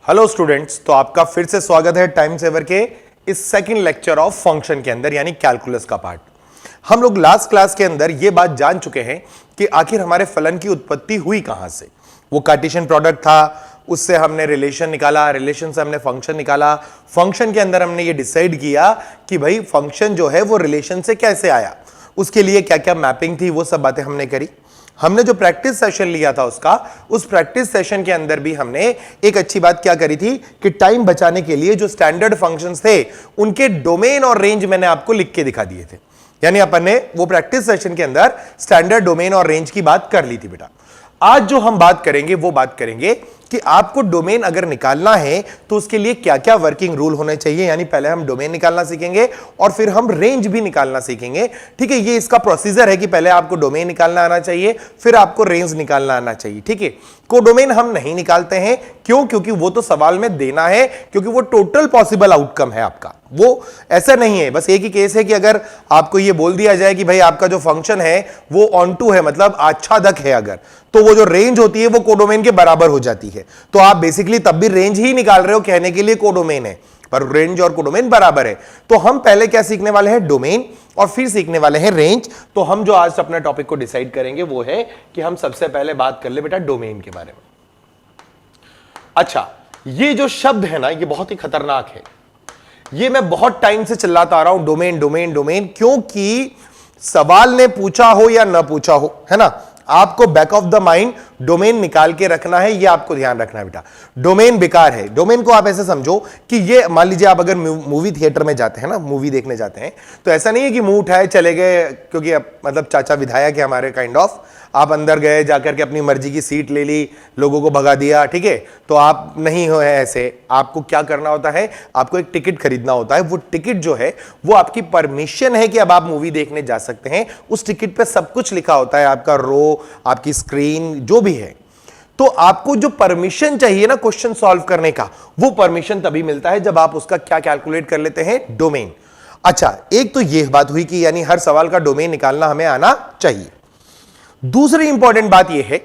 Hello students, तो आपका फिर से स्वागत है टाइम सेवर के इस सेकंड लेक्चर ऑफ फंक्शन के अंदर, यानी कैलकुलस का पार्ट। हम लोग लास्ट क्लास के अंदर ये बात जान चुके हैं कि आखिर हमारे फलन की उत्पत्ति हुई कहां से। वो कार्टेशियन प्रोडक्ट था, उससे हमने रिलेशन निकाला, रिलेशन से हमने फंक्शन निकाला, फंक्शन के अंदर हमने ये डिसाइड किया कि भाई फंक्शन जो है वो रिलेशन से कैसे आया, उसके लिए क्या क्या मैपिंग थी, वो सब बातें हमने करी। हमने जो प्रैक्टिस सेशन लिया था उस प्रैक्टिस सेशन के अंदर भी हमने एक अच्छी बात क्या करी थी कि टाइम बचाने के लिए जो स्टैंडर्ड फंक्शंस थे उनके डोमेन और रेंज मैंने आपको लिख के दिखा दिए थे। यानी अपन ने वो प्रैक्टिस सेशन के अंदर स्टैंडर्ड, डोमेन और रेंज की बात कर ली थी बेटा। आज जो हम बात करेंगे वो बात करेंगे कि आपको डोमेन अगर निकालना है तो उसके लिए क्या क्या वर्किंग रूल होने चाहिए। यानी पहले हम डोमेन निकालना सीखेंगे और फिर हम रेंज भी निकालना सीखेंगे। ठीक है, ये इसका प्रोसीजर है कि पहले आपको डोमेन निकालना आना चाहिए, फिर आपको रेंज निकालना आना चाहिए। ठीक है, कोडोमेन हम नहीं निकालते हैं, क्यों? क्योंकि वो तो सवाल में देना है, क्योंकि वो टोटल पॉसिबल आउटकम है आपका। वो ऐसा नहीं है, बस एक ही केस है कि अगर आपको ये बोल दिया जाए कि भाई आपका जो फंक्शन है वो ऑन टू है, मतलब आच्छादक है, अगर तो वो जो रेंज होती है वो कोडोमेन के बराबर हो जाती है। तो आप बेसिकली तब भी रेंज ही निकाल रहे हो, कहने के लिए कोडोमेन है, पर रेंज और कोडोमेन बराबर है। तो हम पहले क्या सीखने वाले हैं? डोमेन, और फिर सीखने वाले हैं रेंज। तो हम जो आज अपने टॉपिक को डिसाइड करेंगे वो है कि हम सबसे पहले बात कर ले बेटा डोमेन के बारे में। अच्छा, ये जो शब्द है ना ये बहुत ही खतरनाक है। ये मैं बहुत टाइम से चिल्लाता आ रहा हूं, डोमेन डोमेन डोमेन, क्योंकि सवाल ने पूछा हो या ना पूछा हो, है ना, आपको back of the mind domain निकाल के रखना है। ये आपको ध्यान रखना है बेटा। डोमेन बेकार है। डोमेन को आप ऐसे समझो कि ये, मान लीजिए आप अगर मूवी थिएटर में जाते हैं ना, मूवी देखने जाते हैं, तो ऐसा नहीं है कि मुंह उठाए चले गए, क्योंकि मतलब चाचा विधायक है हमारे काइंड ऑफ, आप अंदर गए, जाकर के अपनी मर्जी की सीट ले ली, लोगों को भगा दिया। ठीक है, तो आप नहीं हो ऐसे। आपको क्या करना होता है? आपको एक टिकट खरीदना होता है। वो टिकट जो है वो आपकी परमिशन है कि अब आप मूवी देखने जा सकते हैं। उस टिकट पे सब कुछ लिखा होता है, आपका रो, आपकी स्क्रीन, जो भी है। तो आपको जो परमिशन चाहिए ना क्वेश्चन सॉल्व करने का, वो परमिशन तभी मिलता है जब आप उसका क्या कैलकुलेट कर लेते हैं? डोमेन। अच्छा, एक तो यह बात हुई कि यानी हर सवाल का डोमेन निकालना हमें आना चाहिए। दूसरी इंपॉर्टेंट बात यह है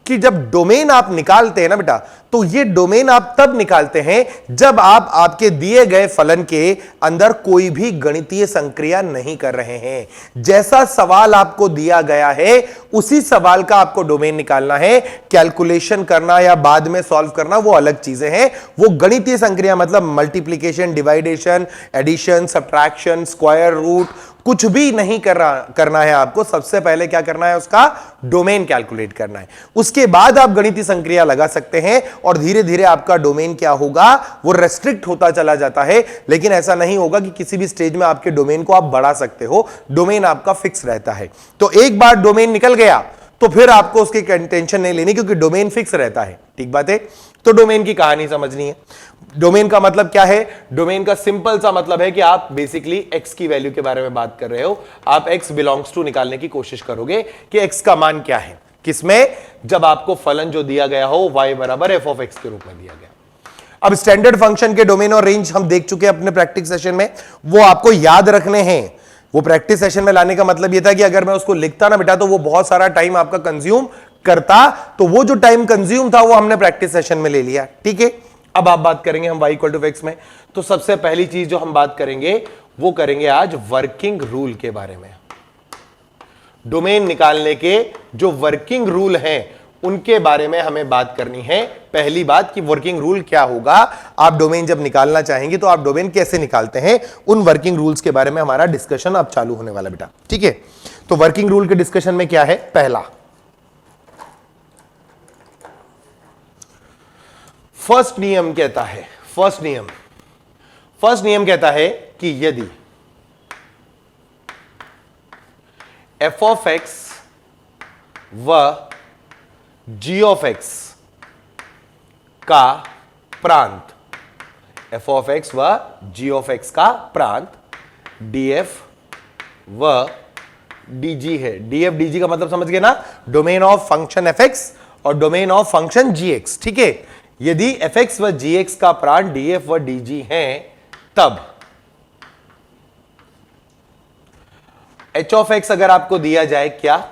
कि जब डोमेन आप निकालते हैं ना बेटा, तो ये डोमेन आप तब निकालते हैं जब आप आपके दिए गए फलन के अंदर कोई भी गणितीय संक्रिया नहीं कर रहे हैं। जैसा सवाल आपको दिया गया है उसी सवाल का आपको डोमेन निकालना है। कैलकुलेशन करना या बाद में सॉल्व करना वो अलग चीजें हैं। वो गणितीय संक्रिया मतलब multiplication, डिवाइडेशन, addition, subtraction, square root, कुछ भी नहीं करना है आपको। सबसे पहले क्या करना है? उसका डोमेन कैलकुलेट करना है। उसके बाद आप गणितीय संक्रिया लगा सकते हैं और धीरे धीरे आपका डोमेन क्या होगा? वो रेस्ट्रिक्ट होता चला जाता है। लेकिन ऐसा नहीं होगा कि किसी भी स्टेज में आपके डोमेन को आप बढ़ा सकते हो। डोमेन आपका फिक्स रहता है। तो एक बार डोमेन निकल गया तो फिर आपको उसकी टेंशन नहीं लेनी, क्योंकि डोमेन फिक्स रहता है। ठीक बात है। तो डोमेन की कहानी समझनी है। डोमेन का मतलब क्या है? डोमेन का सिंपल सा मतलब है कि आप बेसिकली x की वैल्यू के बारे में बात कर रहे हो। आप x बिलोंग्स टू निकालने की कोशिश करोगे कि x का मान क्या है, किसमें? जब आपको फलन जो दिया गया हो y बराबर f ऑफ x के रूप में दिया गया। अब स्टैंडर्ड फंक्शन के डोमेन और रेंज हम देख चुके हैं अपने प्रैक्टिस सेशन में, वो आपको याद रखने हैं। वो प्रैक्टिस सेशन में लाने का मतलब यह था कि अगर मैं उसको लिखता ना बेटा तो वो बहुत सारा टाइम आपका कंज्यूम करता। तो वो जो टाइम कंज्यूम था वो हमने प्रैक्टिस सेशन में ले लिया। ठीक है, अब आप बात करेंगे हम y इक्वल टू x में। तो सबसे पहली चीज जो हम बात करेंगे वो करेंगे आज वर्किंग रूल के बारे में। डोमेन निकालने के जो वर्किंग रूल हैं उनके बारे में हमें बात करनी है। पहली बात कि वर्किंग रूल क्या होगा, आप डोमेन जब निकालना चाहेंगे तो आप डोमेन कैसे निकालते हैं, उन वर्किंग रूल्स के बारे में हमारा डिस्कशन अब चालू होने वाला बेटा। ठीक है, तो वर्किंग रूल के डिस्कशन में क्या है? पहला, फर्स्ट नियम कहता है, फर्स्ट नियम कहता है कि यदि f ऑफ x व g ऑफ x का प्रांत, f ऑफ x व g ऑफ x का प्रांत df व dg है। df dg का मतलब समझ गए ना? डोमेन ऑफ फंक्शन fx और डोमेन ऑफ फंक्शन gx। ठीक है, यदि fx व gx का प्रांत df व dg है तब h ऑफ x अगर आपको दिया जाए क्या?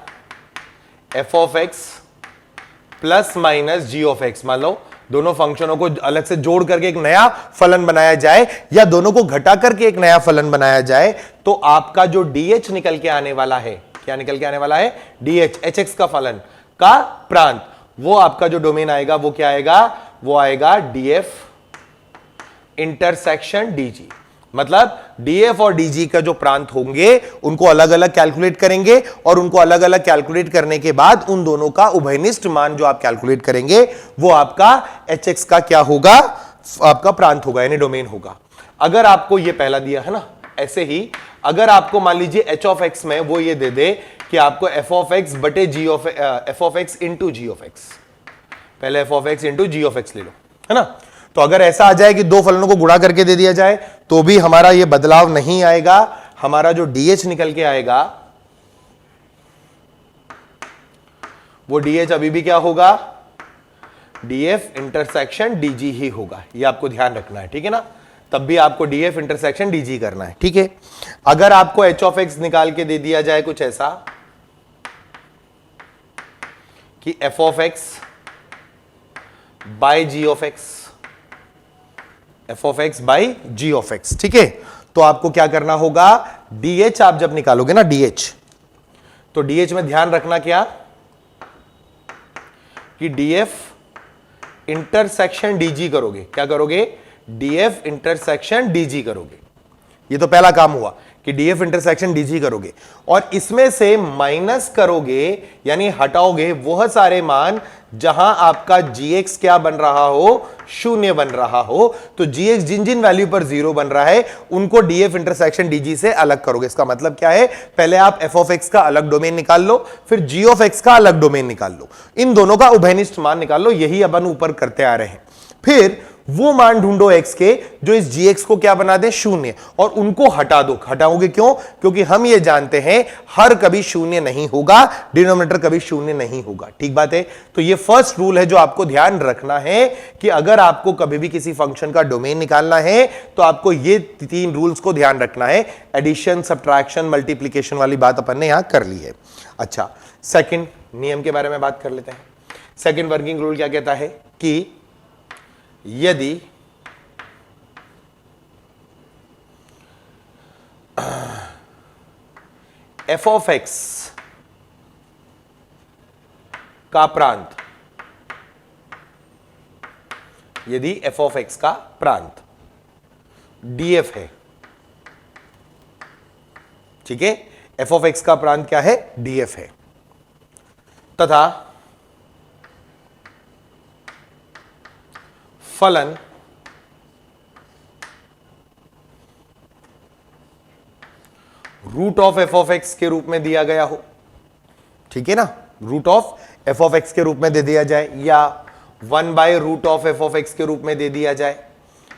f of x plus minus g of x, मान लो दोनों फंक्शनों को अलग से जोड़ करके एक नया फलन बनाया जाए या दोनों को घटा करके एक नया फलन बनाया जाए, तो आपका जो dh निकल के आने वाला है, क्या निकल के आने वाला है? dh, hx का फलन का प्रांत, वो आपका जो डोमेन आएगा वो क्या आएगा? वो आएगा df इंटरसेक्शन dg। मतलब df और dg का जो प्रांत होंगे उनको अलग अलग कैलकुलेट करेंगे और उनको अलग अलग कैलकुलेट करने के बाद उन दोनों का उभयनिष्ठ मान जो आप कैलकुलेट करेंगे वो आपका hx का क्या होगा? आपका प्रांत होगा, यानी डोमेन होगा। अगर आपको ये पहला दिया है ना, ऐसे ही अगर आपको मान लीजिए h ऑफ x में वो ये दे दे कि आपको f ऑफ x बटे f of x into g of x, पहले f of x into g of x ले लो, है ना। तो अगर ऐसा आ जाए कि दो फलनों को गुणा करके दे दिया जाए तो भी हमारा ये बदलाव नहीं आएगा, हमारा जो dh निकल के आएगा वो dh अभी भी क्या होगा? df इंटरसेक्शन dg ही होगा, ये आपको ध्यान रखना है, ठीक है ना। तब भी आपको df इंटरसेक्शन dg करना है, ठीक है। अगर आपको h ऑफ x निकाल के दे दिया जाए कुछ ऐसा कि f of x by g of x, f of x by g of x, ठीक है। तो आपको क्या करना होगा? dh आप जब निकालोगे ना dh, तो dh में ध्यान रखना क्या कि df इंटरसेक्शन dg करोगे। क्या करोगे? df इंटरसेक्शन dg करोगे। ये तो पहला काम हुआ कि df इंटरसेक्शन dg करोगे और इसमें से माइनस करोगे, यानी हटाओगे वह सारे मान जहां आपका gx क्या बन रहा हो? शून्य बन रहा हो। तो gx जिन जिन वैल्यू पर जीरो बन रहा है उनको df इंटरसेक्शन dg से अलग करोगे। इसका मतलब क्या है? पहले आप f ऑफ x का अलग डोमेन निकाल लो, फिर g ऑफ x का अलग डोमेन निकाल लो, इन दोनों का उभयनिष्ठ मान निकाल लो। यही अपन ऊपर करते आ रहे हैं। फिर वो मान ढूंढो x के जो इस gx को क्या बना दे? शून्य, और उनको हटा दो। हटाओगे क्यों? क्योंकि हम ये जानते हैं हर कभी शून्य नहीं होगा, डिनोमिनेटर कभी शून्य नहीं होगा, ठीक बात है। तो ये फर्स्ट रूल है जो आपको ध्यान रखना है कि अगर आपको कभी भी किसी फंक्शन का डोमेन निकालना है तो आपको ये तीन रूल्स को ध्यान रखना है। एडिशन, सब्ट्रैक्शन, मल्टीप्लीकेशन वाली बात अपन ने यहां कर ली है। अच्छा, सेकंड नियम के बारे में बात कर लेते हैं। सेकंड वर्किंग रूल क्या कहता है कि यदि f ऑफ x का प्रांत, यदि f ऑफ x का प्रांत df है, ठीक है, f ऑफ x का प्रांत क्या है? df है, तथा फलन root of F of X के रूप में दिया गया हो, ठीक है ना, root of F of X के रूप में दे दिया जाए या 1 by root of F of X के रूप में दे दिया जाए।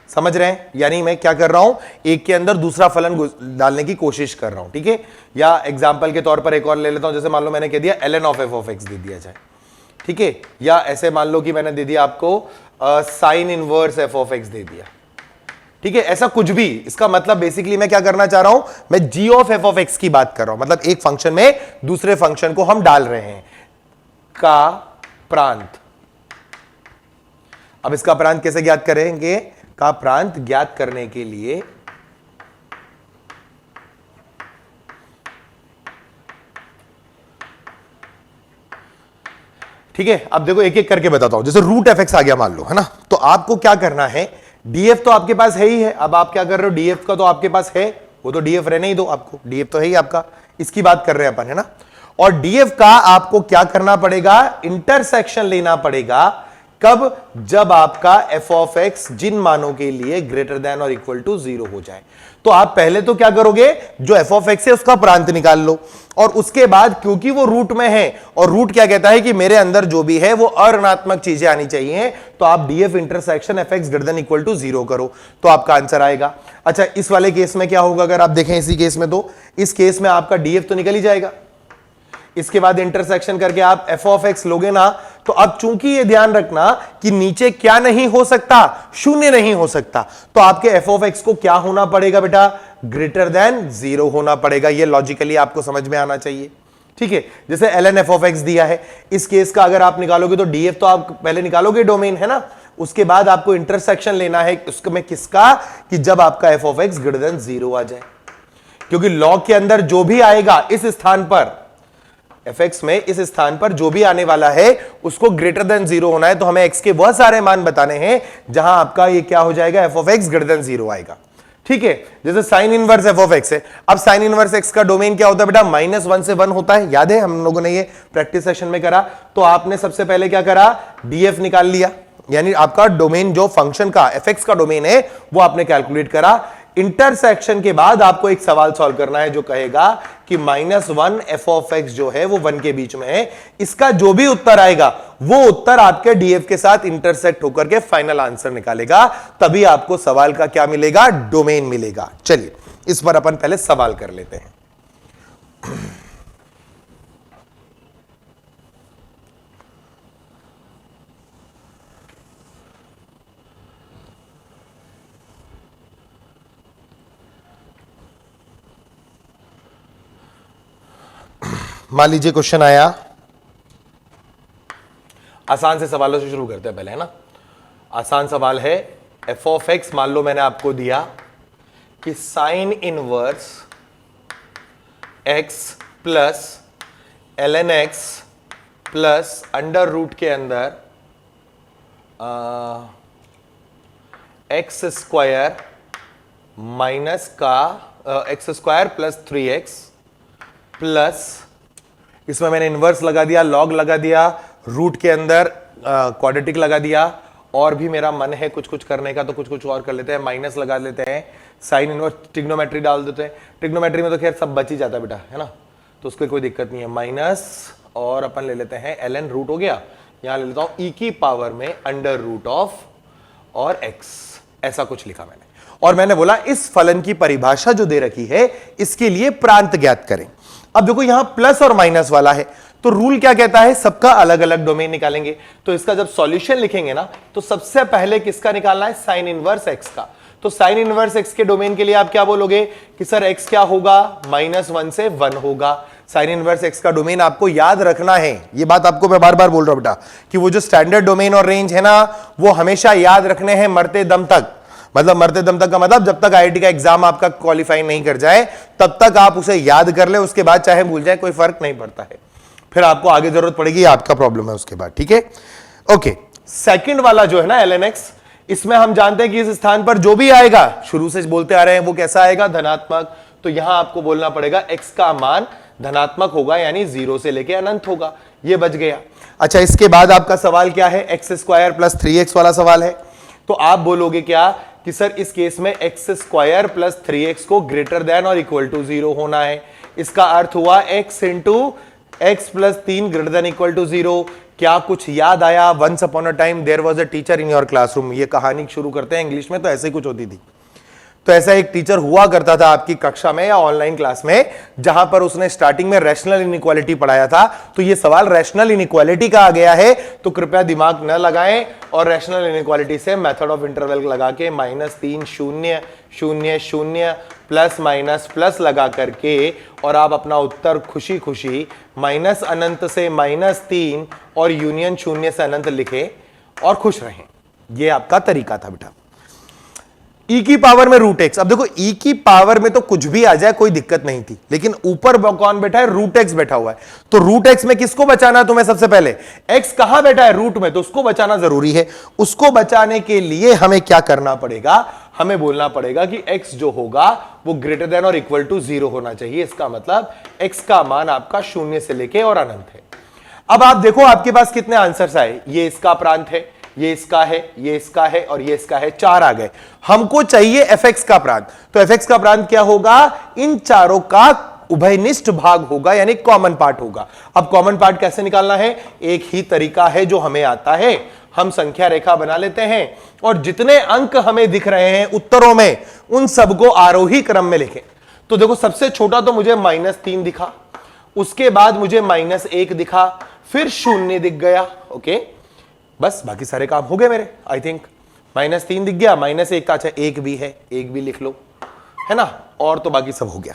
समझ रहे हैं? यानी मैं क्या कर रहा हूं? एक के अंदर दूसरा फलन डालने की कोशिश कर रहा हूं, ठीक है। या एग्जाम्पल के तौर पर एक और ले लेता हूं, जैसे मान लो मैंने कह दिया ln of F of x दे दिया जाए, ठीक है। या ऐसे मान लो कि मैंने दे दिया आपको sine inverse f of x दे दिया, ठीक है। ऐसा कुछ भी, इसका मतलब बेसिकली मैं क्या करना चाह रहा हूं? मैं g of F of x की बात कर रहा हूं। मतलब एक फंक्शन में दूसरे फंक्शन को हम डाल रहे हैं का प्रांत। अब इसका प्रांत कैसे ज्ञात करेंगे? का प्रांत ज्ञात करने के लिए ठीक है, अब देखो एक एक करके बताता हूं। जैसे रूट एफ एक्स आ गया मान लो, है ना, तो आपको क्या करना है? डीएफ तो आपके पास है ही है। अब आप क्या कर रहे हो? डीएफ का तो आपके पास है, वो तो डीएफ रहने ही दो आपको, डीएफ तो है ही आपका, इसकी बात कर रहे हैं अपन, है ना। और डीएफ का आपको क्या करना पड़ेगा? इंटरसेक्शन लेना पड़ेगा। कब? जब आपका एफ ऑफ एक्स जिन मानों के लिए ग्रेटर देन और इक्वल टू 0 हो जाए। तो आप पहले तो क्या करोगे? जो एफ ऑफ एक्स है उसका प्रांत निकाल लो, और उसके बाद क्योंकि वो रूट में है और रूट क्या कहता है कि मेरे अंदर जो भी है वो अऋणात्मक चीजें आनी चाहिए, तो आप DF intersection F X greater than equal to 0 करो, तो आपका आंसर आएगा। अच्छा, इस वाले केस में क्या होगा? अगर आप देखें इसी केस में, तो इस केस में आपका डीएफ तो निकल ही जाएगा। इसके बाद इंटरसेक्शन करके आप एफ ऑफ एक्स लोगे ना, तो अब चूंकि ये ध्यान रखना कि नीचे क्या नहीं हो सकता? शून्य नहीं हो सकता, तो आपके एफ ऑफ एक्स को क्या होना पड़ेगा बेटा? ग्रेटर देन 0 होना पड़ेगा। ये लॉजिकली आपको समझ में आना चाहिए, ठीक है। जैसे ln एफ ऑफ एक्स दिया है, इस केस का अगर आप निकालोगे तो डीएफ तो आप पहले निकालोगे डोमेन, है ना, उसके बाद आपको इंटरसेक्शन लेना है उसमें किसका, कि जब आपका F of x greater than 0 आ जाए, क्योंकि लॉग के अंदर जो भी आएगा इस स्थान पर, एफ एक्स में इस स्थान पर जो भी आने वाला है उसको ग्रेटर देन 0 होना है। तो हमें एक्स के बहुत सारे मान बताने हैं जहां आपका ये क्या हो जाएगा, F of x greater than 0 आएगा। ठीक है, जैसे sign inverse f of x है। अब साइन इनवर्स एक्स का डोमेन क्या होता है बेटा, -1 से 1 होता है, याद है हम लोगों ने ये प्रैक्टिस सेशन में करा। तो आपने सबसे पहले क्या करा, डीएफ निकाल लिया, यानी आपका डोमेन जो फंक्शन का एफ एक्स का डोमेन है वो आपने कैलकुलेट करा। इंटरसेक्शन के बाद आपको एक सवाल सॉल्व करना है जो कहेगा कि -1 एफ ऑफ एक्स जो है वो 1 के बीच में है। इसका जो भी उत्तर आएगा वो उत्तर आपके डीएफ के साथ इंटरसेक्ट होकर के फाइनल आंसर निकालेगा, तभी आपको सवाल का क्या मिलेगा, डोमेन मिलेगा। चलिए इस पर अपन पहले सवाल कर लेते हैं। मान लीजिए क्वेश्चन आया, आसान से सवालों से शुरू करते हैं पहले, है ना। आसान सवाल है, एफ ऑफ एक्स मान लो मैंने आपको दिया कि sine inverse X plus ln X plus under root के अंदर एक्स स्क्वायर माइनस का X square plus 3x plus, इसमें मैंने इनवर्स लगा दिया, लॉग लगा दिया, रूट के अंदर क्वाड्रेटिक लगा दिया, और भी मेरा मन है कुछ कुछ करने का तो कुछ कुछ और कर लेते हैं, माइनस लगा लेते हैं, साइन इनवर्स, ट्रिग्नोमेट्री डाल देते हैं। ट्रिग्नोमेट्री में तो खैर सब बच ही जाता है बेटा, है ना, तो उसकी कोई दिक्कत नहीं है। माइनस और अपन ले लेते हैं ln रूट हो गया, यहां ले लेता हूं e की पावर में अंडर रूट ऑफ और x, ऐसा कुछ लिखा मैंने। और मैंने बोला इस फलन की परिभाषा जो दे रखी है इसके लिए प्रांत ज्ञात करें। अब देखो यहां प्लस और माइनस वाला है, तो रूल क्या कहता है, सबका अलग अलग डोमेन निकालेंगे। तो इसका जब सॉल्यूशन लिखेंगे ना तो सबसे पहले किसका निकालना है, साइन इनवर्स एक्स का। तो साइन इनवर्स एक्स के डोमेन के लिए आप क्या बोलोगे कि सर एक्स क्या होगा, -1 से 1 होगा। साइन इनवर्स एक्स का डोमेन आपको याद रखना है, ये बात आपको मैं बार बार बोल रहा हूं बेटा कि वो जो स्टैंडर्ड डोमेन और रेंज है ना वो हमेशा याद रखने हैं मरते दम तक। मतलब मरते दम तक का मतलब जब तक आईआईटी का एग्जाम आपका क्वालिफाई नहीं कर जाए तब तक आप उसे याद कर ले, उसके बाद चाहे भूल जाए कोई फर्क नहीं पड़ता है, फिर आपको आगे जरूरत पड़ेगी, आपका प्रॉब्लम है उसके बाद। ठीक है, ओके। सेकंड वाला जो है ना ln x, इसमें हम जानते हैं कि इस स्थान पर जो भी आएगा, शुरू से बोलते आ रहे हैं, वो कैसा आएगा, धनात्मक। तो यहां आपको बोलना पड़ेगा x का मान धनात्मक होगा, यानी 0 से लेके अनंत होगा, ये बच गया। अच्छा, इसके बाद आपका सवाल क्या है, एक्स स्क्वायर प्लस 3x वाला सवाल है। तो आप बोलोगे क्या कि सर इस केस में एक्स स्क्वायर प्लस 3x को ग्रेटर देन और इक्वल टू 0 होना है। इसका अर्थ हुआ x into x plus 3 greater than equal to 0। क्या कुछ याद आया, once upon a time there was a teacher in your classroom. ये कहानी शुरू करते हैं इंग्लिश में तो ऐसे ही कुछ होती थी। तो ऐसा एक टीचर हुआ करता था आपकी कक्षा में या ऑनलाइन क्लास में, जहां पर उसने स्टार्टिंग में रैशनल इनइक्वालिटी पढ़ाया था। तो ये सवाल रैशनल इनइक्वालिटी का आ गया है, तो कृपया दिमाग न लगाएं और रैशनल इनइक्वालिटी से मेथड ऑफ इंटरवल लगा के -3 0 0 0 प्लस माइनस प्लस लगा करके और आप अपना उत्तर खुशी खुशी माइनस अनंत से -3 और यूनियन 0 से अनंत लिखे और खुश रहें। ये आपका तरीका था बेटा। e की पावर में रूट एक्स। अब देखो e की पावर में तो कुछ भी आ जाए कोई दिक्कत नहीं थी, लेकिन ऊपर कौन बैठा है, रूट एक्स बैठा हुआ है। तो रूट एक्स में किसको बचाना है तुम्हें, सबसे पहले x कहां बैठा है, रूट में, तो उसको बचाना जरूरी है। उसको बचाने के लिए हमें क्या करना पड़ेगा, हमें बोलना पड़ेगा कि x जो होगा वो ग्रेटर देन और इक्वल टू 0 होना चाहिए। इसका मतलब x का मान आपका 0 से लेके और अनंत है। अब आप देखो आपके पास कितने आंसर्स आए, ये इसका प्रांत है, ये इसका है, ये इसका है और ये इसका है, 4 आ गए। हमको चाहिए fx का प्रांत। तो fx का प्रांत क्या होगा, इन चारों का उभयनिष्ठ भाग होगा, यानी कॉमन पार्ट होगा। अब कॉमन पार्ट कैसे निकालना है, एक ही तरीका है जो हमें आता है। हम संख्या रेखा बना लेते हैं और जितने अंक हमें दिख रहे हैं उत्तरों में उन सबको आरोही क्रम में लिखें। तो देखो सबसे छोटा तो मुझे -3 दिखा, उसके बाद मुझे -1 दिखा, फिर 0 दिख गया। ओके, बस बाकी सारे काम हो गए मेरे। आई थिंक -3 दिख गया, -1 का, अच्छा 1 भी है, 1 भी लिख लो, है ना, और तो बाकी सब हो गया।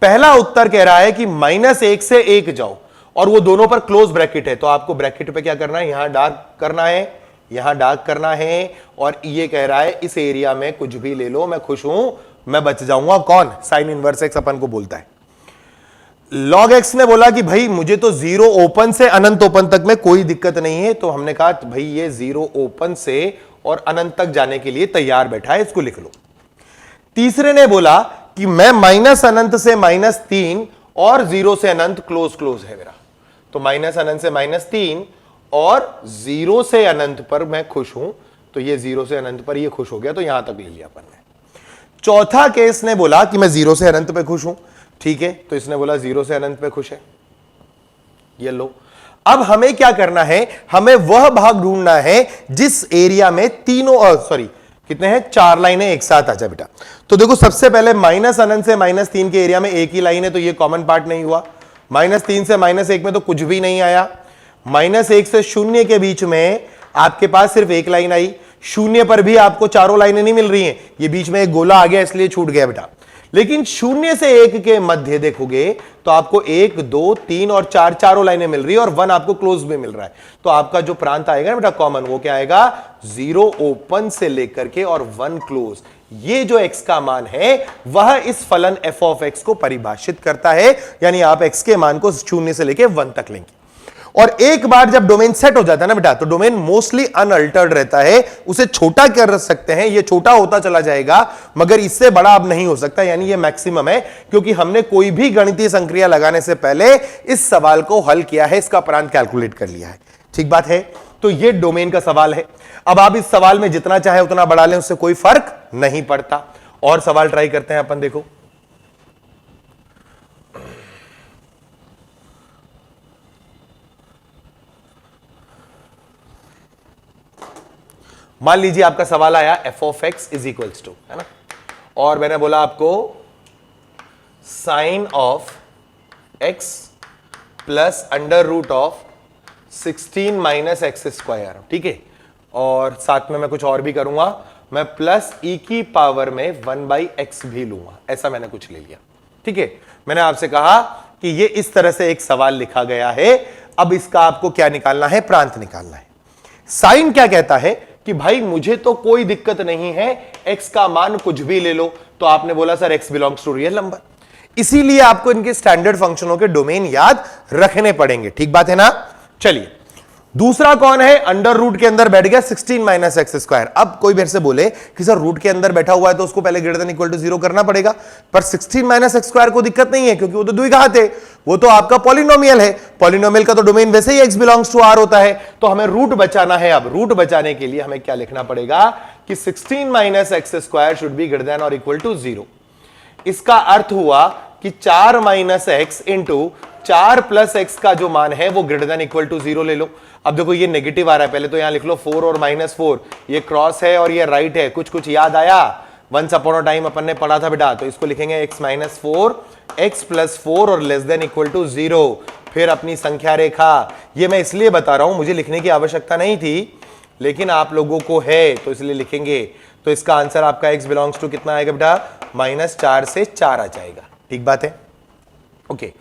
पहला उत्तर कह रहा है कि -1 से 1 जाओ और वो दोनों पर क्लोज ब्रैकेट है, तो आपको ब्रैकेट पे क्या करना है, यहां डार्क करना है, यहां डार्क करना है, और ये कह रहा है इस एरिया में कुछ भी ले लो, मैं खुश हूं, मैं बच जाऊंगा। कौन? साइन इनवर्स एक्स अपन को बोलता है। लॉग एक्स ने बोला कि भाई मुझे तो 0 ओपन से अनंत ओपन तक में कोई दिक्कत नहीं है, तो हमने कहा भाई ये 0 ओपन से और अनंत तक जाने के लिए तैयार बैठा है, इसको लिख लो। तीसरे ने बोला कि मैं माइनस अनंत से -3 और 0 से अनंत क्लोज क्लोज है मेरा, तो माइनस अनंत से -3 और 0 से अनंत पर मैं खुश हूं, तो ये 0 से अनंत पर ये खुश हो गया, तो यहां तक ले लिया अपन ने। चौथा केस ने बोला कि मैं 0 से अनंत पे खुश हूं, ठीक है, तो इसने बोला 0 से अनंत पे खुश है, ये लो। अब हमें क्या करना है, हमें वह भाग ढूंढना है जिस एरिया में तीनों कितने हैं, 4 लाइनें एक साथ। आजा बेटा, तो देखो सबसे पहले माइनस अनंत से -3 के एरिया में एक ही लाइन है, तो ये कॉमन पार्ट नहीं हुआ। -3 से -1 में तो कुछ भी नहीं आया। -1 से 0 के बीच में आपके पास सिर्फ एक लाइन आई। 0 पर भी आपको चारों लाइनें नहीं मिल रही हैं, ये बीच में एक गोला आ गया इसलिए छूट गया बेटा। लेकिन 0 से 1 के मध्य देखोगे तो आपको 1, 2, 3 और 4 चारों लाइनें मिल रही है, और 1 आपको क्लोज में मिल रहा है। तो आपका जो प्रांत आएगा ना बेटा कॉमन, वो क्या आएगा, 0 ओपन से लेकर के और 1 क्लोज। ये जो x का मान है वह इस फलन f ऑफ x को परिभाषित करता है, यानी आप x के मान को 0 से लेकर 1 तक लेंगे। और एक बार जब डोमेन सेट हो जाता है ना बेटा, तो डोमेन मोस्टली अनअल्टर्ड रहता है, उसे छोटा कर सकते हैं, ये छोटा होता चला जाएगा, मगर इससे बड़ा अब नहीं हो सकता, यानी ये मैक्सिमम है, क्योंकि हमने कोई भी गणितीय संक्रिया लगाने से पहले इस सवाल को हल किया है, इसका प्रांत कैलकुलेट कर लिया है। ठीक बात है, तो ये डोमेन का सवाल है। अब आप इस सवाल में जितना चाहे उतना बढ़ा लें, उससे कोई फर्क नहीं पड़ता। और सवाल ट्राई करते हैं अपन, देखो मान लीजिए आपका सवाल आया f of x is equals to, है ना, और मैंने बोला आपको sine of x plus under root of 16 minus x square, ठीक है, और साथ में मैं कुछ और भी करूंगा, मैं प्लस e की पावर में 1/x भी लूंगा, ऐसा मैंने कुछ ले लिया। ठीक है, मैंने आपसे कहा कि ये इस तरह से एक सवाल लिखा गया है। अब इसका आपको क्या निकालना है, प्रांत निकालना है। साइन क्या कहता है कि भाई मुझे तो कोई दिक्कत नहीं है, x का मान कुछ भी ले लो, तो आपने बोला sir x belongs to real number, इसीलिए आपको इनके स्टैंडर्ड फंक्शनों के डोमेन याद रखने पड़ेंगे। ठीक बात है ना। चलिए दूसरा कौन है, अंडर रूट के अंदर बैठ गया 16 माइनस एक्स स्क्वायर। अब कोई मेरे से बोले कि सर रूट के अंदर बैठा हुआ है तो उसको पहले ग्रेटर देन इक्वल टू 0 करना पड़ेगा, पर 16 माइनस एक्स स्क्वायर को दिक्कत नहीं है, क्योंकि वो तो द्विघात है, वो तो आपका पॉलिनोमियल है। पॉलिनोमियल का तो डोमेन वैसे ही x बिलोंग्स टू r होता है, तो हमें रूट बचाना है। अब रूट बचाने के लिए हमें क्या लिखना पड़ेगा कि 16 minus x square should be greater than और इक्वल टू 0। इसका अर्थ हुआ कि 4 minus x into 4 plus x का जो मान है वो ग्रेटर देन इक्वल टू 0 ले लो। अब देखो ये नेगेटिव आ रहा है, पहले तो यहां लिख लो 4 और -4, ये क्रॉस है और ये राइट है। कुछ कुछ याद आया, वंस अपॉन अ टाइम अपन ने पढ़ा था बेटा, तो इसको लिखेंगे x माइनस 4 x प्लस 4 और लेस देन इक्वल टू 0, फिर अपनी संख्या रेखा। ये मैं इसलिए बता रहा हूं, मुझे लिखने की आवश्यकता नहीं थी, लेकिन आप लोगों को है तो इसलिए लिखेंगे। तो इसका आंसर आपका x बिलोंग्स टू कितना आएगा बेटा, -4 से 4 आ जाएगा। ठीक बात है, ओके।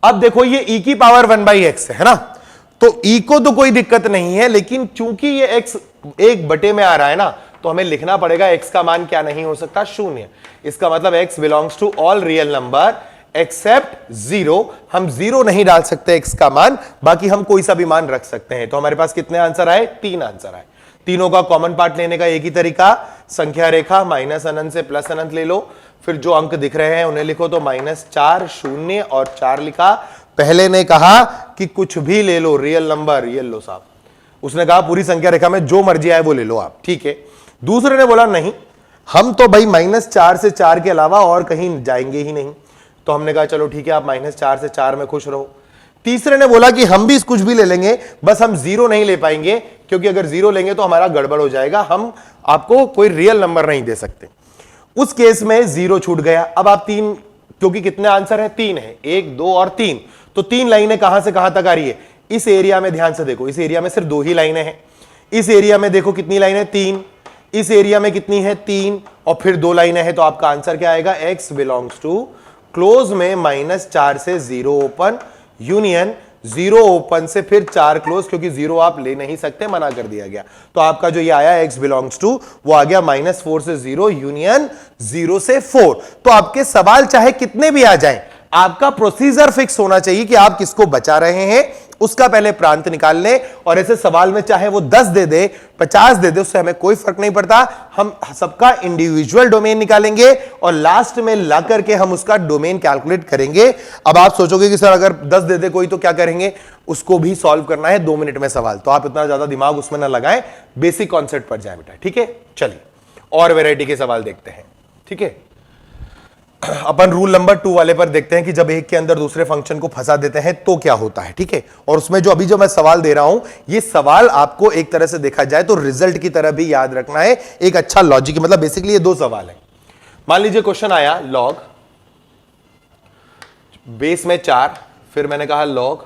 अब देखो ये e की पावर 1/x है ना, तो e को तो कोई दिक्कत नहीं है, लेकिन चूंकि ये x 1/, में आ रहा है ना, तो हमें लिखना पड़ेगा x का मान क्या नहीं हो सकता, 0। इसका मतलब x belongs to all real number except 0। हम 0 नहीं डाल सकते x का मान, बाकी हम कोई सा भी मान रख सकते हैं। तो हमारे पास कितने आंसर आए, 3 आंसर आए। तीनों का कॉमन पार्ट लेने का एक ही तरीका, संख्या रेखा माइनस अनंत से प्लस अनंत ले लो, फिर जो अंक दिख रहे हैं उन्हें लिखो, तो -4 0 और 4 लिखा। पहले ने कहा कि कुछ भी ले लो रियल नंबर, ये लो साहब, उसने कहा पूरी संख्या रेखा में जो मर्जी आए वो ले लो आप, ठीक है। दूसरे ने बोला नहीं, हम तो भाई -4 से 4 के अलावा और कहीं जाएंगे ही नहीं, तो हमने कहा चलो ठीक है, आप -4 से 4 में खुश रहो। तीसरे ने बोला कि हम भी कुछ भी ले लेंगे, बस हम 0 नहीं ले पाएंगे, क्योंकि अगर 0 लेंगे तो हमारा गड़बड़ हो जाएगा, हम आपको कोई रियल नंबर नहीं दे सकते। उस केस में 0 छूट गया। अब आप 3, क्योंकि कितने आंसर है, 3 है, 1 2 और 3, तो 3 लाइनें कहां से कहां तक आ रही है, इस एरिया में ध्यान से देखो, इस एरिया में सिर्फ 2 ही लाइनें हैं। इस एरिया में देखो कितनी लाइनें, 3, इस एरिया में कितनी है, 3, और फिर 2 लाइनें हैं। तो आपका आंसर क्या आएगा, x बिलोंग्स टू क्लोज में -4 से 0 ओपन यूनियन 0 ओपन से फिर 4 क्लोज, क्योंकि 0 आप ले नहीं सकते, मना कर दिया गया। तो आपका जो ये आया x बिलोंग्स टू, वो आ गया -4 से 0 यूनियन 0 से 4। तो आपके सवाल चाहे कितने भी आ जाएं, आपका प्रोसीजर फिक्स होना चाहिए कि आप किसको बचा रहे हैं, उसका पहले प्रांत निकाल लें। और ऐसे सवाल में चाहे वो 10 दे दे, 50 दे दे, उससे हमें कोई फर्क नहीं पड़ता। हम सबका इंडिविजुअल डोमेन निकालेंगे और लास्ट में ला करके हम उसका डोमेन कैलकुलेट करेंगे। अब आप सोचोगे कि सर अगर 10 दे दे कोई तो क्या करेंगे, उसको भी सॉल्व करना है 2 मिनट में सवाल, तो आप इतना ज्यादा दिमाग उसमें ना लगाएं, बेसिक कॉन्सेप्ट पर जाए बेटा, ठीक है। चलिए और वैरायटी के सवाल देखते हैं, ठीक है। अपन रूल नंबर 2 वाले पर देखते हैं कि जब एक के अंदर दूसरे फंक्शन को फंसा देते हैं तो क्या होता है, ठीक है। और उसमें जो अभी जो मैं सवाल दे रहा हूं, ये सवाल आपको एक तरह से देखा जाए तो रिजल्ट की तरह भी याद रखना है, एक अच्छा लॉजिक, मतलब बेसिकली ये 2 सवाल है। मान लीजिए क्वेश्चन आया लॉग बेस में 4, फिर मैंने कहा लॉग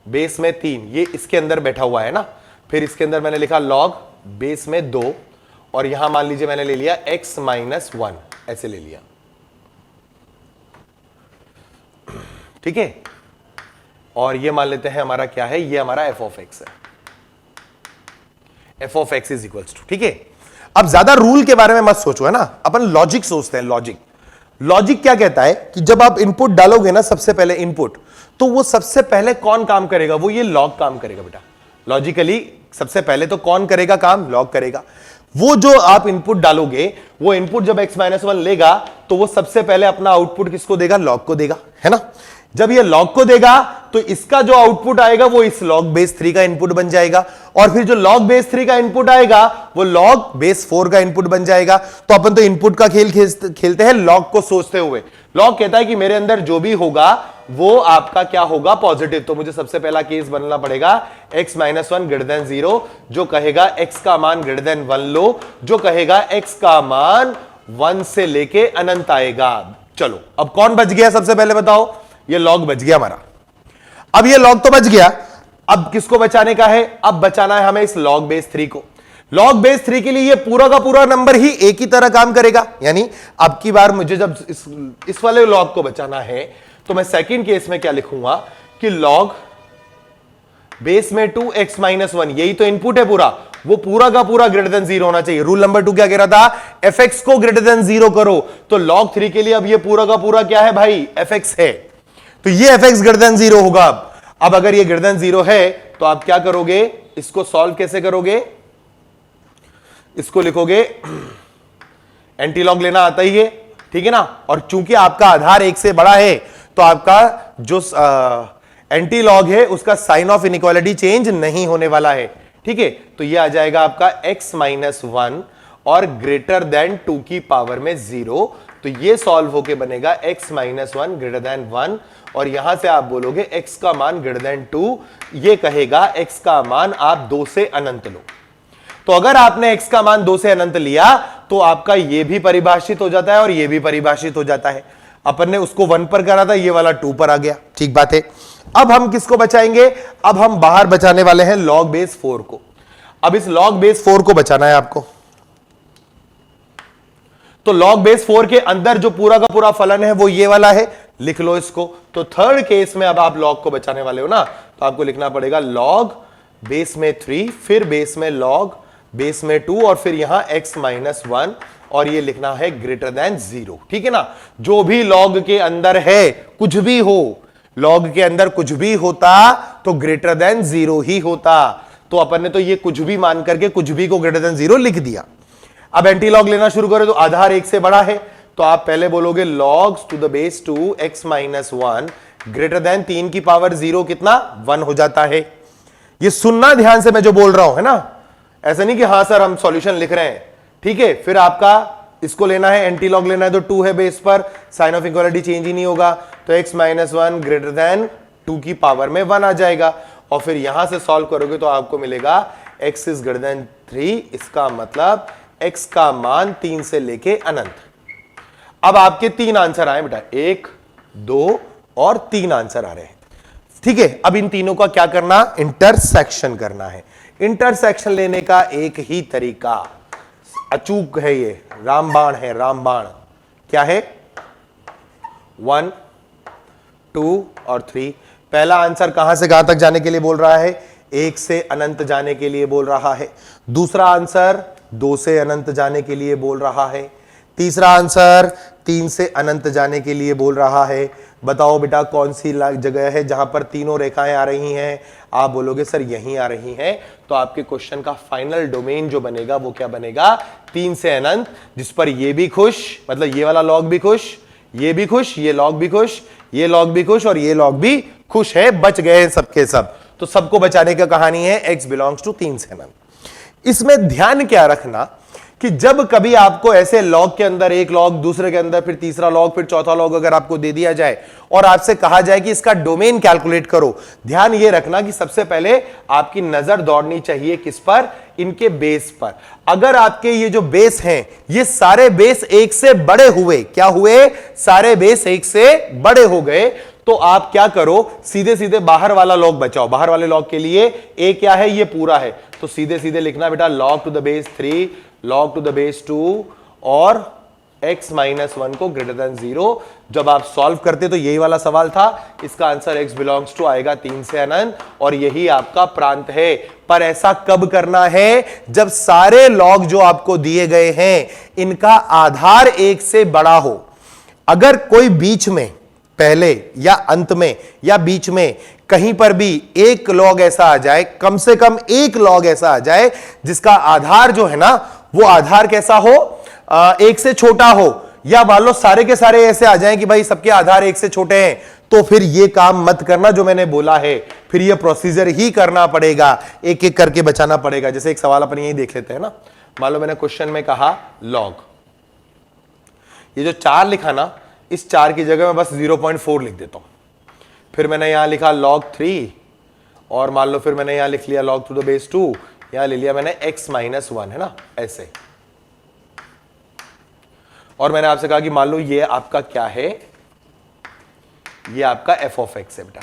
बेस में 3, ये इसके अंदर बैठा हुआ है ना, फिर इसके अंदर मैंने लिखा लॉग बेस में 2, और यहां मान लीजिए मैंने ले लिया x - 1, ऐसे ले लिया, ठीक है। और ये मान लेते हैं हमारा क्या है, ये हमारा f of x है, f of x is equals to, ठीक है। अब ज्यादा रूल के बारे में मत सोचो, है ना, अपन लॉजिक सोचते हैं। लॉजिक क्या कहता है कि जब आप इनपुट डालोगे ना, सबसे पहले इनपुट, तो वो सबसे पहले कौन काम करेगा, वो ये लॉग काम करेगा बेटा। लॉजिकली सबसे पहले तो कौन करेगा काम, लॉग करेगा। वो जो आप इनपुट डालोगे, वो इनपुट जब x - 1 लेगा, तो वो सबसे पहले अपना आउटपुट किसको देगा, लॉग को देगा, है ना। जब ये लॉग को देगा तो इसका जो आउटपुट आएगा वो इस लॉग बेस 3 का इनपुट बन जाएगा, और फिर जो लॉग बेस 3 का इनपुट आएगा वो लॉग बेस 4 का इनपुट बन जाएगा। तो अपन तो इनपुट का खेल खेलते हैं लॉग को सोचते हुए। लॉग कहता है कि मेरे अंदर जो भी होगा वो आपका क्या होगा, पॉजिटिव। तो मुझे सबसे पहला केस बनना पड़ेगा x - 1 > 0, जो कहेगा x का मान > 1 लो, जो कहेगा x का मान 1 से लेके अनंत आएगा। चलो अब कौन बच गया, सबसे पहले बताओ, ये लॉग बच गया हमारा। अब ये लॉग तो बच गया, अब किसको बचाने का है, अब बचाना है हमें इस लॉग बेस 3 को। लॉग बेस 3 के लिए ये पूरा का पूरा नंबर ही एक ही तरह काम करेगा, यानी अब की बार मुझे जब इस वाले लॉग को बचाना है तो मैं सेकंड केस में क्या लिखूंगा कि लॉग बेस में 2x - 1, यही तो इनपुट है पूरा, वो पूरा का पूरा > 0 होना चाहिए। रूल नंबर 2 क्या कह रहा था, fx को > 0 करो। तो log 3 के लिए अब ये पूरा का पूरा क्या है भाई, fx है, तो ये fx > 0 होगा। अब अगर ये > 0 है तो आप क्या करोगे, इसको सॉल्व कैसे करोगे, इसको लिखोगे, एंटी लॉग लेना आता ही है, ठीक है ना। और चूंकि आपका आधार 1 से बड़ा है तो आपका जो एंटी लॉग है उसका साइन ऑफ इनइक्वालिटी चेंज नहीं होने वाला है, ठीक है। तो ये आ जाएगा आपका x - 1 और > 2 की पावर में 0। तो ये सॉल्व होके बनेगा x - 1 > 1, और यहां से आप बोलोगे x का मान > 2, ये कहेगा x का मान आप 2 से अनंत लो। तो अगर आपने x का मान 2 से अनंत लिया तो आपका ये भी परिभाषित हो जाता है और ये भी परिभाषित हो जाता है। अपन ने उसको 1 पर करा था, ये वाला 2 पर आ गया, ठीक बात है। अब हम किसको बचाएंगे, अब हम बाहर बचाने वाले हैं log बेस 4 को। अब इस log बेस 4 को बचाना है आपको, तो log बेस 4 के अंदर जो पूरा का पूरा फलन है वो ये वाला है, लिख लो इसको। तो थर्ड केस में अब आप log को बचाने वाले हो ना, तो आपको लिखना पड़ेगा log बेस में 3, फिर बेस में log बेस में 2, और फिर यहां x - 1, और ये लिखना है > 0, ठीक है ना। जो भी log के अंदर है, कुछ भी हो, log के अंदर कुछ भी होता तो > 0 ही होता। तो अपन ने तो ये कुछ भी मान करके कुछ भी को > 0 लिख दिया। अब एंटी लॉग लेना शुरू करें तो आधार 1 से बड़ा है, तो आप पहले बोलोगे log to the base 2 x - 1 > 3 की पावर 0 कितना, 1 हो जाता है। ये सुनना ध्यान से मैं जो बोल रहा हूं, है ना, ऐसा नहीं कि हाँ सर हम सॉल्यूशन लिख रहे हैं, ठीक है। फिर आपका इसको लेना है, एंटी लॉग लेना है, तो 2 है बेस पर, साइन ऑफ इक्वालिटी चेंज ही नहीं होगा, तो x - 1 > 2 की पावर में 1 आ जाएगा। और फिर यहां से सॉल्व करोगे तो आपको मिलेगा x इज > 3, इसका मतलब x का मान 3 से लेके अनंत। अब आपके 3 आंसर आए बेटा, 1, 2 और 3 आंसर आ रहे हैं, ठीक है। अब इन तीनों का क्या करना, इंटरसेक्शन करना है। इंटरसेक्शन लेने का एक ही तरीका अचूक है, ये रामबाण है, रामबाण। क्या है, 1, 2 और 3, पहला आंसर कहां से कहां तक जाने के लिए बोल रहा है? 1 से अनंत जाने के लिए बोल रहा है। दूसरा आंसर 2 से अनंत जाने के लिए बोल रहा है। तीसरा आंसर 3 से अनंत जाने के लिए बोल रहा है। बताओ बेटा कौन सी जगह है जहां पर तीनों रेखाएं आ रही हैं? आप बोलोगे सर यहीं आ रही हैं। तो आपके क्वेश्चन का फाइनल डोमेन जो बनेगा वो क्या बनेगा? 3 से अनंत, जिस पर ये भी खुश, मतलब ये वाला लॉग भी खुश, ये भी खुश, ये लॉग भी खुश, ये लॉग भी खुश और ये लॉग भी खुश है, बच गए हैं सबके सब। तो सबको बचाने का कहानी है x बिलोंग्स टू 3 से अनंत। इसमें ध्यान क्या रखना कि जब कभी आपको ऐसे लॉग के अंदर एक लॉग, दूसरे के अंदर फिर तीसरा लॉग, फिर चौथा लॉग अगर आपको दे दिया जाए और आपसे कहा जाए कि इसका डोमेन कैलकुलेट करो, ध्यान ये रखना कि सबसे पहले आपकी नजर दौड़नी चाहिए किस पर? इनके बेस पर। अगर आपके ये जो बेस हैं ये सारे बेस 1 से बड़े हुए, क्या हुए? सारे बेस 1 से बड़े हो गए, तो आप क्या करो? सीधे सीधे बाहर वाला लॉग बचाओ। बाहर वाले लॉग के लिए a क्या है? ये पूरा है, तो सीधे सीधे लिखना बेटा log to the base 3, log to the base 2 और x माइनस 1 को ग्रेटर देन 0। जब आप सॉल्व करते तो यही वाला सवाल था, इसका आंसर x बिलोंग्स टू आएगा 3 से अनंत और यही आपका प्रांत है। पर ऐसा कब करना है? जब सारे लॉग जो आपको दिए गए हैं इनका आधार 1 से बड़ा हो। अगर कोई बीच में, पहले या अंत में या बीच में कहीं पर भी एक लॉग ऐसा आ जाए, कम से कम एक लॉग ऐसा आ जाए जिसका आधार जो है ना वो आधार कैसा हो? 1 से छोटा हो, या मान लो सारे के सारे ऐसे आ जाएं कि भाई सबके आधार 1 से छोटे हैं, तो फिर ये काम मत करना जो मैंने बोला है। फिर ये प्रोसीजर ही करना पड़ेगा, एक एक करके बचाना पड़ेगा। जैसे एक सवाल अपन यही देख लेते हैं ना। मान लो मैंने क्वेश्चन में कहा लॉग, ये जो 4 लिखा ना, इस 4 की जगह मैं बस 0.4 लिख देता हूं। फिर मैंने यहां लिखा log 3 और मान लो फिर मैंने यहां लिख लिया log टू द बेस 2, यहां ले लिया मैंने x माइनस 1, है ना, ऐसे। और मैंने आपसे कहा कि मान लो ये आपका क्या है? ये आपका f ऑफ x है बेटा।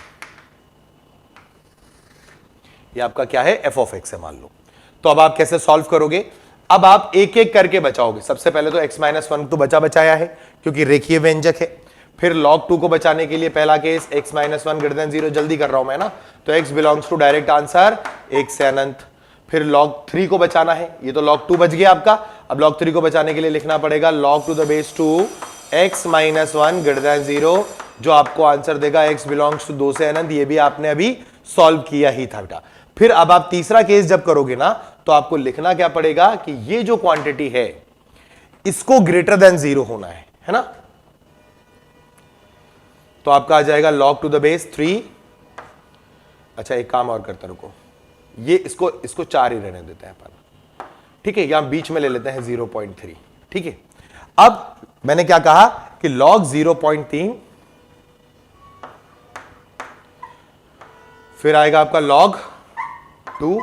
ये आपका क्या है? f ऑफ x है मान लो। तो अब आप कैसे सॉल्व करोगे? अब आप एक एक करके बचाओगे। सबसे पहले तो x माइनस 1 तो बचाया है क्योंकि रेखीय व्यंजक है। फिर log 2 को बचाने के लिए पहला case x minus 1 greater than 0, जल्दी कर रहा हूं मैं ना, तो x belongs to direct answer 1 से अनंत। फिर log 3 को बचाना है, ये तो log 2 बच गया आपका। अब log 3 को बचाने के लिए लिखना पड़ेगा log to the base 2 x minus 1 greater than 0, जो आपको आंसर देगा x बिलोंग्स टू 2 से अनंत। ये भी आपने अभी सॉल्व किया ही था बेटा। फिर अब आप तीसरा केस जब करोगे ना तो आपको लिखना क्या पड़ेगा कि ये जो क्वांटिटी है इसको ग्रेटर देन 0 होना है ना। तो आपका आ जाएगा log टू द बेस 3। अच्छा एक काम और करता रुको, ये इसको 4 ही रहने देते हैं अपन, ठीक है। यहां बीच में ले लेते हैं 0.3, ठीक है। अब मैंने क्या कहा कि log 0.3, फिर आएगा आपका log 2।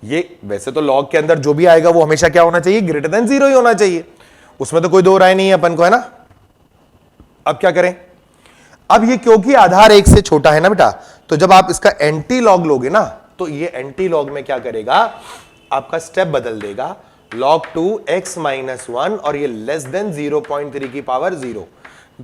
ये वैसे तो log के अंदर जो भी आएगा वो हमेशा क्या होना चाहिए? ग्रेटर देन 0 ही होना चाहिए, उसमें तो कोई दो राय नहीं है अपन को, है ना। अब क्या करें? अब ये क्योंकि आधार 1 से छोटा है ना बेटा, तो जब आप इसका एंटी लॉग लोगे ना तो ये एंटी लॉग में क्या करेगा? आपका स्टेप बदल देगा, log 2 x माइनस 1 और ये लेस देन 0.3 की पावर 0।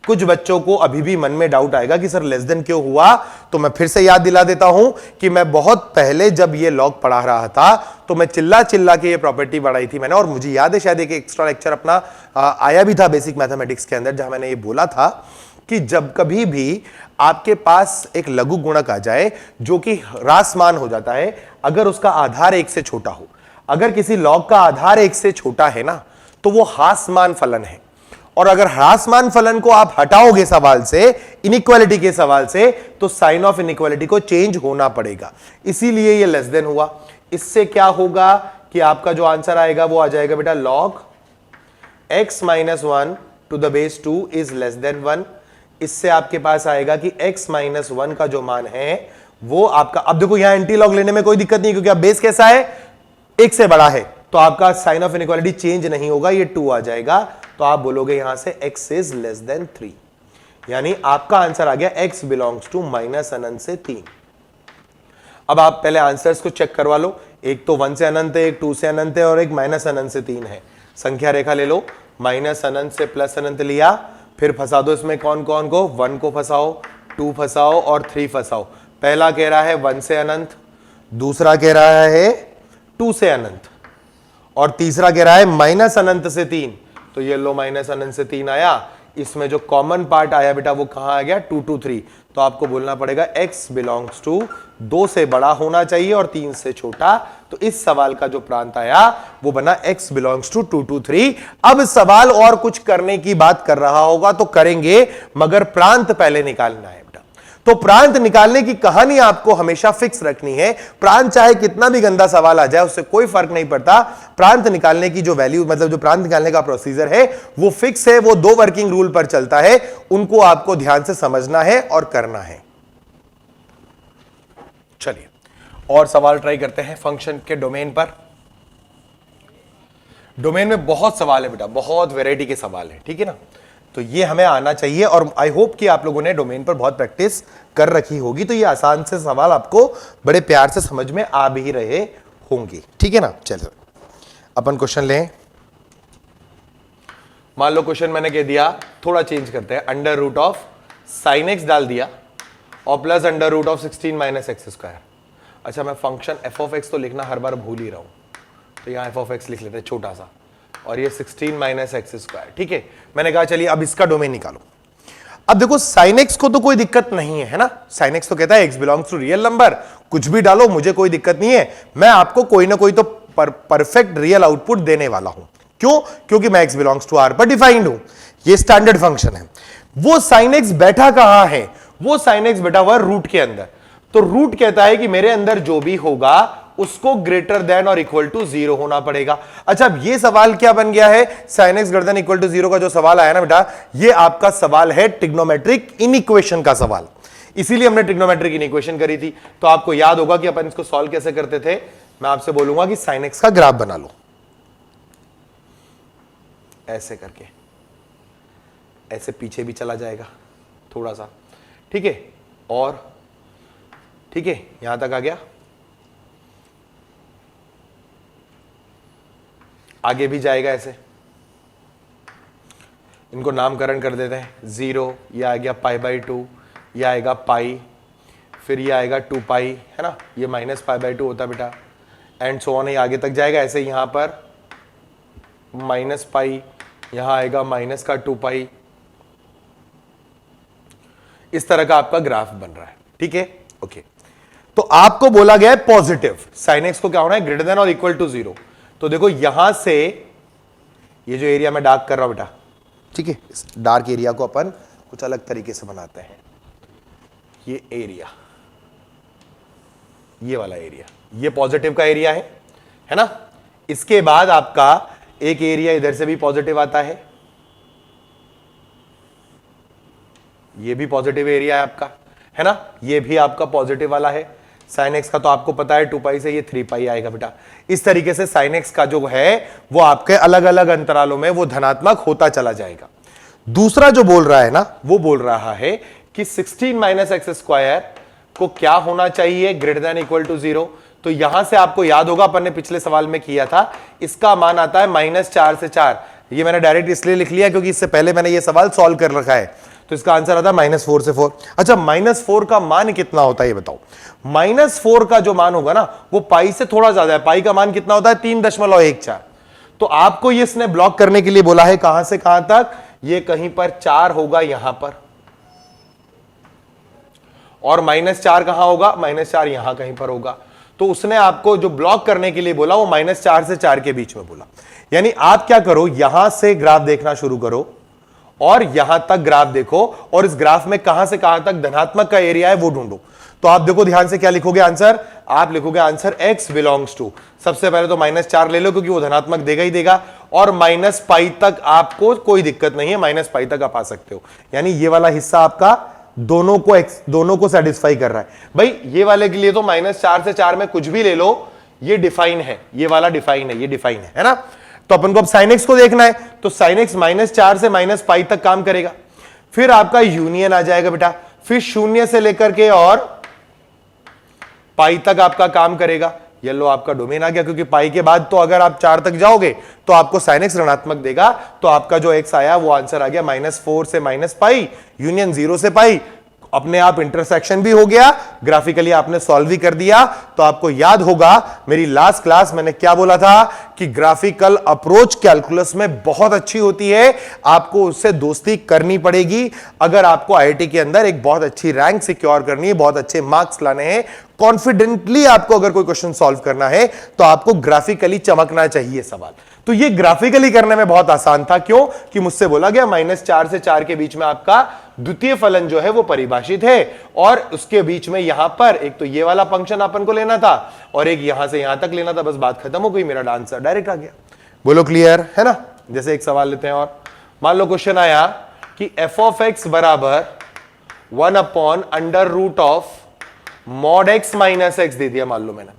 कुछ बच्चों को अभी भी मन में डाउट आएगा कि सर लेस देन क्यों हुआ, तो मैं फिर से याद दिला देता हूं कि मैं बहुत पहले जब ये लॉग पढ़ा रहा था तो मैं चिल्ला चिल्ला के ये प्रॉपर्टी बढ़ाई थी मैंने, और मुझे याद है शायद एक एक्स्ट्रा लेक्चर अपना आया भी था बेसिक मैथमेटिक्स के अंदर, जहां मैंने ये बोला था कि जब कभी भी आपके पास एक लघु गुणक आ जाए जो कि ह्रासमान हो जाता है, अगर उसका आधार 1 से छोटा हो, अगर किसी लॉग का आधार 1 से छोटा है ना तो वो ह्रासमान फलन है। और अगर ह्रासमान फलन को आप हटाओगे सवाल से, इनइक्वालिटी के सवाल से, तो साइन ऑफ इनइक्वालिटी को चेंज होना पड़ेगा, इसीलिए ये लेस देन हुआ। इससे क्या होगा कि आपका जो आंसर आएगा वो आ जाएगा बेटा log x minus 1 to the base 2 is less than 1। इससे आपके पास आएगा कि x माइनस 1 का जो मान है वो आपका, अब देखो यहां एंटी लॉग लेने में कोई दिक्कत नहीं क्योंकि अब बेस कैसा है? 1 से बड़ा है, तो आपका साइन ऑफ इनइक्वालिटी चेंज नहीं होगा, ये 2 आ जाएगा। तो आप बोलोगे यहां से x इज लेस देन 3, यानी आपका आंसर आ गया x बिलोंग्स टू माइनस अनंत से 3। अब आप पहले आंसर्स को चेक करवा लो, एक तो 1 से अनंत है, एक 2 से अनंत है और एक माइनस अनंत से 3 है। संख्या रेखा ले लो, माइनस अनंत से प्लस अनंत लिया फिर फंसा दो इसमें कौन कौन को, 1 को फंसाओ, 2 फंसाओ और 3 फंसाओ। पहला कह रहा है 1 से अनंत, दूसरा कह रहा है 2 से अनंत, और तीसरा कह रहा है माइनस अनंत से 3। तो ये लो माइनस अनंत से 3 आया, इसमें जो कॉमन पार्ट आया बेटा वो कहां आ गया, 2 2 3। तो आपको बोलना पड़ेगा x बिलोंग्स टू 2 से बड़ा होना चाहिए और 3 से छोटा। तो इस सवाल का जो प्रांत आया वो बना x बिलोंग्स टू 2 2 3। अब सवाल और कुछ करने की बात कर रहा होगा तो करेंगे, मगर प्रांत पहले निकालना है। तो प्रांत निकालने की कहानी आपको हमेशा फिक्स रखनी है। प्रांत चाहे कितना भी गंदा सवाल आ जाए उससे कोई फर्क नहीं पड़ता। प्रांत निकालने की जो वैल्यू, मतलब जो प्रांत निकालने का प्रोसीजर है वो फिक्स है, वो 2 वर्किंग रूल पर चलता है, उनको आपको ध्यान से समझना है और करना है। चलिए और सवाल ट्राई करते हैं फंक्शन के डोमेन पर। डोमेन में बहुत सवाल है बेटा, बहुत वैरायटी के सवाल है, ठीक है ना। तो ये हमें आना चाहिए और आई होप कि आप लोगों ने डोमेन पर बहुत प्रैक्टिस कर रखी होगी, तो ये आसान से सवाल आपको बड़े प्यार से समझ में आ भी रहे होंगे, ठीक है ना। चलो अपन क्वेश्चन लें। मान लो क्वेश्चन मैंने कह दिया, थोड़ा चेंज करते हैं, under root of sine X डाल दिया और plus under root of 16 minus x square. अच्छा, मैं फंक्शन एफ ऑफ एक्स तो लिखना हर बार भूल ही रहा हूं, तो यहां एफ ऑफ एक्स लिख लेते हैं छोटा सा, और ये 16 माइनस एक्स स्क्वायर, ठीक है। मैंने कहा चलिए अब इसका डोमेन निकालो। अब देखो साइन एक्स को तो कोई दिक्कत नहीं है ना, साइन एक्स तो कहता है X belongs to real number, कुछ भी डालो मुझे कोई दिक्कत नहीं है, मैं आपको कोई ना कोई तो परफेक्ट रियल आउटपुट देने वाला हूं। क्यों? क्योंकि मैं एक्स बिलोंग्स टू आर पर डिफाइंड हूं, ये स्टैंडर्ड फंक्शन है। वो साइन एक्स बैठा कहां है? वो साइन एक्स बैठा हुआ रूट के अंदर। तो रूट कहता है कि मेरे अंदर जो भी होगा उसको ग्रेटर देन और इक्वल टू 0 होना पड़ेगा। अच्छा, अब ये सवाल क्या बन गया है? sin x greater than equal to 0 का जो सवाल आया ना बेटा, ये आपका सवाल है ट्रिग्नोमेट्रिक इनइक्वेशन का सवाल, इसीलिए हमने ट्रिग्नोमेट्रिक इनइक्वेशन करी थी। तो आपको याद होगा कि अपन इसको सॉल्व कैसे करते थे। मैं आपसे बोलूंगा कि sin x का ग्राफ बना लो, ऐसे करके, ऐसे पीछे भी चला जाएगा थोड़ा सा, ठीक है, और ठीक है यहां तक आ गया, आगे भी जाएगा ऐसे। इनको नामकरण कर देते हैं, 0 ये आ गया π/2, ये आएगा पाई, फिर ये आएगा 2 पाई, है ना, ये माइनस π/2 होता बेटा, एंड सो ऑन, ये आगे तक जाएगा ऐसे। यहां पर माइनस पाई, यहां आएगा माइनस का 2 पाई। इस तरह का आपका ग्राफ बन रहा है, ठीक है, ओके। तो आपको बोला गया है पॉजिटिव, साइन एक्स को क्या होना है? ग्रेटर देन और इक्वल टू 0। तो देखो यहां से ये जो एरिया मैं डार्क कर रहा हूं बेटा, ठीक है, इस डार्क एरिया को अपन कुछ अलग तरीके से बनाते हैं। ये एरिया, ये वाला एरिया, ये पॉजिटिव का एरिया है ना। इसके बाद आपका एक एरिया इधर से भी पॉजिटिव आता है, ये भी पॉजिटिव एरिया है आपका, है ना, ये भी आपका पॉजिटिव वाला है। साइन एक्स का तो आपको पता है 2 पाई से ये 3 पाई आएगा बेटा। इस तरीके से साइन एक्स का जो है वो आपके अलग अलग अंतरालों में वो धनात्मक होता चला जाएगा। दूसरा जो बोल रहा है ना, वो बोल रहा है कि 16 माइनस एक्स स्क्वायर को क्या होना चाहिए? Greater than equal to 0। तो यहां से आपको याद होगा अपन ने पिछले सवाल में किया था, इसका मान आता है -4 से 4। ये मैंने डायरेक्ट इसलिए लिख लिया क्योंकि इससे पहले मैंने ये सवाल सॉल्व कर रखा है। तो इसका आंसर आता है -4 से 4। अच्छा, -4 का मान कितना होता है ये बताओ। -4 का जो मान होगा ना वो पाई से थोड़ा ज्यादा है। पाई का मान कितना होता है? 3.14। तो आपको ये इसने ब्लॉक करने के लिए बोला है, कहां से कहां तक? ये कहीं पर 4 होगा यहां पर, और -4 कहां होगा? -4 यहां कहीं पर होगा। तो उसने आपको जो ब्लॉक करने के लिए बोला वो -4 से 4 के बीच में बोला। यानी आप क्या करो, यहां से ग्राफ देखना शुरू करो और यहां तक ग्राफ देखो, और इस ग्राफ में कहां से कहां तक धनात्मक का एरिया है वो ढूंढो। तो आप देखो ध्यान से, क्या लिखोगे आंसर? आप लिखोगे आंसर x बिलोंग्स टू, सबसे पहले तो -4 ले लो क्योंकि वो धनात्मक देगा ही देगा, और -पाई तक आपको कोई दिक्कत नहीं है, -पाई तक आप आ सकते हो। यानी ये वाला हिस्सा आपका दोनों को सेटिस्फाई कर रहा है। भाई ये वाले के लिए तो -4 से 4 में कुछ भी ले लो, ये डिफाइन है, ये वाला डिफाइन है, ये डिफाइन है ना। तो अपन को अब sin x को देखना है, तो sin x -4 से -पाई तक काम करेगा। फिर आपका यूनियन आ जाएगा बेटा, फिर 0 से लेकर के और पाई तक आपका काम करेगा। ये लो आपका डोमेन आ गया, क्योंकि पाई के बाद तो अगर आप 4 तक जाओगे तो आपको sin x ऋणात्मक देगा, तो आपका जो x आया वो आंसर आ गया -4 से -पाई यूनियन 0 से पाई। अपने आप इंटरसेक्शन भी हो गया, ग्राफिकली आपने सॉल्व भी कर दिया। तो आपको याद होगा मेरी लास्ट क्लास मैंने क्या बोला था कि ग्राफिकल अप्रोच कैलकुलस में बहुत अच्छी होती है, आपको उससे दोस्ती करनी पड़ेगी अगर आपको आईआईटी के अंदर एक बहुत अच्छी रैंक सिक्योर करनी है, बहुत अच्छे मार्क्स लाने हैं, कॉन्फिडेंटली आपको अगर कोई क्वेश्चन सॉल्व करना है तो आपको ग्राफिकली चमकना चाहिए सवाल। तो ये ग्राफिकली करने में बहुत आसान था, क्यों कि मुझसे बोला गया -4 से 4 के बीच में आपका द्वितीय फलन जो है वो परिभाषित है, और उसके बीच में यहां पर एक तो ये वाला फंक्शन अपन को लेना था और एक यहां से यहां तक लेना था, बस बात खत्म हो गई, मेरा आंसर डायरेक्ट आ गया। बोलो क्लियर है ना। जैसे एक सवाल लेते हैं और मान लो क्वेश्चन आया कि f ऑफ x बराबर 1/√ऑफ mod x माइनस x दे दिया, मान लो मैंने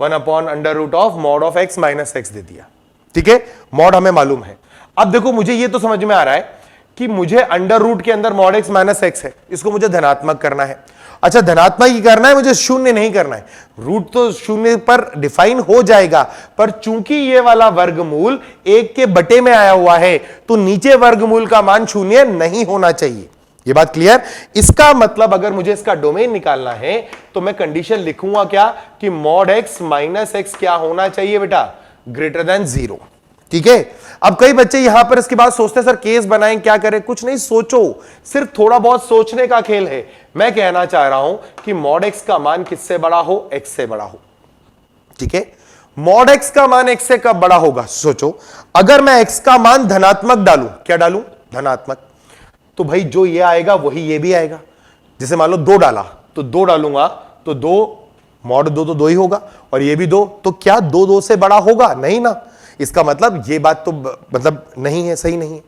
1/√ऑफ mod of x minus x दे दिया, ठीक है, मॉड हमें मालूम है। अब देखो मुझे ये तो समझ में आ रहा है कि मुझे अंडर रूट के अंदर mod x माइनस x है, इसको मुझे धनात्मक करना है। अच्छा धनात्मक ही करना है, मुझे शून्य नहीं करना है, रूट तो शून्य पर डिफाइन हो जाएगा, पर चूंकि ये वाला वर्गमूल 1 के बटे में आया हुआ है तो नीचे वर्गमूल का मान शून्य नहीं होना चाहिए। ये बात क्लियर। इसका मतलब अगर मुझे इसका डोमेन निकालना है तो मैं कंडीशन लिखूंगा क्या कि mod x माइनस x क्या होना चाहिए बेटा, ग्रेटर देन 0, ठीक है। अब कई बच्चे यहां पर इसके बाद सोचते हैं सर केस बनाएं क्या करें, कुछ नहीं सोचो, सिर्फ थोड़ा बहुत सोचने का खेल है। मैं कहना चाह रहा हूं कि mod x का मान किससे बड़ा हो, x से बड़ा हो, ठीक है। mod x का मान x से कब बड़ा होगा, सोचो। अगर मैं x का मान धनात्मक डालूं, क्या डालूं, धनात्मक, तो भाई जो ये आएगा वही ये भी आएगा। जैसे मान लो 2 डाला तो 2 डालूंगा तो 2 mod 2 तो 2 ही होगा, और ये भी 2, तो क्या 2 2 से बड़ा होगा, नहीं ना। इसका मतलब ये बात तो मतलब नहीं है, सही नहीं है।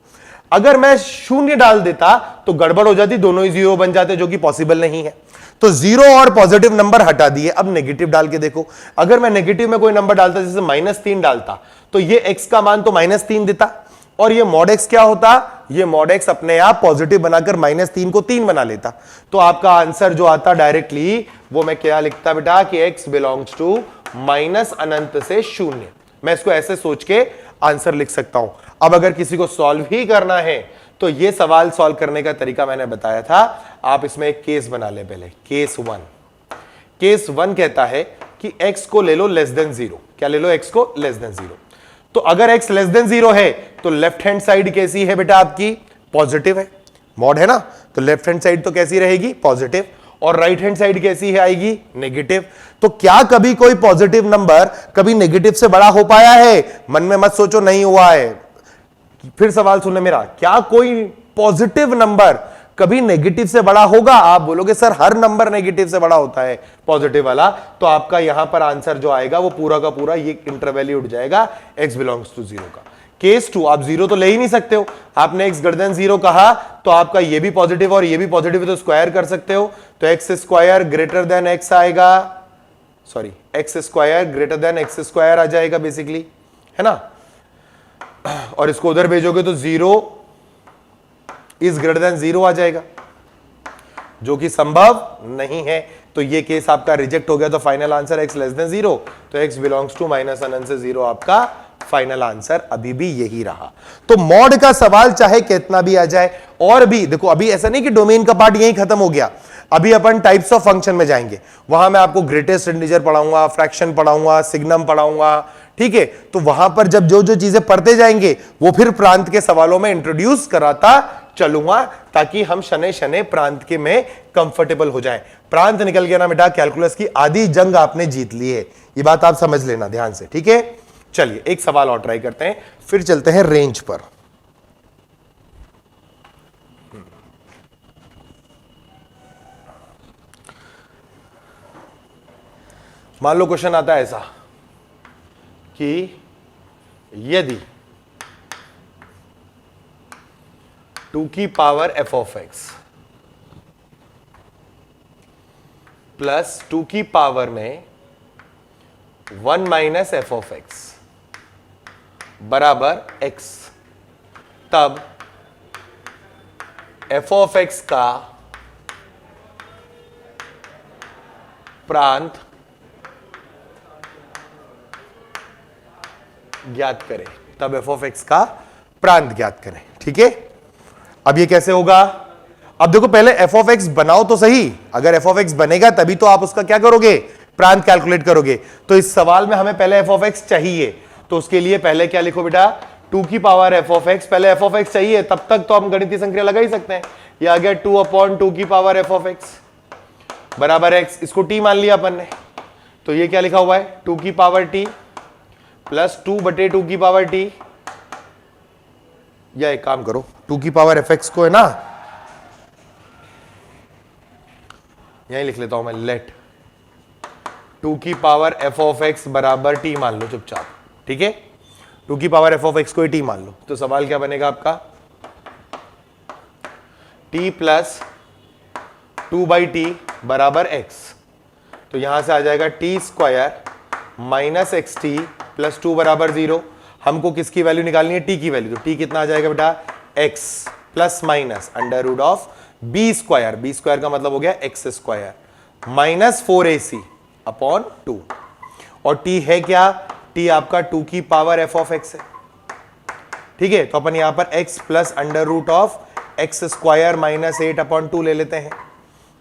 अगर मैं 0 डाल देता तो गड़बड़ हो जाती, दोनों ही 0 बन जाते, जो कि पॉसिबल नहीं है। तो 0 और पॉजिटिव नंबर हटा दिए, अब नेगेटिव डाल के देखो। अगर मैं नेगेटिव में कोई नंबर डालता, जैसे -3 डालता, तो ये x का मान तो -3 देता, और ये mod x क्या होता, ये mod x अपने आप पॉजिटिव बनाकर -3 को 3 बना लेता। तो आपका आंसर जो आता डायरेक्टली वो मैं क्या लिखता बेटा कि x बिलोंग्स टू माइनस अनंत से 0। मैं इसको ऐसे सोच के आंसर लिख सकता हूं। अब अगर किसी को सॉल्व ही करना है तो ये सवाल सॉल्व करने का तरीका मैंने बताया था, आप इसमें एक केस बना ले पहले। केस 1, केस 1 कहता है कि x को ले लो लेस देन 0। क्या ले लो, x को लेस देन 0। तो अगर x लेस देन 0 है तो लेफ्ट हैंड साइड कैसी है बेटा आपकी, पॉजिटिव है, मॉड है ना, तो लेफ्ट हैंड साइड तो कैसी रहेगी, पॉजिटिव, और राइट हैंड साइड कैसी है आएगी, नेगेटिव। तो क्या कभी कोई पॉजिटिव नंबर कभी नेगेटिव से बड़ा हो पाया है, मन में मत सोचो नहीं हुआ है। फिर सवाल सुनने मेरा, क्या कोई पॉजिटिव नंबर कभी नेगेटिव से बड़ा होगा। आप बोलोगे सर हर नंबर नेगेटिव से बड़ा होता है पॉजिटिव वाला, तो आपका यहां पर आंसर जो आएगा वो पूरा का पूरा ये इंटरवैल्यू उठ जाएगा x बिलोंग्स टू 0 का। केस 2, आप 0 तो ले ही नहीं सकते हो, आपने x ग्रेटर देन 0 कहा तो आपका ये भी पॉजिटिव और ये भी पॉजिटिव है, तो स्क्वायर कर सकते हो, तो x square greater than x आएगा, sorry x square greater than x square आ जाएगा बेसिकली, है ना। और इसको उधर भेजोगे तो 0 इज ग्रेटर देन 0 आ जाएगा, जो कि संभव नहीं है। तो ये केस आपका रिजेक्ट हो गया, तो final answer x less than 0, तो x बिलोंग्स टू माइनस अनंत से 0 आपका फाइनल आंसर अभी भी यही रहा। तो मॉड का सवाल चाहे कितना भी आ जाए, और भी देखो अभी ऐसा नहीं कि डोमेन का पार्ट यही खत्म हो गया, अभी अपन टाइप्स ऑफ फंक्शन में जाएंगे, वहां मैं आपको ग्रेटेस्ट इंटीजर पढ़ाऊंगा, फ्रैक्शन पढ़ाऊंगा, सिग्नम पढ़ाऊंगा, ठीक है। तो वहां पर जब जो जो चीजें पढ़ते जाएंगे वो फिर प्रांत के सवालों में इंट्रोड्यूस कराता चलूंगा, ताकि हम शनै शनै प्रांत के में कंफर्टेबल हो जाएं। प्रांत निकल गया ना बेटा, कैलकुलस की आधी जंग आपने जीत ली है, ये बात आप समझ लेना ध्यान से, ठीक है। चलिए एक सवाल और ट्राई करते हैं, फिर चलते हैं रेंज पर। मान लो क्वेश्चन आता है ऐसा कि यदि 2 की power f of x plus 2 की पावर में 1 माइनस f ऑफ x बराबर x, तब f ऑफ x का प्रांत ज्ञात करें, तब एफ ऑफ एक्स का प्रांत ज्ञात करें। ठीक है, अब ये कैसे होगा? अब देखो पहले एफ ऑफ एक्स बनाओ तो सही, अगर एफ ऑफ एक्स बनेगा तभी तो आप उसका क्या करोगे, प्रांत कैलकुलेट करोगे। तो इस सवाल में हमें पहले एफ ऑफ एक्स चाहिए, तो उसके लिए पहले क्या लिखो बेटा, 2 की पावर एफ ऑफ एक्स। पहले एफ ऑफ एक्स चाहिए, तब तक तो हम गणितीय संक्रिया लगा ही सकते हैं। ये आ गया 2/2 की पावर एफ ऑफ एक्स बराबर एक्स, इसको टी मान लिया अपन ने। तो ये क्या लिखा हुआ है, 2 की पावर टी प्लस 2/2 की पावर टी, या एक काम करो 2 की पावर एफ एक्स को है ना यही लिख लेता हूं मैं, लेट 2 की पावर एफ ऑफ एक्स बराबर टी मान लो चुपचाप। ठीक है, 2 की पावर एफ ऑफ एक्स को ही टी मान लो। तो सवाल क्या बनेगा आपका, टी प्लस 2/t बराबर एक्स। तो यहां से आ जाएगा T square minus x T plus 2 बराबर 0। हमको किसकी वैल्यू निकालनी है, टी की वैल्यू। तो टी कितना आ जाएगा बेटा, X plus minus under root of B square, B square का मतलब हो गया x square minus 4ac upon 2। और टी है क्या, टी आपका 2 की पावर एफ ऑफ एक्स है। ठीक है, तो अपन यहां पर x plus under root of x square minus 8/2 ले लेते हैं।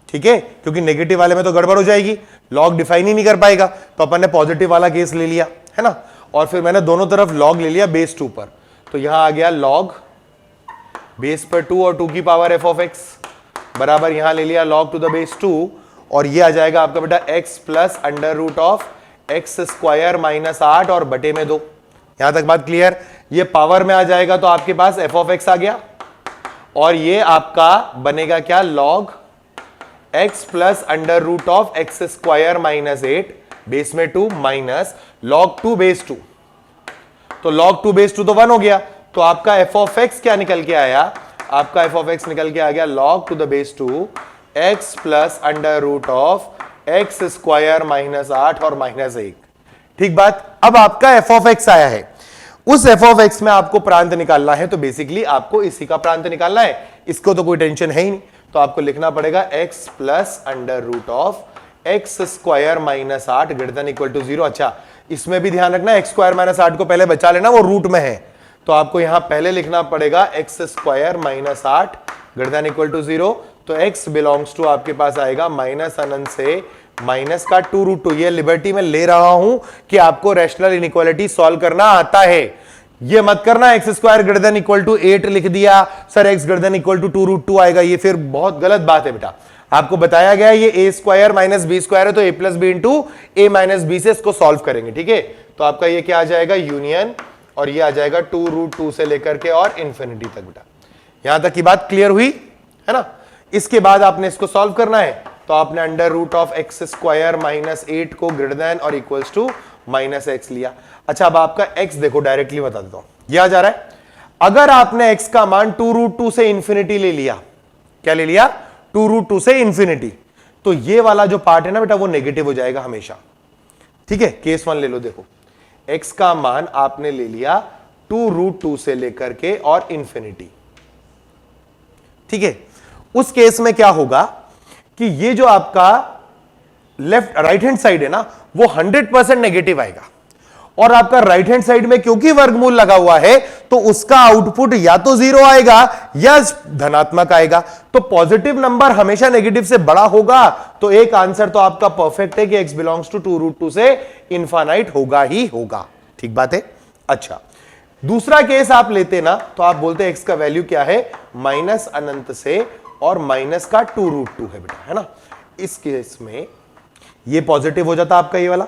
ठीक है, क्योंकि नेगेटिव वाले में तो गड़बड़ हो जाएगी, लॉग डिफाइन ही नहीं कर पाएगा, तो अपन ने पॉजिटिव वाला केस ले लिया है ना। और फिर मैंने दोनों तरफ लॉग ले लिया बेस 2 पर, तो यहां आ गया लॉग बेस पर 2 और 2 की पावर एफ ऑफ एक्स बराबर यहां ले लिया लॉग टू द बेस 2, और ये आ जाएगा आपका बेटा x plus under root of x square minus 8 और बटे में 2। यहां तक बात क्लियर। ये पावर में आ जाएगा तो आपके पास एफ ऑफ एक्स आ गया, और ये आपका बनेगा क्या, log x plus under root of x square minus 8 base में 2 माइनस लॉग 2 बेस 2। तो log 2 बेस 2 तो 1 हो गया, तो आपका एफ ऑफ एक्स क्या निकल के आया, आपका एफ ऑफ एक्स निकल के आ गया log 2 base 2 X plus under root of x square minus 8 और माइनस 1। ठीक बात। अब आपका एफ ऑफ एक्स आया है, उस एफ ऑफ एक्स में आपको प्रांत निकालना है, तो बेसिकली आपको इसी का प्रांत निकालना है, इसको तो कोई टेंशन है ही नहीं। तो आपको लिखना पड़ेगा x plus under root of x square minus 8 greater than equal to 0। अच्छा, इसमें भी ध्यान रखना, एक्स स्क्वायर माइनस 8 को पहले बचा लेना, वो रूट में है, तो आपको यहां पहले लिखना पड़ेगा X square minus 8 greater than equal to 0। तो x बिलोंग्स टू आपके पास आएगा माइनस अनंत से माइनस का 2√2। ये लिबर्टी में ले रहा हूं कि आपको रैशनल इनइक्वालिटी सॉल्व करना आता है। ये मत करना X square greater than equal to 8 लिख दिया, sir x greater than equal to 2√2 आएगा, ये फिर बहुत गलत बात है बेटा। आपको बताया गया ये a square minus B square है, तो a plus B into A minus B से इसको सॉल्व करेंगे। ठीक है, तो आपका ये क्या आ जाएगा, यूनियन, और ये आ जाएगा 2√2 से लेकर के और इंफिनिटी तक बेटा। यहां तक की बात क्लियर हुई है ना। इसके बाद आपने इसको सॉल्व करना है, तो आपने under root of x square minus 8 को ग्रेटर देन और इक्वल्स टू माइनस एक्स लिया। अच्छा, अब आपका x देखो, डायरेक्टली बता देता हूं, यह आ जा रहा है। अगर आपने x का मान 2√2 से इंफिनिटी ले लिया, क्या ले लिया, 2√2 से इंफिनिटी, तो ये वाला जो पार्ट है ना बेटा, वो नेगेटिव हो जाएगा हमेशा। ठीक है, केस 1 ले लो, देखो x का मान आपने ले लिया 2√2 से लेकर के और इंफिनिटी। ठीक है, उस केस में क्या होगा कि ये जो आपका लेफ्ट राइट हैंड साइड है ना, वो 100% नेगेटिव आएगा, और आपका राइट हैंड साइड में क्योंकि वर्गमूल लगा हुआ है, तो उसका आउटपुट या तो 0 आएगा या धनात्मक आएगा। तो पॉजिटिव नंबर हमेशा नेगेटिव से बड़ा होगा, तो एक आंसर तो आपका परफेक्ट है कि x बिलोंग्स टू 2√2 से इनफाइनाइट होगा ही होगा। ठीक बात है। अच्छा, दूसरा केस आप लेते ना, तो आप बोलते x का वैल्यू क्या है, माइनस अनंत से और माइनस का 2√2 है बेटा, है ना। इस केस में ये पॉजिटिव हो जाता आपका ये वाला,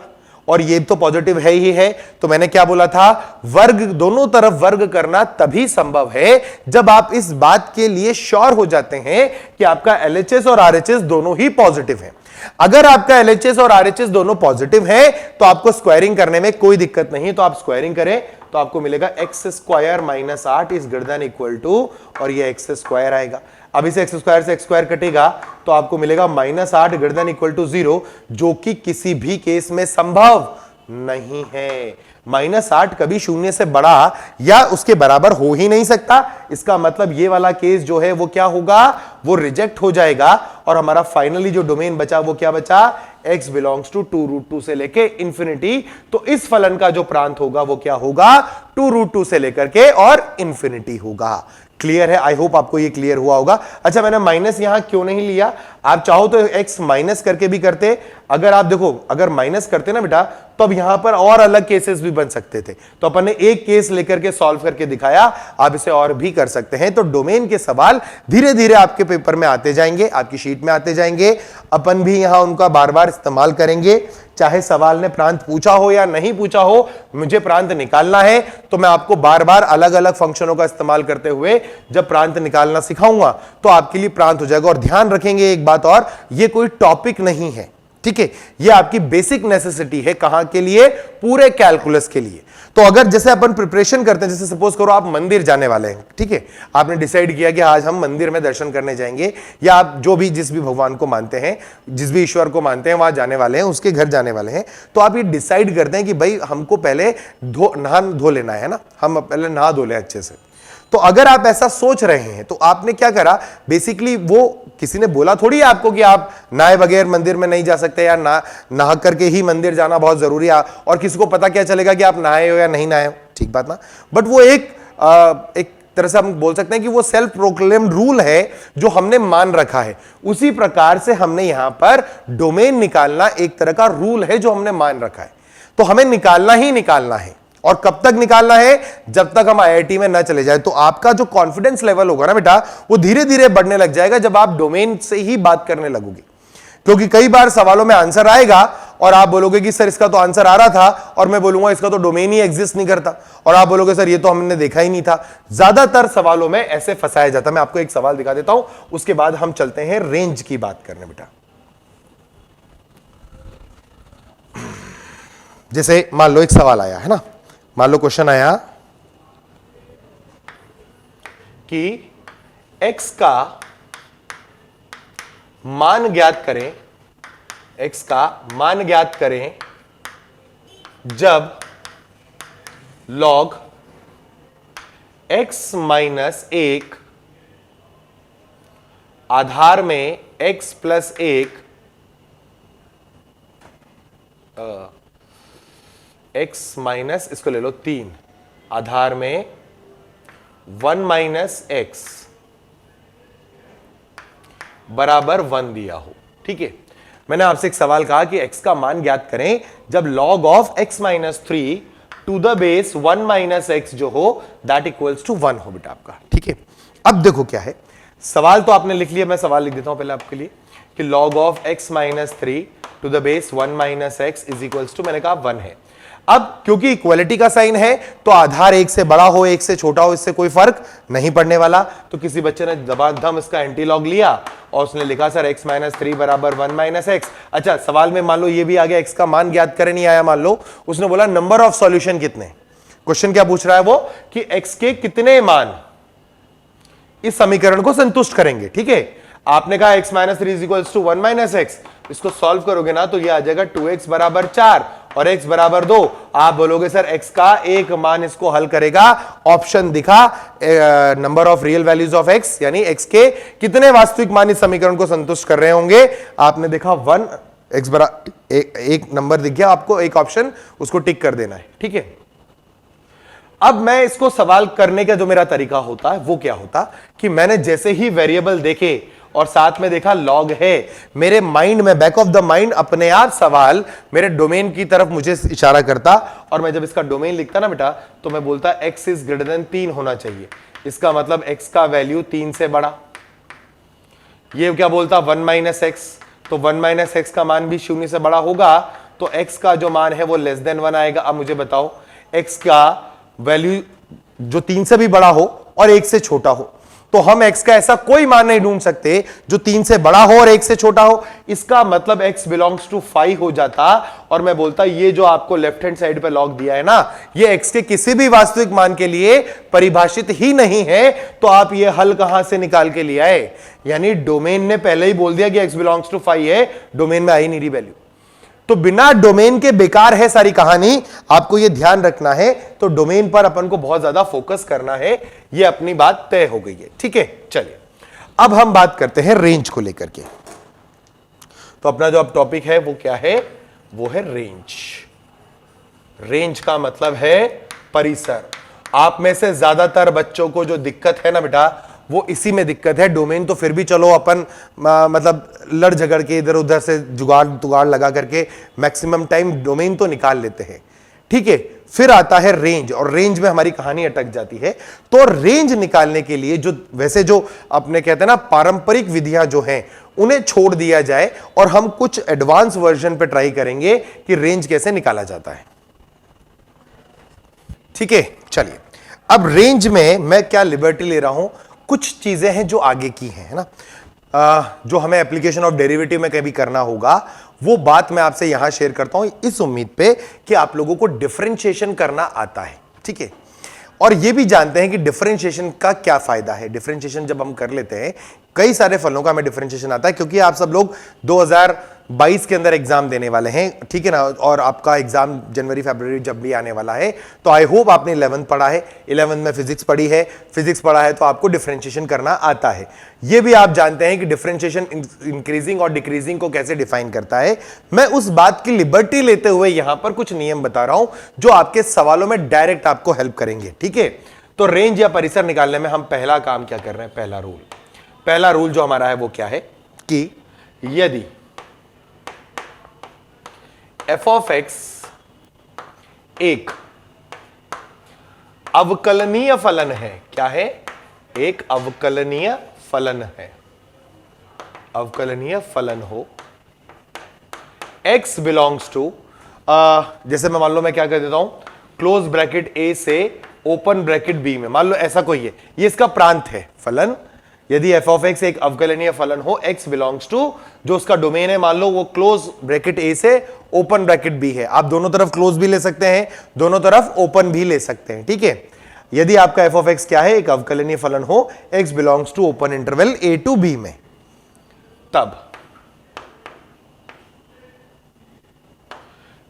और ये तो पॉजिटिव है ही है। तो मैंने क्या बोला था, वर्ग दोनों तरफ वर्ग करना तभी संभव है जब आप इस बात के लिए श्योर हो जाते हैं कि आपका एलएचएस और आरएचएस दोनों ही पॉजिटिव है। अगर आपका एलएचएस और आरएचएस दोनों पॉजिटिव है, तो आपको स्क्वायरिंग करने में कोई दिक्कत नहीं, तो आप स्क्वायरिंग करें तो आपको मिलेगा X square minus 8 is greater than equal to, और ये एक्स स्क्वायर आएगा। अब इसे एक्स स्क्वायर से एक्स स्क्वायर कटेगा, तो आपको मिलेगा minus 8 greater than equal to 0, जो कि किसी भी केस में संभव नहीं है। -8 कभी शून्य से बड़ा या उसके बराबर हो ही नहीं सकता। इसका मतलब ये वाला केस जो है वो क्या होगा, वो रिजेक्ट हो जाएगा और हमारा फाइनली जो डोमेन बचा वो क्या बचा, x बिलोंग्स टू 2√2 से लेके इंफिनिटी। तो इस फलन का जो प्रांत होगा वो क्या होगा, 2√2 से लेकर के और इंफिनिटी होगा। क्लियर है? आई होप आपको ये क्लियर हुआ होगा। अच्छा, मैंने माइनस यहां क्यों नहीं लिया, आप चाहो तो x माइनस करके भी करते। अगर आप देखो, अगर माइनस करते ना बेटा, तो अब यहां पर और अलग केसेस भी बन सकते थे, तो अपन ने एक केस लेकर के सॉल्व करके दिखाया, आप इसे और भी कर सकते हैं। तो डोमेन के सवाल धीरे धीरे आपके पेपर में आते जाएंगे, आपकी शीट में आते जाएंगे, अपन भी यहां उनका बार बार इस्तेमाल करेंगे। चाहे सवाल ने प्रांत पूछा हो या नहीं पूछा हो, मुझे प्रांत निकालना है तो मैं आपको बार बार अलग अलग फंक्शनों का इस्तेमाल करते हुए जब प्रांत निकालना सिखाऊंगा तो आपके लिए प्रांत हो जाएगा। और ध्यान रखेंगे एक बात और, ये कोई टॉपिक नहीं है, ठीक है, ये आपकी बेसिक नेसेसिटी है। कहां के लिए, पूरे कैलकुलस के लिए। तो अगर जैसे अपन प्रिपरेशन करते हैं, जैसे सपोज करो आप मंदिर जाने वाले हैं, ठीक है, आपने डिसाइड किया कि आज हम मंदिर में दर्शन करने जाएंगे, या आप जो भी जिस भी भगवान को मानते हैं, जिस भी ईश्वर को मानते हैं, वहां जाने वाले हैं, उसके घर जाने वाले हैं, तो आप ये डिसाइड करते हैं कि भाई हमको पहले नहा धो लेना है ना, हम पहले नहा धो लें अच्छे से। तो अगर आप ऐसा सोच रहे हैं तो आपने क्या करा, बेसिकली वो किसी ने बोला थोड़ी है आपको कि आप नहाए बगैर मंदिर में नहीं जा सकते, या नहा करके ही मंदिर जाना बहुत जरूरी है, और किसी को पता क्या चलेगा कि आप नहाए हो या नहीं नहाए हो, ठीक बात ना। बट वो एक तरह से हम बोल सकते हैं कि वो सेल्फ प्रोक्लेम्ड रूल है जो हमने मान रखा है। उसी प्रकार से हमने यहां पर डोमेन निकालना एक तरह का रूल है जो हमने मान रखा है, तो हमें निकालना ही निकालना है। और कब तक निकालना है, जब तक हम आईआईटी में ना चले जाए। तो आपका जो कॉन्फिडेंस लेवल होगा ना बेटा, वो धीरे धीरे बढ़ने लग जाएगा जब आप डोमेन से ही बात करने लगोगे। क्योंकि कई बार सवालों में आंसर आएगा और आप बोलोगे कि सर इसका तो आंसर आ रहा था, और मैं बोलूंगा इसका तो डोमेन ही एग्जिस्ट नहीं करता, और आप बोलोगे सर ये तो हमने देखा ही नहीं था। ज्यादातर सवालों में ऐसे फंसाया जाता है। मैं आपको एक सवाल दिखा देता हूं, उसके बाद हम चलते हैं रेंज की बात करने बेटा। जैसे मान लो एक सवाल आया है ना, मान लो क्वेश्चन आया कि x का मान ज्ञात करें, x का मान ज्ञात करें जब log x माइनस 1 आधार में x प्लस 1 x माइनस, इसको ले लो 3 आधार में 1 माइनस x बराबर 1 दिया हो। ठीक है, मैंने आपसे एक सवाल कहा कि x का मान ज्ञात करें जब log of x minus 3 to the base 1 minus x जो हो दैट इक्वल्स टू 1 हो बेटा आपका। ठीक है, अब देखो क्या है सवाल, तो आपने लिख लिया, मैं सवाल लिख देता हूं पहले आपके लिए कि log of x minus 3 to the base 1 minus x is equals to, मैंने कहा 1 है। अब क्योंकि इक्वालिटी का साइन है तो आधार 1 से बड़ा हो 1 से छोटा हो इससे कोई फर्क नहीं पड़ने वाला। तो किसी बच्चे ने दबादम इसका एंटी लॉग लिया और उसने लिखा सर x माइनस 3 बराबर 1 माइनस x। अच्छा, सवाल में मान लो ये भी आ गया x का मान ज्ञात करें, नहीं आया मान लो, उसने बोला नंबर ऑफ सॉल्यूशन कितने। क्वेश्चन क्या पूछ रहा है वो कि x के कितने मान इस समीकरण को संतुष्ट करेंगे। ठीक है, आपने कहा x minus 3 equals to 1 minus x, इसको सॉल्व करोगे ना तो ये आ जाएगा 2x बराबर 4 और x बराबर 2। आप बोलोगे सर x का एक मान इसको हल करेगा, ऑप्शन दिखा number of real values of x, यानी x के कितने वास्तविक मान इस समीकरण को संतुष्ट कर रहे होंगे। आपने देखा 1, x बराबर एक नंबर दिख गया आपको, एक ऑप्शन, उसको टिक कर देना है। ठीक है, अब मैं इसको सवाल करने का जो मेरा तरीका होता है वो क्या होता कि मैंने जैसे ही वेरिएबल देखे और साथ में देखा लॉग है, मेरे माइंड में बैक ऑफ द माइंड अपने आप सवाल मेरे डोमेन की तरफ मुझे इशारा करता, और मैं जब इसका डोमेन लिखता ना बेटा तो मैं बोलता x इज ग्रेटर देन 3 होना चाहिए। इसका मतलब x का वैल्यू 3 से बड़ा। ये क्या बोलता 1 माइनस एक्स, तो 1 माइनस एक्स का मान भी 0 से बड़ा होगा, तो x का जो मान है वो लेस देन 1 आएगा। अब मुझे बताओ x का वैल्यू जो 3 से भी बड़ा हो और 1 से छोटा हो, तो हम x का ऐसा कोई मान नहीं ढूंढ सकते जो 3 से बड़ा हो और 1 से छोटा हो। इसका मतलब x बिलोंग्स टू 5 हो जाता, और मैं बोलता ये जो आपको लेफ्ट हैंड साइड पे लॉग दिया है ना, ये x के किसी भी वास्तविक मान के लिए परिभाषित ही नहीं है। तो आप ये हल कहां से निकाल के लिए आए, यानी डोमेन ने पहले ही बोल दिया कि x बिलोंग्स टू 5 है, डोमेन में आई नहीं रही वैल्यू। तो बिना डोमेन के बेकार है सारी कहानी, आपको यह ध्यान रखना है। तो डोमेन पर अपन को बहुत ज्यादा फोकस करना है, यह अपनी बात तय हो गई है, ठीक है। चलिए अब हम बात करते हैं रेंज को लेकर के। तो अपना जो अब टॉपिक है वो क्या है, वो है रेंज। रेंज का मतलब है परिसर। आप में से ज्यादातर बच्चों को जो दिक्कत है ना बेटा, वो इसी में दिक्कत है। डोमेन तो फिर भी चलो अपन मतलब लड़ झगड़ के इधर उधर से जुगाड़ तुगाड़ लगा करके मैक्सिमम टाइम डोमेन तो निकाल लेते हैं, ठीक है। फिर आता है रेंज, और रेंज में हमारी कहानी अटक जाती है। तो रेंज निकालने के लिए जो वैसे जो अपने कहते हैं ना पारंपरिक विधियां जो हैं उन्हें छोड़ दिया जाए, और हम कुछ एडवांस वर्जन पे ट्राई करेंगे कि रेंज कैसे निकाला जाता है, ठीक है। चलिए अब रेंज में मैं क्या लिबर्टी ले रहा हूं, कुछ चीजें हैं जो आगे की हैं, है ना, जो हमें एप्लीकेशन ऑफ डेरिवेटिव में कभी करना होगा, वो बात मैं आपसे यहां शेयर करता हूं इस उम्मीद पे कि आप लोगों को डिफरेंशिएशन करना आता है, ठीक है। और ये भी जानते हैं कि डिफरेंशिएशन का क्या फायदा है। डिफरेंशिएशन जब हम कर लेते हैं, कई सारे फलों का हमें डिफरेंशिएशन आता है, क्योंकि आप सब लोग 2022 के अंदर एग्जाम देने वाले हैं, ठीक है ना, और आपका एग्जाम जनवरी फरवरी जब भी आने वाला है। तो आई होप आपने 11th पढ़ा है, 11th में फिजिक्स पढ़ी है, फिजिक्स पढ़ा है तो आपको डिफरेंशिएशन करना आता है। ये भी आप जानते हैं कि डिफरेंशिएशन इंक्रीजिंग और डिक्रीजिंग को कैसे डिफाइन करता है। मैं उस बात की लिबर्टी लेते हुए यहां पर कुछ नियम बता रहा हूं जो आपके सवालों में डायरेक्ट आपको हेल्प करेंगे, ठीक है। तो रेंज या परिसर निकालने में हम पहला काम क्या कर रहे हैं, पहला रूल जो हमारा है वो क्या है कि यदि f ऑफ x एक अवकलनीय फलन है, क्या है, एक अवकलनीय फलन है, अवकलनीय फलन हो, x बिलोंग्स टू, जैसे मैं मान लो मैं क्या कर देता हूं, क्लोज ब्रैकेट a से ओपन ब्रैकेट b में, मान लो ऐसा कोई है, ये इसका प्रांत है फलन। यदि f ऑफ x एक अवकलनीय फलन हो, x बिलोंग्स टू, जो उसका डोमेन है मान लो वो क्लोज ब्रैकेट a से ओपन ब्रैकेट b है। आप दोनों तरफ क्लोज भी ले सकते हैं, दोनों तरफ ओपन भी ले सकते हैं, ठीक है। यदि आपका f ऑफ x क्या है, एक अवकलनीय फलन हो, x belongs to open interval a to b में, तब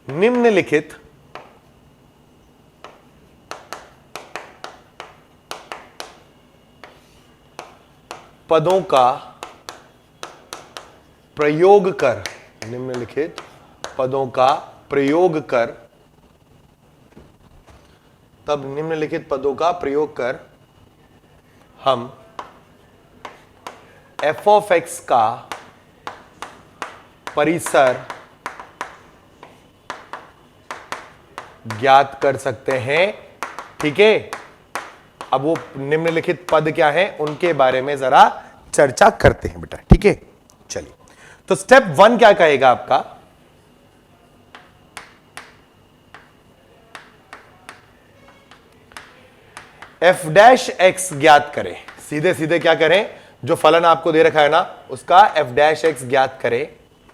निम्नलिखित पदों का प्रयोग कर, निम्नलिखित पदों का प्रयोग कर, तब निम्नलिखित पदों का प्रयोग कर हम f ऑफ x का परिसर ज्ञात कर सकते हैं, ठीक है। अब वो निम्नलिखित पद क्या है उनके बारे में जरा चर्चा करते हैं बेटा, ठीक है। चलिए तो स्टेप 1 क्या कहेगा आपका, f डैश x ज्ञात करें। सीधे सीधे क्या करें, जो फलन आपको दे रखा है ना उसका f डैश x ज्ञात करें,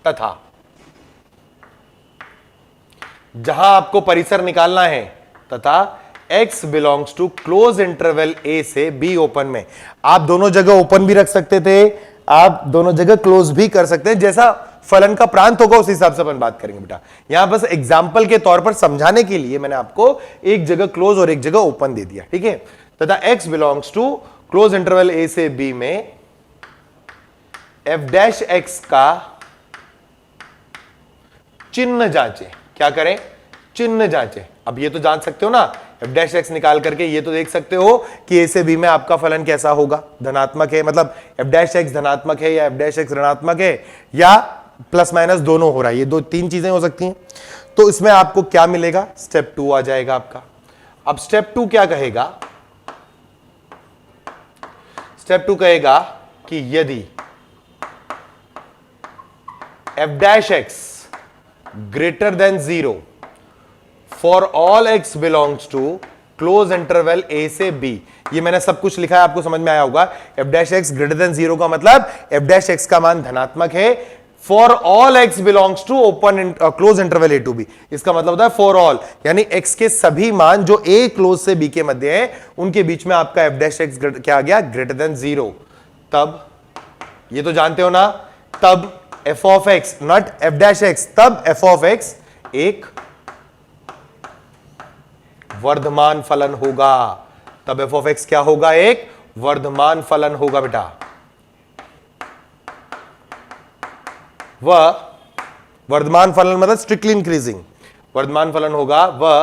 तथा जहां आपको परिसर निकालना है, तथा x belongs to close interval a से b ओपन में। आप दोनों जगह ओपन भी रख सकते थे, आप दोनों जगह क्लोज भी कर सकते हैं, जैसा फलन का प्रांत होगा उस हिसाब से अपन बात करेंगे बेटा। यहां बस एग्जाम्पल के तौर पर समझाने के लिए मैंने आपको एक जगह क्लोज और एक जगह ओपन दे दिया, ठीक है। तथा x belongs to close interval a से b में f डैश x का चिन्ह जांचे। क्या करें, चिन्ह जांचे। अब ये तो जान सकते हो ना, f डैश x निकाल करके ये तो देख सकते हो कि a से b में आपका फलन कैसा होगा, धनात्मक है, मतलब f डैश x धनात्मक है या f डैश x ऋणात्मक है या प्लस माइनस दोनों हो रहा है, ये दो तीन चीजें हो सकती हैं। तो इसमें आपको क्या मिलेगा, स्टेप 2 आ जाएगा आपका। अब स्टेप 2 क्या कहेगा, स्टेप 2 कहेगा कि यदि f dash x greater than 0 for all x belongs to close interval a से b। ये मैंने सब कुछ लिखा है, आपको समझ में आया होगा। f dash x greater than 0 का मतलब f डैश x का मान धनात्मक है for all x belongs to open close interval a to b। इसका मतलब होता है फॉर ऑल, यानी x के सभी मान जो a क्लोज से b के मध्य है उनके बीच में आपका f डैश x क्या आ गया, ग्रेटर देन 0। तब ये तो जानते हो ना, तब F of x, not F dash x, तब एफ ऑफ एक्स एक वर्धमान फलन होगा। तब एफ ऑफ एक्स क्या होगा? एक वर्धमान फलन होगा बेटा। वह वर्धमान फलन मतलब स्ट्रिक्टली इंक्रीजिंग वर्धमान फलन होगा वह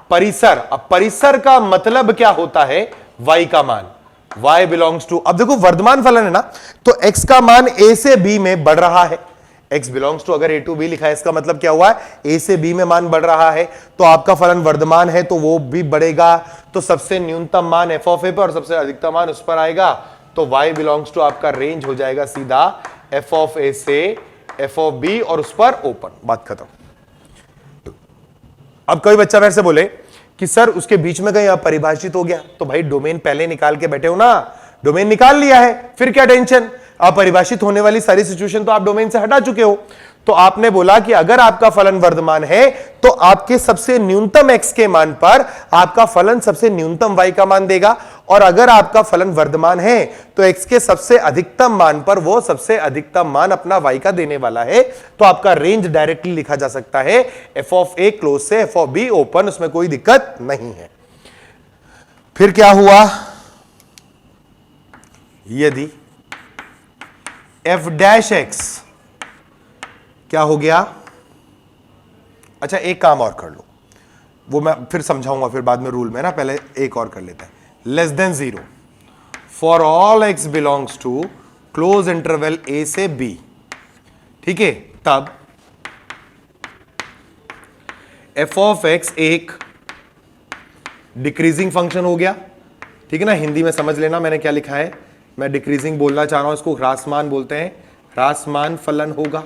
परिसर। अब परिसर का मतलब क्या होता है? y का मान, y बिलोंग्स टू, अब देखो वर्धमान फलन है ना, तो x का मान a से b में बढ़ रहा है। x बिलोंग्स टू अगर a टू b लिखा है, इसका मतलब क्या हुआ है? a से b में मान बढ़ रहा है, तो आपका फलन वर्धमान है तो वो भी बढ़ेगा। तो सबसे न्यूनतम मान f ऑफ a पर और सबसे अधिकतम मान उस पर आएगा, तो y बिलोंग्स टू आपका रेंज हो जाएगा सीधा f ऑफ a से f ऑफ b और उस पर ओपन। बात खत्म। अब कोई बच्चा मेरे से बोले कि सर उसके बीच में कहीं अपरिभाषित हो गया, तो भाई डोमेन पहले निकाल के बैठे हो ना, डोमेन निकाल लिया है, फिर क्या टेंशन? अपरिभाषित होने वाली सारी सिचुएशन तो आप डोमेन से हटा चुके हो। तो आपने बोला कि अगर आपका फलन वर्धमान है तो आपके सबसे न्यूनतम x के मान पर आपका फलन सबसे न्यूनतम y का मान देगा, और अगर आपका फलन वर्धमान है तो x के सबसे अधिकतम मान पर वो सबसे अधिकतम मान अपना y का देने वाला है। तो आपका रेंज डायरेक्टली लिखा जा सकता है f ऑफ a क्लोज से f ऑफ b ओपन, उसमें कोई दिक्कत नहीं है। फिर क्या हुआ? यदि f डैश x क्या हो गया? अच्छा एक काम और कर लो, वो मैं फिर समझाऊंगा, फिर बाद में रूल में ना, पहले एक और कर लेते हैं। Less than 0 for all x belongs to close interval a से b, ठीक है? तब f ऑफ x एक डिक्रीजिंग फंक्शन हो गया, ठीक है ना? हिंदी में समझ लेना मैंने क्या लिखा है, मैं डिक्रीजिंग बोलना चाह रहा हूं, इसको ह्रासमान बोलते हैं, ह्रासमान फलन होगा,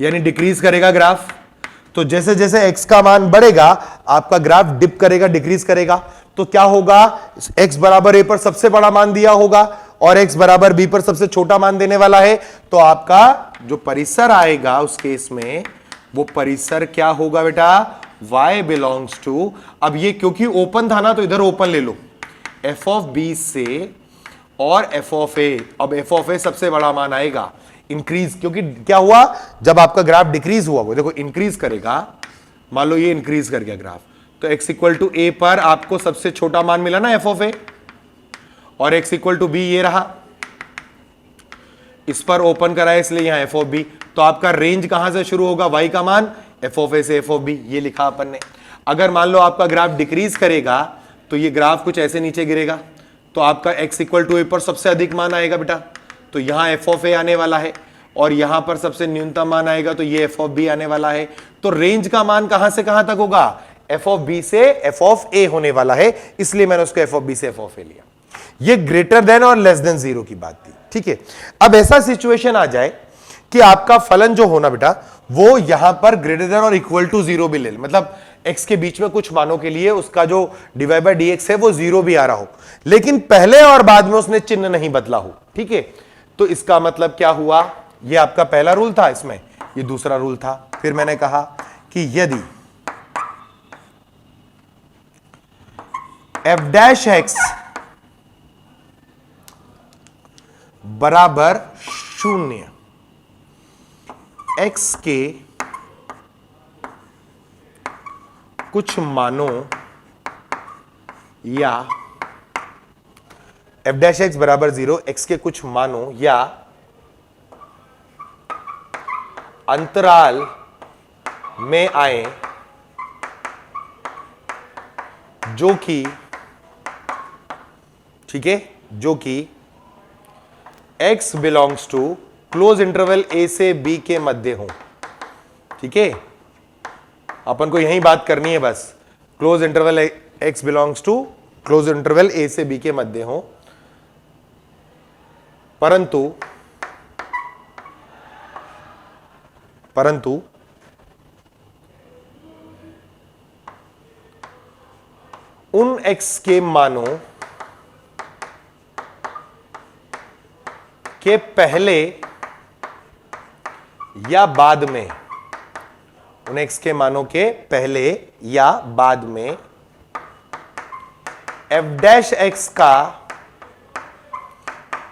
यानी डिक्रीज करेगा ग्राफ। तो जैसे जैसे x का मान बढ़ेगा आपका ग्राफ डिप करेगा, डिक्रीज करेगा। तो क्या होगा? x बराबर a पर सबसे बड़ा मान दिया होगा और x बराबर b पर सबसे छोटा मान देने वाला है, तो आपका जो परिसर आएगा उस केस में वो परिसर क्या होगा बेटा? y बिलोंग्स टू, अब ये क्योंकि ओपन था ना तो इधर ओपन ले लो, f ऑफ b से और f ऑफ a। अब f ऑफ a सबसे बड़ा मान आएगा, इंक्रीज, क्योंकि क्या हुआ जब आपका ग्राफ डिक्रीज हुआ, वो देखो इंक्रीज करेगा, मान लो ये इंक्रीज कर गया ग्राफ, तो x इक्वल टू a पर आपको सबसे छोटा मान मिला ना f ऑफ a, और x इक्वल टू b ये रहा, इस पर ओपन कराया इसलिए यहां f ऑफ b। तो आपका रेंज कहां से शुरू होगा? y का मान f ऑफ a से f ऑफ b, ये लिखा अपन ने। अगर मान लो आपका ग्राफ डिक्रीज करेगा तो ये ग्राफ कुछ ऐसे नीचे गिरेगा, तो आपका x इक्वल टू a पर सबसे अधिक मान आएगा बेटा, तो यहां f ऑफ a आने वाला है, और यहां पर सबसे न्यूनतम मान आएगा तो ये f ऑफ b आने वाला है। तो रेंज का मान कहां से कहां तक होगा? f ऑफ b से f ऑफ a होने वाला है, इसलिए मैंने उसको f ऑफ b से f ऑफ a लिया। ये ग्रेटर देन और लेस देन 0 की बात थी, ठीक है? अब ऐसा सिचुएशन आ जाए कि आपका फलन जो होना बेटा वो यहां पर ग्रेटर देन और इक्वल टू 0 भी ले ले, मतलब x के बीच में कुछ मानों के लिए उसका जो डिवाइड बाय dx है वो 0 भी आ रहा हो, लेकिन पहले और बाद में उसने चिन्ह नहीं बदला हो, ठीक है? तो इसका मतलब क्या हुआ? ये आपका पहला रूल था, इसमें ये दूसरा रूल था। फिर मैंने कहा कि यदि f डैश x बराबर 0 x के कुछ मानों या f डैश x बराबर 0 x के कुछ मानों या अंतराल में आए जो कि, ठीक है, जो कि x belongs to close interval a से b के मध्य हो, ठीक है? अपन को यही बात करनी है बस, close interval x belongs to close interval a से b के मध्य हो, परंतु उन x के मानों के पहले या बाद में, उन x के मानों के पहले या बाद में f डैश x का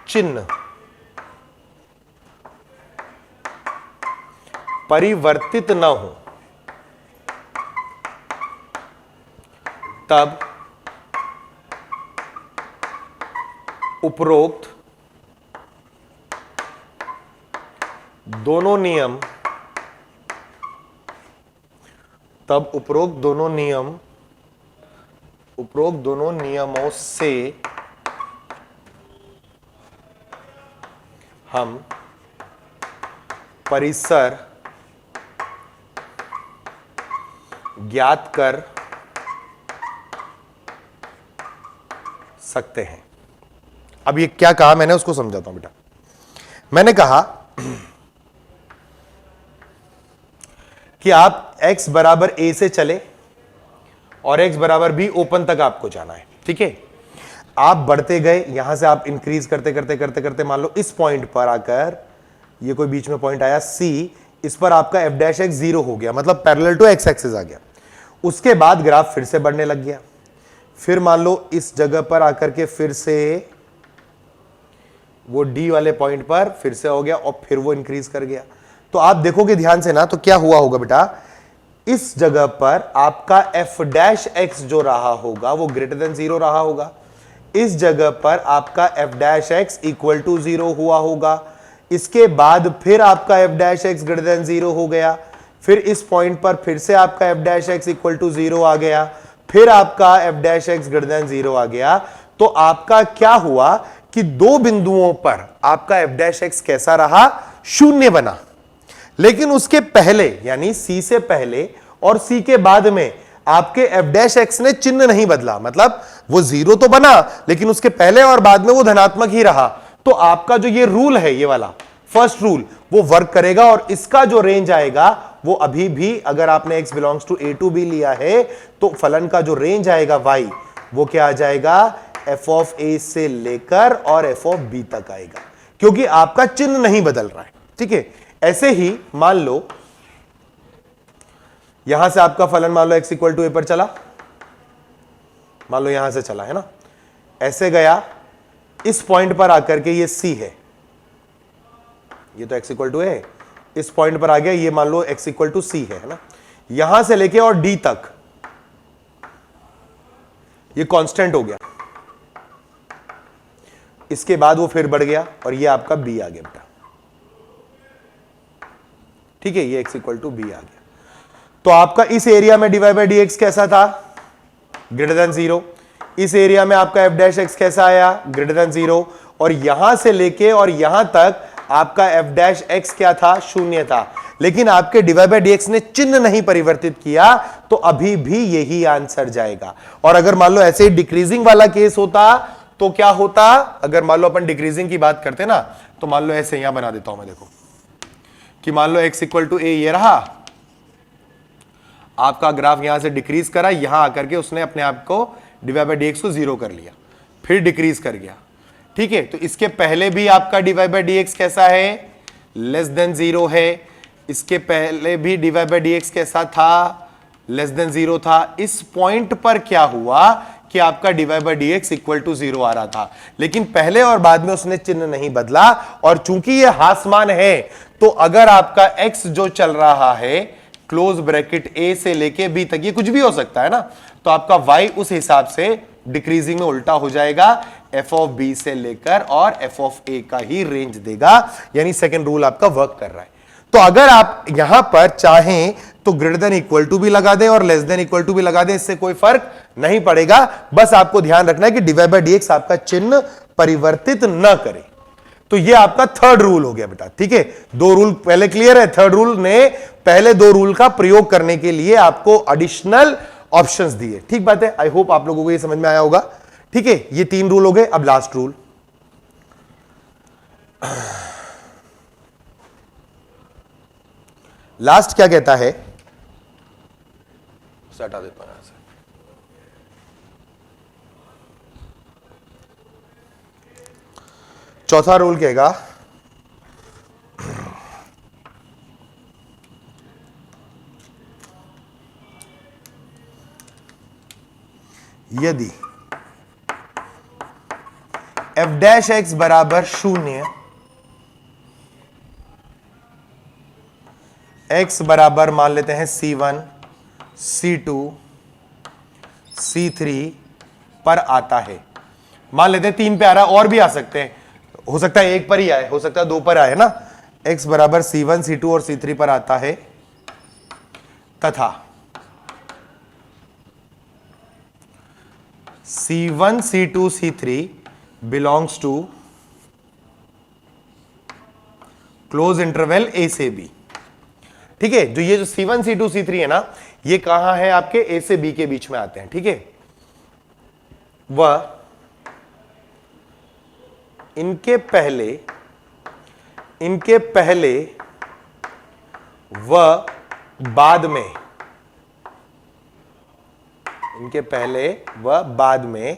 चिन्ह परिवर्तित न हो तब उपरोक्त दोनों नियम उपरोक्त दोनों नियमों से हम परिसर ज्ञात कर सकते हैं। अब ये क्या कहा मैंने, उसको समझाता हूं बेटा। मैंने कहा कि आप x बराबर a से चले और x बराबर b ओपन तक आपको जाना है, ठीक है। आप बढ़ते गए, यहां से आप इंक्रीज करते करते करते करते मान लो इस पॉइंट पर आकर, ये कोई बीच में पॉइंट आया c, इस पर आपका f डैश x 0 हो गया, मतलब पैरेलल टू x एक्सिस आ गया। उसके बाद ग्राफ फिर से बढ़ने लग गया, फिर मान लो इस जगह पर आकर के फिर से वो d वाले पॉइंट पर फिर से हो गया और फिर वो इंक्रीज कर गया। तो आप देखोगे ध्यान से ना, तो क्या हुआ होगा बेटा, इस जगह पर आपका f डैश x जो रहा होगा वो ग्रेटर देन 0 रहा होगा, इस जगह पर आपका f dash x equal to 0 हुआ होगा, इसके बाद फिर आपका f dash x greater than 0 हो गया, फिर इस पॉइंट पर फिर से आपका f dash x equal to 0 आ गया, फिर आपका f dash x greater than 0 आ गया। तो आपका क्या हुआ कि दो बिंदुओं पर आपका f डैश x कैसा रहा, शून्य बना। लेकिन उसके पहले यानी c से पहले और c के बाद में आपके f डैश x ने चिन्ह नहीं बदला, मतलब वो 0 तो बना लेकिन उसके पहले और बाद में वो धनात्मक ही रहा। तो आपका जो ये रूल है, ये वाला फर्स्ट रूल, वो वर्क करेगा और इसका जो रेंज आएगा वो अभी भी, अगर आपने x belongs to a to b लिया है तो फलन का जो रेंज आएगा y, वो क्या आ जाएगा, f ऑफ a से लेकर और f ऑफ b तक आएगा, क्योंकि आपका चिन्ह नहीं बदल रहा है, ठीक है। ऐसे ही मान लो यहां से आपका फलन मान लो x इक्वल टू a पर चला, मान लो यहां से चला है ना, ऐसे गया, इस पॉइंट पर आकर के ये c है, ये तो x इक्वल टू a, इस पॉइंट पर आ गया, ये मान लो x इक्वल टू c है ना, यहां से लेके और d तक ये कांस्टेंट हो गया, इसके बाद वो फिर बढ़ गया और ये आपका b आ गया बेटा, ठीक है, ये x इक्वल टू b आ गया। तो आपका इस एरिया में dy बाई डी एक्स कैसा था, ग्रेटर देन 0, इस एरिया में आपका f डैश x कैसा आया, ग्रेटर देन 0, और यहां से लेके और यहां तक आपका f डैश x क्या था, शून्य था। लेकिन आपके dy बाई डी एक्स ने चिन्ह नहीं परिवर्तित किया, तो अभी भी यही आंसर जाएगा। और अगर मान लो ऐसे ही डिक्रीजिंग वाला केस होता तो क्या होता, अगर मान लो अपन डिक्रीजिंग की बात करते ना, तो मान लो ऐसे यहां बना देता हूं मैं, देखो कि मान लो x इक्वल टू a ये रहा, आपका ग्राफ यहां से डिक्रीज करा, यहां आकर के उसने अपने आप को dy बाई डी एक्स को 0 कर लिया, फिर डिक्रीज कर गया, ठीक है। तो इसके पहले भी आपका dy बाई डी एक्स कैसा है, लेस देन 0 है, इसके पहले भी dy बाई डी एक्स कैसा था, लेस देन 0 था। इस पॉइंट पर क्या हुआ कि आपका dy by D X equal to 0 आ रहा था, लेकिन पहले और बाद में उसने चिन्ह नहीं बदला। और चूंकि ये हासमान है, तो अगर आपका x जो चल रहा है क्लोज ब्रैकेट a से लेके b तक, ये कुछ भी हो सकता है ना, तो आपका y उस हिसाब से डिक्रीजिंग में उल्टा हो जाएगा, f ऑफ b से लेकर और f ऑफ a का ही रेंज देगा, यानी सेकंड रूल आपका वर्क कर रहा है। तो अगर आप यहां पर चाहें तो ग्रेटर देन इक्वल टू भी लगा दें और लेस देन इक्वल टू भी लगा दें, इससे कोई फर्क नहीं पड़ेगा। बस आपको ध्यान रखना है कि dy बाई डी एक्स आपका चिन्ह परिवर्तित न करे। तो ये आपका थर्ड रूल हो गया बेटा, ठीक है। दो रूल पहले क्लियर है, थर्ड रूल ने पहले दो रूल का प्रयोग करने के लिए आपको एडिशनल ऑप्शंस दिए, ठीक बात है। आई होप आप लोगों को ये समझ में आया होगा, ठीक है। ये तीन रूल हो गए। अब लास्ट रूल, लास्ट क्या कहता है, हटा देता हूं यहां से। चौथा रूल कहेगा यदि f डैश एक्स बराबर 0, x बराबर मान लेते हैं C1 C2 C3 पर आता है। मान लेते हैं 3 पे आ रहा है, और भी आ सकते हैं, हो सकता है 1 पर ही आए, हो सकता है 2 पर आए ना। x बराबर C1 C2 और C3 पर आता है तथा C1 C2 C3 belongs to close interval A से B। ठीक है, जो ये जो C1 C2 C3 है ना, ये कहां है आपके A से B के बीच में आते हैं। ठीक है, वह इनके पहले व बाद में, इनके पहले व बाद में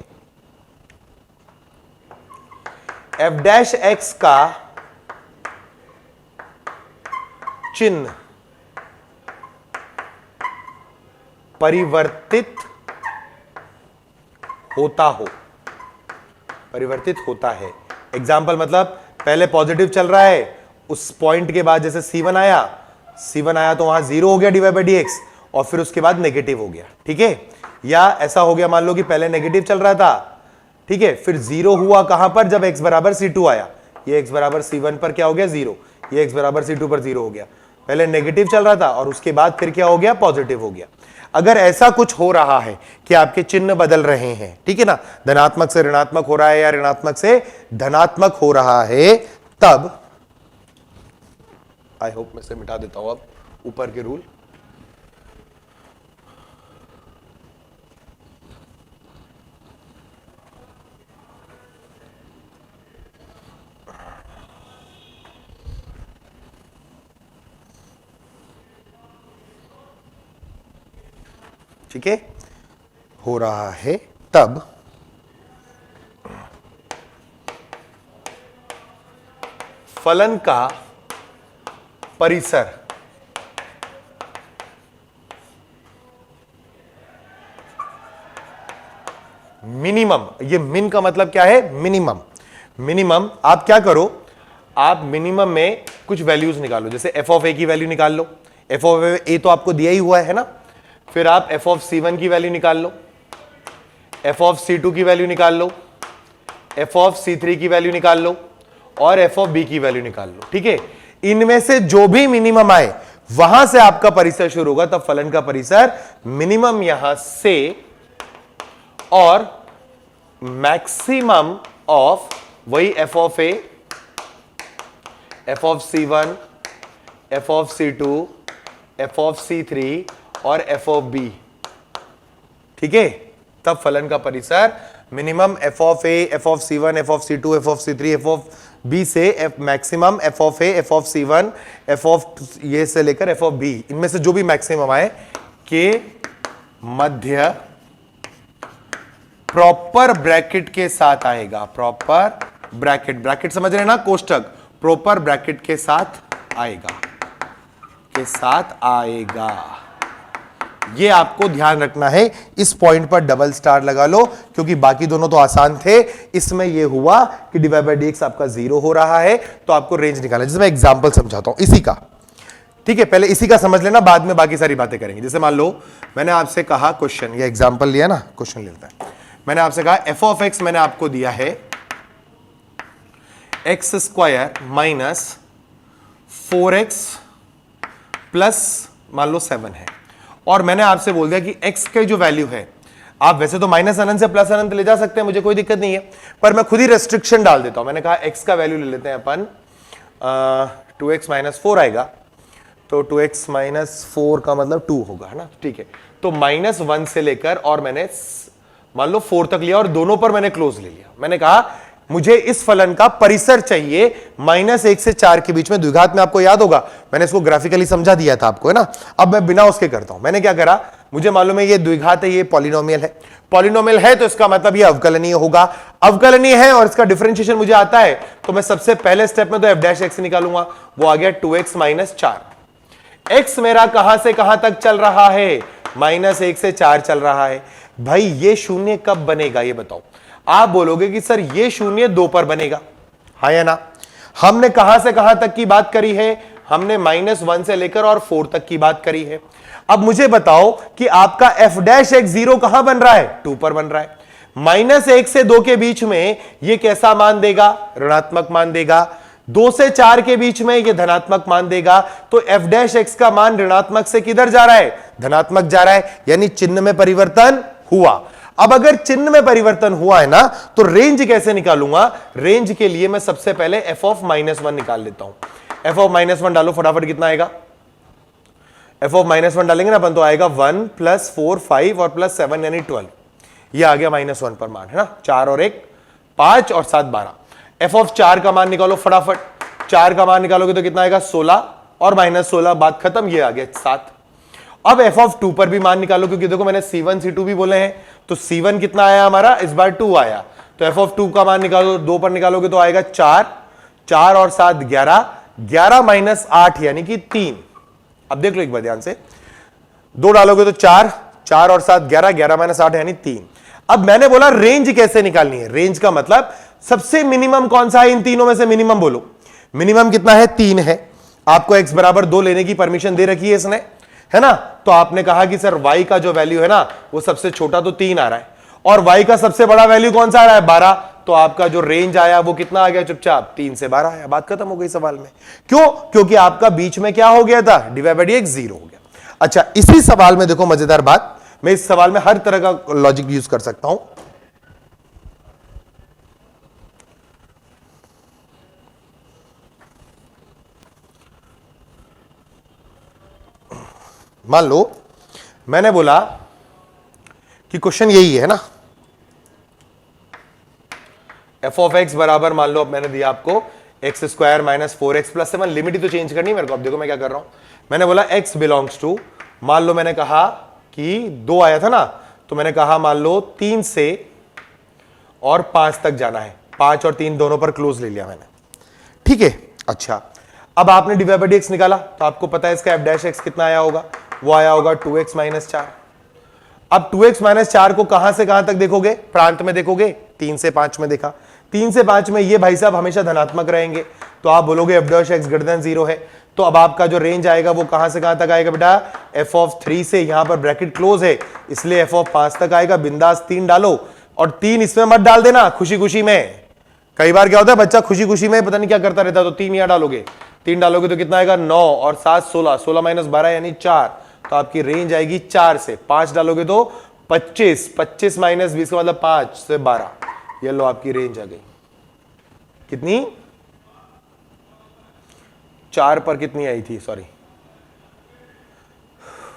f डैश x का चिन्ह परिवर्तित होता है। एग्जाम्पल मतलब पहले पॉजिटिव चल रहा है, उस पॉइंट के बाद जैसे C1 आया तो वहां 0 हो गया डिवाइड बाई dx, और फिर उसके बाद नेगेटिव हो गया। ठीक है, या ऐसा हो गया मान लो कि पहले नेगेटिव चल रहा था, ठीक है, फिर 0 हुआ कहां पर, जब x बराबर C2 आया। ये x बराबर C1 पर क्या हो गया 0, ये x बराबर C2 पर 0 हो गया। पहले नेगेटिव चल रहा था और उसके बाद फिर क्या हो गया, पॉजिटिव हो गया। अगर ऐसा कुछ हो रहा है कि आपके चिन्ह बदल रहे हैं, ठीक है ना, धनात्मक से ऋणात्मक हो रहा है या ऋणात्मक से धनात्मक हो रहा है, तब आई होप मैं से मिटा देता हूं अब ऊपर के रूल। ठीक है, हो रहा है तब फलन का परिसर मिनिमम, ये मिन का मतलब क्या है, मिनिमम। मिनिमम आप क्या करो, आप मिनिमम में कुछ वैल्यूज निकालो, जैसे f ऑफ a की वैल्यू निकाल लो, f ऑफ a तो आपको दिया ही हुआ है ना, फिर आप f ऑफ C1 की वैल्यू निकाल लो, f ऑफ C2 की वैल्यू निकाल लो, f ऑफ C3 की वैल्यू निकाल लो, और f ऑफ B की वैल्यू निकाल लो। ठीक है, इनमें से जो भी मिनिमम आए वहां से आपका परिसर शुरू होगा, तब फलन का परिसर मिनिमम यहां से और मैक्सिमम ऑफ वही f of a, f of C1, f of C2, f of C3 और f ऑफ B। ठीक है, तब फलन का परिसर minimum f of a, f of C1, f of C2, f of C3, f of B से maximum f of a, f of C1, f of ये से लेकर f ऑफ B, इनमें से जो भी मैक्सिमम आए के मध्य प्रॉपर ब्रैकेट के साथ आएगा। प्रॉपर ब्रैकेट, ब्रैकेट समझ रहे हैं ना, कोष्टक, प्रॉपर ब्रैकेट के साथ आएगा, ये आपको ध्यान रखना है। इस पॉइंट पर डबल स्टार लगा लो, क्योंकि बाकी दोनों तो आसान थे, इसमें यह हुआ कि डिवाइड बाई dx आपका 0 हो रहा है, तो आपको रेंज निकालना है। जैसे मैं एग्जांपल समझाता हूं इसी का, ठीक है, पहले इसी का समझ लेना, बाद में बाकी सारी बातें करेंगे। जैसे मान लो मैंने आपसे कहा क्वेश्चन, ये एग्जांपल लिया ना, क्वेश्चन लेता है, मैंने आपसे कहा f ऑफ x मैंने आपको दिया है x square minus 4x plus मान लो 7 है, और मैंने आपसे बोल दिया कि x की जो वैल्यू है, आप वैसे तो माइनस अनंत से प्लस अनंत ले जा सकते हैं, मुझे कोई दिक्कत नहीं है, पर मैं खुद ही रेस्ट्रिक्शन डाल देता हूं। मैंने कहा x का वैल्यू ले लेते हैं अपन 2x माइनस 4 आएगा, तो 2x माइनस 4 का मतलब 2 होगा, है ना। ठीक है, तो -1 से लेकर और मैंने मान लो 4 तक लिया और दोनों पर मैंने क्लोज ले लिया। मैंने कहा मुझे इस फलन का परिसर चाहिए -1 से 4 के बीच में। द्विघात में आपको याद होगा मैंने इसको ग्राफिकली समझा दिया था आपको, है ना। अब मैं बिना उसके करता हूं। मैंने क्या करा, मुझे मालूम है ये द्विघात है, ये पॉलिनोमियल है, पॉलिनोमियल है तो इसका मतलब ये अवकलनीय होगा, अवकलनीय है और इसका डिफरेंशिएशन मुझे आता है, तो मैं सबसे पहले स्टेप में तो f डैश x निकालूंगा, वो आ गया 2x माइनस 4। x मेरा कहां से कहां तक चल रहा है, -1 से 4 चल रहा है। भाई ये शून्य कब बनेगा ये बताओ। आप बोलोगे कि सर ये शून्य 2 पर बनेगा, हाँ या ना। हमने कहां से कहां तक की बात करी है, हमने -1 से लेकर और 4 तक की बात करी है। अब मुझे बताओ कि आपका f डैश एक्स 0 कहां बन रहा है? 2 पर बन रहा है। -1 से 2 के बीच में ये कैसा मान देगा? ऋणात्मक मान देगा। 2 से 4 के बीच में ये धनात्मक मान देगा। तो f डैश एक्स का मान ऋणात्मक से किधर जा रहा है? धनात्मक जा रहा है, यानी चिन्ह में परिवर्तन हुआ। अब अगर चिन्ह में परिवर्तन हुआ है ना, तो रेंज कैसे निकालूंगा? रेंज के लिए मैं सबसे पहले f ऑफ -1 निकाल लेता हूं। f ऑफ -1 डालो फटाफट, कितना आएगा? f ऑफ -1 डालेंगे ना अपन, तो आएगा 1 + 4 5 और +7 यानी 12। ये आ गया -1 पर मान, है ना। 4 और 1 5 और 7 12। f ऑफ 4 का मान निकालो फटाफट। 4 का मान निकालोगे तो कितना आएगा? 16 और -16, बात खत्म। ये आ गया 7। अब f ऑफ 2 पर भी मान निकालो, क्योंकि देखो मैंने C1 C2 भी बोले हैं, तो C1 कितना आया हमारा? इस बार 2 आया। तो f ऑफ 2 का मान निकालो, 2 पर निकालोगे तो आएगा 4। 4 और 7 11, 11 - 8 यानी कि 3। अब देख लो एक बार ध्यान से, 2 डालोगे तो 4, 4 और 7 11, 11 - 8 यानी 3। अब मैंने बोला रेंज कैसे निकालनी है? रेंज का मतलब सबसे मिनिमम कौन सा है इन तीनों में से? मिनिमम बोलो। मिनिमम कितना है? 3 है। आपको x बराबर 2 लेने की परमिशन दे रखी है इसने, है ना। तो आपने कहा कि सर y का जो वैल्यू है ना, वो सबसे छोटा तो 3 आ रहा है, और y का सबसे बड़ा वैल्यू कौन सा आ रहा है? 12। तो आपका जो रेंज आया वो कितना आ गया? चुपचाप 3 से 12 आया। बात खत्म हो गई सवाल में। क्यों? क्योंकि आपका बीच में क्या हो गया था? dy/dx 0 हो गया। अच्छा, इसी सवाल में देखो मजेदार बात, मैं इस सवाल में हर तरह का लॉजिक यूज कर सकता हूं। मान लो मैंने बोला कि क्वेश्चन यही है ना, f ऑफ x बराबर, मान लो अब मैंने दिया आपको x² - 4x + 7। लिमिट ही तो चेंज करनी है मेरे को। अब देखो मैं क्या कर रहा हूं, मैंने बोला x बिलोंग्स टू, मान लो मैंने कहा कि 2 आया था ना, तो मैंने कहा मान लो 3 से और 5 तक जाना है। 5 और 3 दोनों पर क्लोज ले लिया मैंने, ठीक है। अच्छा, अब आपने dy/dx निकाला, तो आपको पता है इसका f डैश x कितना आया होगा? वो आया होगा 2x - 4। अब 2x - 4 को कहां से कहां तक देखोगे? प्रांत में देखोगे। 3 से 5 में देखा। 3 से 5 में ये भाई साहब हमेशा धनात्मक रहेंगे, तो आप बोलोगे f डैश x > 0 है। तो अब आपका जो रेंज आएगा वो कहां से कहां तक आएगा बेटा? f ऑफ 3 से, यहां पर ब्रैकेट क्लोज है इसलिए f ऑफ 5 तक आएगा। बिंदास 3 डालो, और 3 इसमें मत डाल देना खुशी खुशी में। कई बार क्या होता है, बच्चा खुशी खुशी में पता नहीं क्या करता रहता है, तो 3 यहां डालोगे। 3 डालोगे तो कितना आएगा? 9 और 7 16, 16 - 12 यानी 4। तो आपकी रेंज आएगी 4 से। 5 डालोगे तो 25, 25 - 20 का मतलब 5 से 12। ये लो आपकी रेंज आ गई। कितनी? 4 पर कितनी आई थी? सॉरी,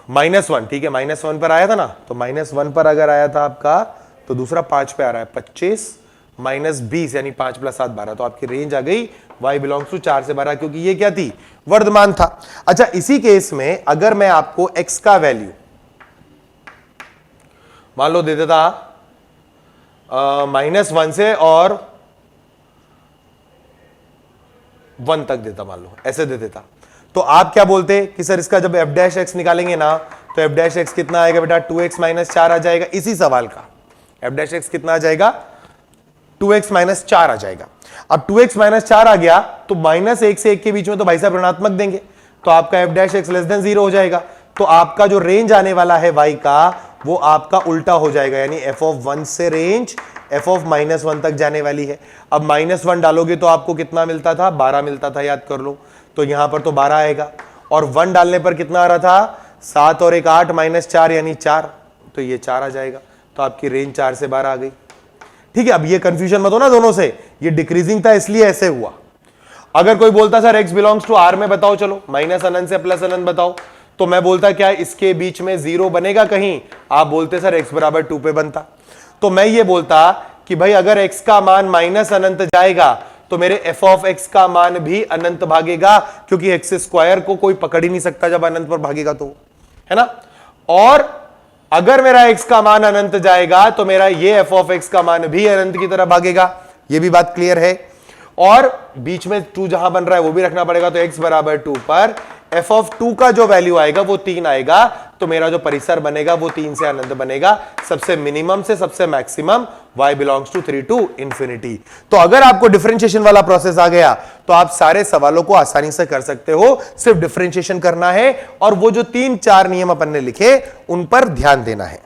-1, ठीक है। -1 पर आया था ना, तो -1 पर अगर आया था आपका, तो दूसरा 5 पे आ रहा है। 25 - 20 यानी 5 + 7 12। तो आपकी रेंज आ गई y बिलोंग्स टू 4 से 12, क्योंकि ये क्या थी? वर्धमान था। अच्छा, इसी केस में अगर मैं आपको x का वैल्यू मान लो दे देता -1 से और 1 तक देता, मान लो ऐसे दे देता, तो आप क्या बोलते कि सर इसका जब f डैश x निकालेंगे ना, तो f डैश x कितना आएगा बेटा? 2x - 4 आ जाएगा। इसी सवाल का f डैश x कितना आ जाएगा? 2x - 4 आ जाएगा। अब 2x - 4 आ गया, तो -1 से 1 के बीच में तो भाई साहब ऋणात्मक देंगे, तो आपका f डैश x < 0 हो जाएगा। तो आपका जो रेंज आने वाला है y का, वो आपका उल्टा हो जाएगा, यानी f ऑफ 1 से रेंज f ऑफ -1 तक जाने वाली है। अब -1 डालोगे तो आपको कितना मिलता था? 12 मिलता था, याद कर लो। तो यहां पर तो 12 आएगा, और 1 डालने पर कितना आ रहा था? 7 और 1 8 - 4 यानी 4। तो ये 4 आ जाएगा। तो आपकी रेंज 4 से 12 आ गई, ठीक है। अब ये कंफ्यूजन मत हो ना दोनों से, ये डिक्रीजिंग था इसलिए ऐसे हुआ। अगर कोई बोलता sir x belongs to r में बताओ, चलो -अनंत से +अनंत बताओ, तो मैं बोलता क्या इसके बीच में 0 बनेगा कहीं? आप बोलते सर x बराबर 2 पे बनता। तो मैं ये बोलता कि भाई अगर x का मान -अनंत जाएगा, तो मेरे f ऑफ x का मान भी अनंत भागेगा, क्योंकि x² को कोई पकड़ ही नहीं सकता जब अनंत पर भागेगा, तो है ना। और अगर मेरा x का मान अनंत जाएगा, तो मेरा ये f ऑफ x का मान भी अनंत की तरह भागेगा। ये भी बात क्लियर है। और बीच में 2 जहां बन रहा है वो भी रखना पड़ेगा। तो x बराबर 2 पर f ऑफ 2 का जो वैल्यू आएगा वो 3 आएगा। तो मेरा जो परिसर बनेगा वो 3 से अनंत बनेगा। सबसे मिनिमम से सबसे maximum y belongs to 3 to infinity. तो अगर आपको डिफरेंशिएशन वाला प्रोसेस आ गया तो आप सारे सवालों को आसानी से कर सकते हो, सिर्फ डिफरेंशिएशन करना है और वो जो 3-4 नियम अपन ने लिखे उन पर ध्यान देना है।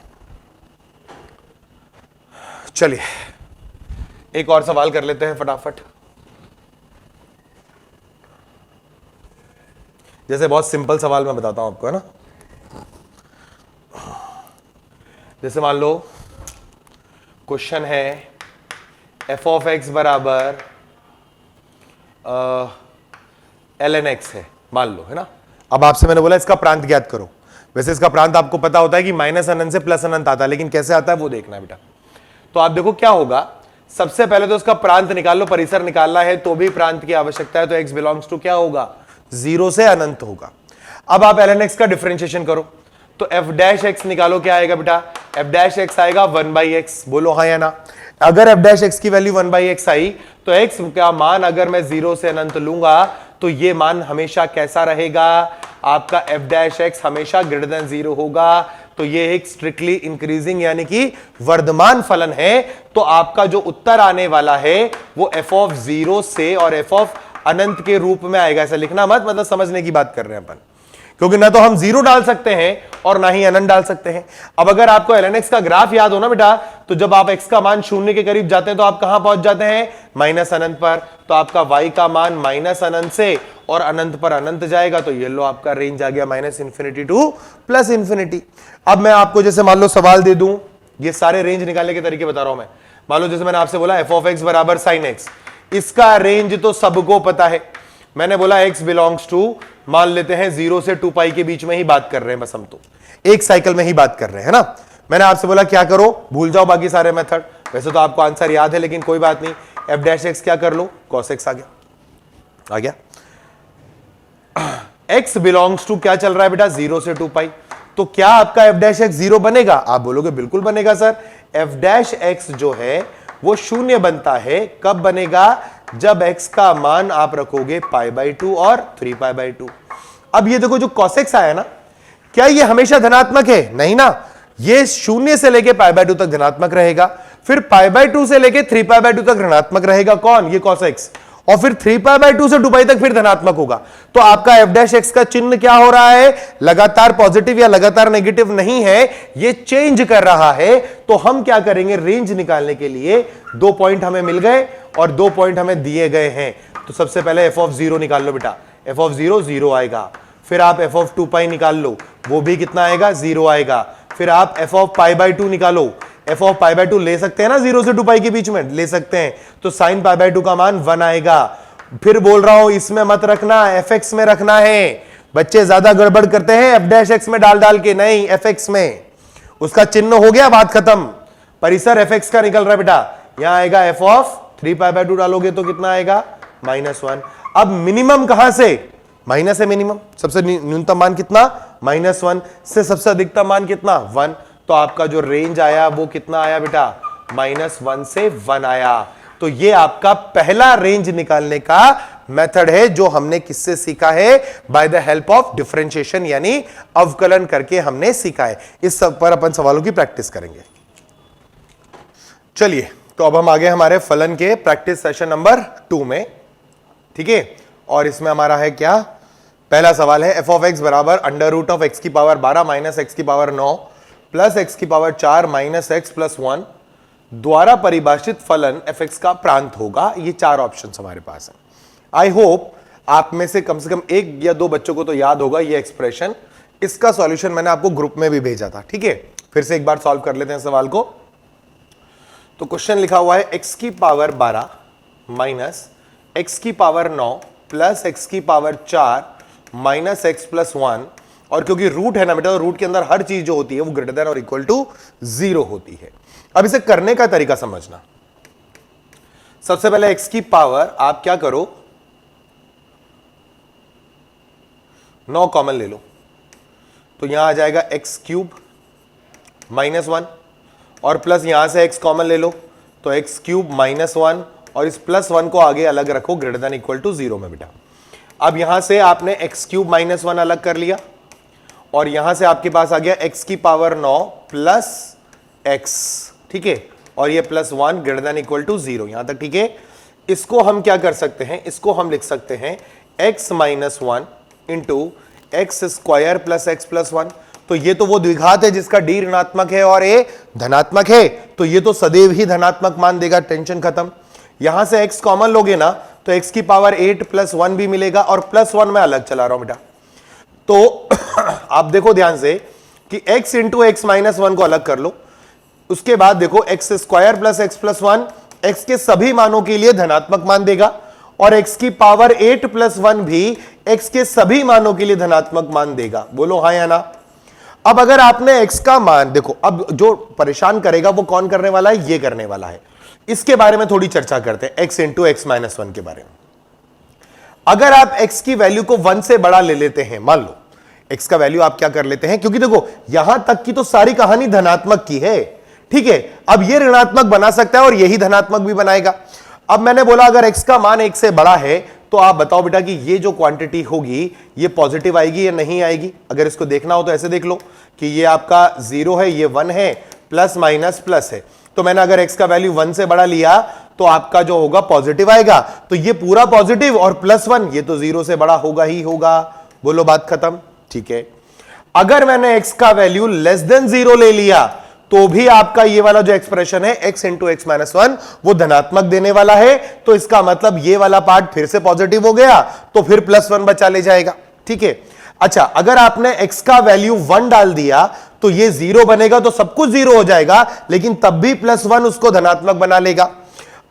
चलिए एक और सवाल कर लेते हैं फटाफट। जैसे बहुत सिंपल सवाल मैं बताता हूं आपको, है ना। जैसे मान लो क्वेश्चन है एफ ऑफ एक्स बराबर ln x है, मान लो, है ना। अब आपसे मैंने बोला इसका प्रांत ज्ञात करो। वैसे इसका प्रांत आपको पता होता है कि माइनस अनंत से प्लस अनंत आता है, लेकिन कैसे आता है वो देखना है बेटा। तो आप देखो क्या होगा, सबसे पहले तो उसका प्रांत निकाल लो, परिसर निकालना है तो भी प्रांत की आवश्यकता है, तो x बिलोंग्स टू क्या होगा, 0 से अनंत होगा। अब आप ln x का डिफरेंशिएशन करो तो f डैश x निकालो, क्या आएगा बेटा, f डैश x आएगा 1/x, बोलो हाँ या ना। अगर f डैश x की वैल्यू 1/x आई तो x का मान अगर मैं 0 से अनंत लूंगा तो ये मान हमेशा कैसा रहेगा, आपका f डैश x हमेशा ग्रेटर देन 0 होगा। तो ये एक स्ट्रिक्टली इंक्रीजिंग यानी कि वर्धमान फलन है। तो आपका जो उत्तर आने वाला है वो f ऑफ 0 से और f ऑफ अनंत के रूप में आएगा। ऐसा लिखना मत, मतलब समझने की बात कर रहे हैं अपन, क्योंकि ना तो हम 0 डाल सकते हैं और ना ही अनंत डाल सकते हैं। अब अगर आपको ln x का ग्राफ याद हो ना बेटा, तो जब आप x का मान 0 के करीब जाते हैं तो आप कहां पहुंच जाते हैं, माइनस अनंत पर। तो आपका y का मान माइनस अनंत से और अनंत पर अनंत जाएगा, तो ये लो आपका रेंज आ गया minus infinity two plus infinity. अब मैं आपको जैसे मान लो सवाल दे दूं, ये सारे रेंज निकालने के तरीके बता रहा हूं मैं। मान लो जैसे मैंने आपसे बोला एफ ऑफ एक्स बराबर साइन एक्स, इसका रेंज तो सबको पता है। मैंने बोला x बिलोंग्स टू, मान लेते हैं 0 से 2 पाई के बीच में ही बात कर रहे हैं, बस हम तो एक साइकिल में ही बात कर रहे हैं, है ना। मैंने आपसे बोला क्या करो, भूल जाओ बाकी सारे मेथड। वैसे तो आपको आंसर याद है लेकिन कोई बात नहीं, f डैश x क्या कर लो, cos x आ गया। x बिलोंग्स टू क्या चल रहा है बेटा, 0 से 2 पाई। तो क्या आपका f डैश x 0 बनेगा, आप बोलोगे बिल्कुल बनेगा सर। f डैश x जो है वो 0 बनता है, कब बनेगा, जब x का मान आप रखोगे π/2 और 3π/2। अब ये देखो जो cos x आया ना, क्या ये हमेशा धनात्मक है, नहीं ना। ये 0 से लेके π/2 तक धनात्मक रहेगा, फिर π/2 से लेके 3π/2 तक ऋणात्मक रहेगा, कौन, ये cos x, और फिर 3π/2 से 2 पाई तक फिर धनात्मक होगा। तो आपका f डैश x का चिन्ह क्या हो रहा है, लगातार पॉजिटिव या लगातार नेगेटिव नहीं है, ये चेंज कर रहा है। तो हम क्या करेंगे, रेंज निकालने के लिए 2 पॉइंट हमें मिल गए और 2 पॉइंट हमें दिए गए हैं। तो सबसे पहले f ऑफ 0 निकाल लो बेटा, f ऑफ 0 0 आएगा। फिर आप f ऑफ 2 पाई निकाल लो, वो भी कितना आएगा, 0 आएगा। फिर आप f ऑफ π/2 निकालो, f ऑफ π/2 ले सकते हैं ना, 0 से 2 पाई के बीच में ले सकते हैं, तो sin π/2 का मान 1 आएगा। फिर बोल रहा हूं इसमें मत रखना, fx में रखना है। बच्चे ज्यादा गड़बड़ करते हैं f डैश x में डाल के, नहीं, fx में। उसका चिन्ह हो गया, बात खत्म। परिसर fx का निकल रहा है बेटा, यहां आएगा f ऑफ 3π/2 डालोगे तो कितना आएगा, -1। अब मिनिमम कहां से, माइनस है मिनिमम, सबसे न्यूनतम मान कितना, -1 से सबसे अधिकतम मान कितना, 1। तो आपका जो रेंज आया वो कितना आया बेटा, -1 से 1 आया। तो ये आपका पहला रेंज निकालने का मेथड है जो हमने किससे सीखा है, by the help of differentiation, यानी अवकलन करके हमने सीखा है। इस सब पर अपन सवालों की प्रैक्टिस करेंगे। चलिए, तो अब हम आगे हमारे फलन के प्रैक्टिस सेशन नंबर 2 में, ठीक है। और इसमें हमारा है क्या, पहला सवाल है f ऑफ x बराबर अंडर रूट ऑफ x की पावर 12 माइनस x की पावर 9 प्लस x की पावर 4 माइनस x प्लस 1 द्वारा परिभाषित फलन f(x) का प्रांत होगा। ये 4 ऑप्शन हमारे पास है। आई होप आप में से कम 1 या 2 बच्चों को तो याद होगा ये एक्सप्रेशन। इसका सॉल्यूशन मैंने आपको ग्रुप में भी भेजा था, ठीक है। फिर से एक बार सॉल्व कर लेते हैं सवाल को। तो क्वेश्चन लिखा हुआ है x की पावर 12 माइनस x की पावर 9 प्लस x की पावर 4 माइनस x प्लस 1, और क्योंकि रूट है ना बेटा, तो रूट के अंदर हर चीज जो होती है वो ग्रेटर देन और इक्वल टू 0 होती है। अब इसे करने का तरीका समझना। सबसे पहले x की पावर आप क्या करो, 9 कॉमन ले लो, तो यहां आ जाएगा x क्यूब माइनस 1, और प्लस यहां से x कॉमन ले लो तो x क्यूब माइनस 1, और इस प्लस 1 को आगे अलग रखो ग्रेटर देन इक्वल टू 0 में बेटा। अब यहां से आपने x क्यूब माइनस 1 अलग कर लिया, और यहां से आपके पास आ गया x की पावर 9 प्लस x, ठीक है। और ये +1 ग्रेटर देन इक्वल टू 0, यहां तक ठीक है। इसको हम क्या कर सकते हैं, इसको हम लिख सकते हैं x minus 1 into x square plus x plus 1। तो ये तो वो द्विघात है जिसका d ऋणात्मक है और a धनात्मक है, तो ये तो सदैव ही धनात्मक मान देगा, टेंशन खत्म। यहां से x कॉमन लोगे ना तो x की पावर 8 + 1 भी मिलेगा, और +1 मैं अलग चला रहा हूं बेटा। तो आप देखो ध्यान से कि x इंटू एक्स माइनस 1 को अलग कर लो, उसके बाद देखो x square plus x plus 1 x के सभी मानों के लिए धनात्मक मान देगा, और x की पावर 8 + 1 भी x के सभी मानों के लिए धनात्मक मान देगा। बोलो हाँ या ना। अब अगर आपने x का मान देखो, अब जो परेशान करेगा वो कौन करने वाला है, ये करने वाला है। इसके बारे में थोड़ी चर्चा करते हैं, x इंटू एक्स माइनस 1 के बारे में। अगर आप x की वैल्यू को 1 से बड़ा ले लेते हैं, मान लो x का वैल्यू आप क्या कर लेते हैं, क्योंकि देखो यहां तक की तो सारी कहानी धनात्मक की है, ठीक है। अब ये ऋणात्मक बना सकता है और यही धनात्मक भी बनाएगा। अब मैंने बोला अगर x का मान 1 से बड़ा है तो आप बताओ बेटा कि ये जो क्वांटिटी होगी ये पॉजिटिव आएगी या नहीं आएगी। अगर इसको देखना हो तो ऐसे देख लो कि ये आपका 0 है, ये 1 है, प्लस माइनस प्लस है, तो मैंने अगर x का वैल्यू 1 से बड़ा लिया तो आपका जो होगा पॉजिटिव आएगा, तो ये पूरा पॉजिटिव और +1 ये तो 0 से बड़ा होगा ही होगा। बोलो बात खत्म, ठीक है। अगर मैंने x का वैल्यू लेस देन 0 ले लिया तो भी आपका ये वाला जो एक्सप्रेशन है x इंटू एक्स माइनस 1 वो धनात्मक देने वाला है, तो इसका मतलब ये वाला पार्ट फिर से पॉजिटिव हो गया, तो फिर +1 बचा ले जाएगा, ठीक है। अच्छा, अगर आपने x का वैल्यू 1 डाल दिया तो ये 0 बनेगा, तो सब कुछ 0 हो जाएगा, लेकिन तब भी +1 उसको धनात्मक बना लेगा।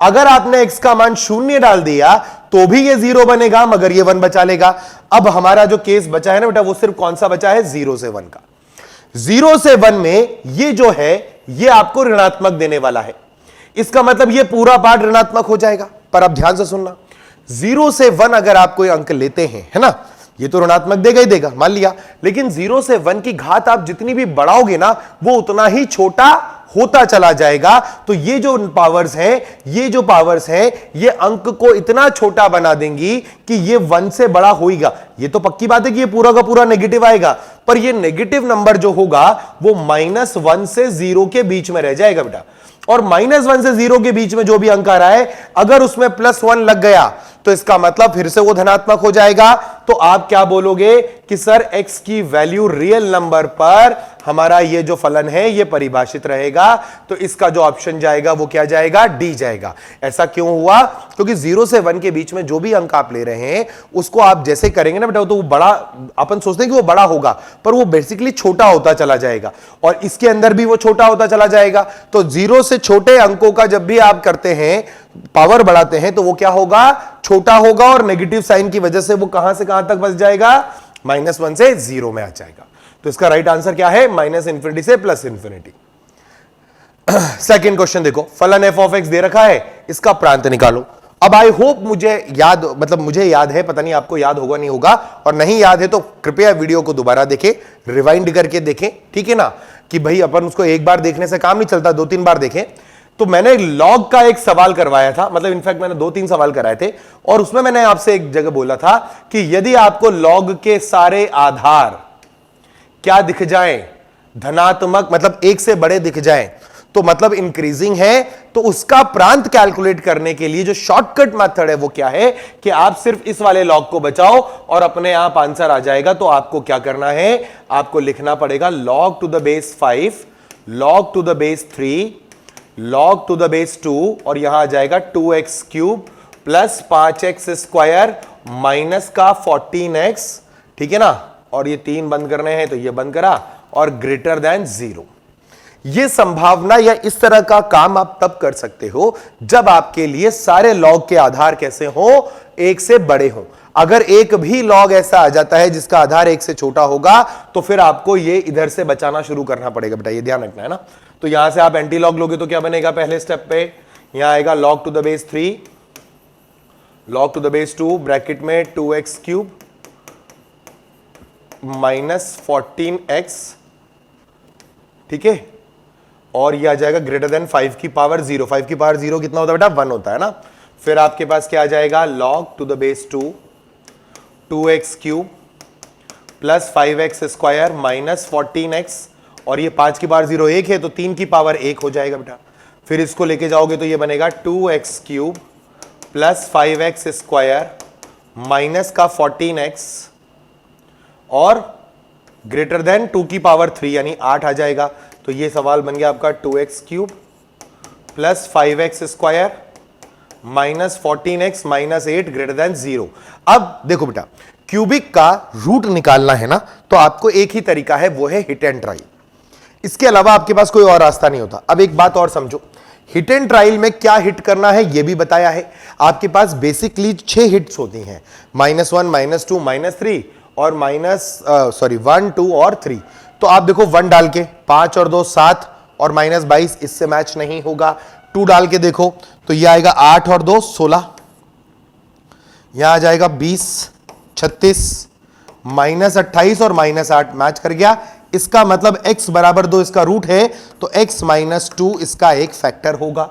अगर आपने x का मान 0 डाल दिया तो भी ये 0 बनेगा, मगर ये 1 बचा लेगा। अब हमारा जो केस बचा है ना बेटा, वो सिर्फ कौन सा बचा है, 0 से 1 का। 0 से 1 में ये जो है ये आपको ऋणात्मक देने वाला है, इसका मतलब ये पूरा पार्ट ऋणात्मक हो जाएगा। पर अब ध्यान से सुनना, 0 से 1 अगर आप कोई अंक लेते हैं, है ना, ये तो ऋणात्मक देगा ही देगा, मान लिया, लेकिन 0 से 1 की घात आप जितनी भी बढ़ाओगे ना वो उतना ही छोटा होता चला जाएगा। तो ये जो पावर्स हैं ये अंक को इतना छोटा बना देंगी कि ये 1 से बड़ा होगा। ये तो पक्की बात है कि ये पूरा का पूरा नेगेटिव आएगा, पर ये नेगेटिव नंबर जो होगा वो -1 से 0 के बीच में रह जाएगा बेटा। और -1 से 0 के बीच में जो भी अंक आ रहा है, अगर उसमें +1 लग गया तो इसका मतलब फिर से वो धनात्मक हो जाएगा। तो आप क्या बोलोगे कि सर x की वैल्यू रियल नंबर पर हमारा ये जो फलन है ये परिभाषित रहेगा, तो इसका जो ऑप्शन जाएगा वो क्या जाएगा, डी जाएगा। ऐसा क्यों हुआ, क्योंकि 0 से 1 के बीच में जो भी अंक आप ले रहे हैं उसको आप जैसे करेंगे ना बेटा, तो वो बड़ा, अपन सोचते हैं कि वो बड़ा होगा, पर वो बेसिकली छोटा होता चला जाएगा, और इसके अंदर भी वो छोटा होता चला जाएगा। तो 0 से छोटे अंकों का जब भी आप करते हैं, पावर बढ़ाते हैं, तो वो क्या होगा, छोटा होगा, और नेगेटिव साइन की वजह से वो कहां से कहां तक बच जाएगा, -1 से 0 में आ जाएगा। तो इसका राइट आंसर क्या है, -∞ से +∞। सेकंड क्वेश्चन देखो, फलन f ऑफ x दे रखा है, इसका प्रांत निकालो। अब आई होप मुझे याद है, पता नहीं आपको याद होगा नहीं होगा, और नहीं याद है तो कृपया वीडियो को दोबारा देखें, रिवाइंड करके देखें, ठीक है ना, कि भाई अपन उसको एक बार देखने से काम नहीं चलता, 2-3 बार देखें। तो मैंने लॉग का एक सवाल करवाया था, मतलब इनफैक्ट मैंने 2-3 सवाल कराए थे, और उसमें मैंने आपसे एक जगह बोला था कि यदि आपको लॉग के सारे आधार क्या दिख जाएं, धनात्मक, मतलब 1 से बड़े दिख जाएं, तो मतलब इंक्रीजिंग है, तो उसका प्रांत कैलकुलेट करने के लिए जो शॉर्टकट मेथड है वो क्या है कि आप सिर्फ इस वाले लॉग को बचाओ और अपने आप आंसर आ जाएगा। तो आपको क्या करना है, आपको लिखना पड़ेगा log to the base 5, log to the base 3, log to the base 2, और यहां आ जाएगा 2x³ प्लस 5x² माइनस का 14x, ठीक है ना, और ये 3 बंद करने हैं तो ये बंद करा, और ग्रेटर देन 0। ये संभावना या इस तरह का काम आप तब कर सकते हो जब आपके लिए सारे लॉग के आधार कैसे हो, 1 से बड़े हो। अगर एक भी लॉग ऐसा आ जाता है जिसका आधार 1 से छोटा होगा, तो फिर आपको ये इधर से बचाना शुरू करना पड़ेगा बेटा, ये ध्यान रखना है ना। तो यहां से आप एंटी लॉग लोगे तो क्या बनेगा, पहले स्टेप पे यहां आएगा log to the base 3, log to the base 2 bracket में 2x³ माइनस 14x, ठीक है, और ये आ जाएगा ग्रेटर देन 5 की पावर 0। 5 की पावर 0 कितना होता है बेटा, 1 होता है ना। फिर आपके पास क्या आ जाएगा, log to the base 2 2x³ plus 5x² minus 14x, और ये 5 की पावर 0 1 है, तो 3 की पावर 1 हो जाएगा बेटा। फिर इसको लेके जाओगे तो ये बनेगा 2x cube plus 5x square minus का 14x और ग्रेटर देन 2 की पावर 3 यानी 8 आ जाएगा। तो ये सवाल बन गया आपका 2x cube plus 5x square minus 14x minus 8 greater than 0। अब देखो बेटा, क्यूबिक का रूट निकालना है ना, तो आपको एक ही तरीका है, वो है हिट एंड ट्राई। इसके अलावा आपके पास कोई और रास्ता नहीं होता। अब एक बात और समझो, हिट एंड ट्रायल में क्या हिट करना है ये भी बताया है। आपके पास बेसिकली 6 हिट्स होती हैं, -1 -2 -3 और -1 2 और 3। तो आप देखो 1 डाल के 5 और 2 7 और -22 इससे मैच नहीं होगा। 2 डाल के देखो तो ये आएगा 8 और 2 16, यहां आ जाएगा 20 36 -28 और -8 मैच कर गया। इसका मतलब x बराबर 2 इसका रूट है, तो x -2 इसका एक फैक्टर होगा।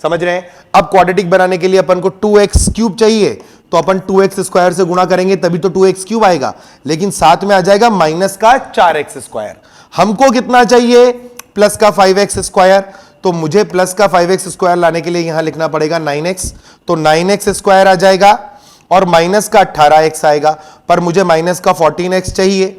समझ रहे हैं? अब क्वाड्रेटिक बनाने के लिए अपन को 2x क्यूब चाहिए, तो अपन 2x स्क्वायर से गुणा करेंगे तभी तो 2x क्यूब आएगा, लेकिन साथ में आ जाएगा माइनस का 4x स्क्वायर। हमको कितना चाहिए? प्लस का 5x स्क्वायर। तो मुझे प्लस का 5x स्क्वायर लाने के लिए यहां लिखना पड़ेगा 9x, तो 9x स्क्वायर आ जाएगा और माइनस का 18x आएगा, पर मुझे माइनस का 14x चाहिए।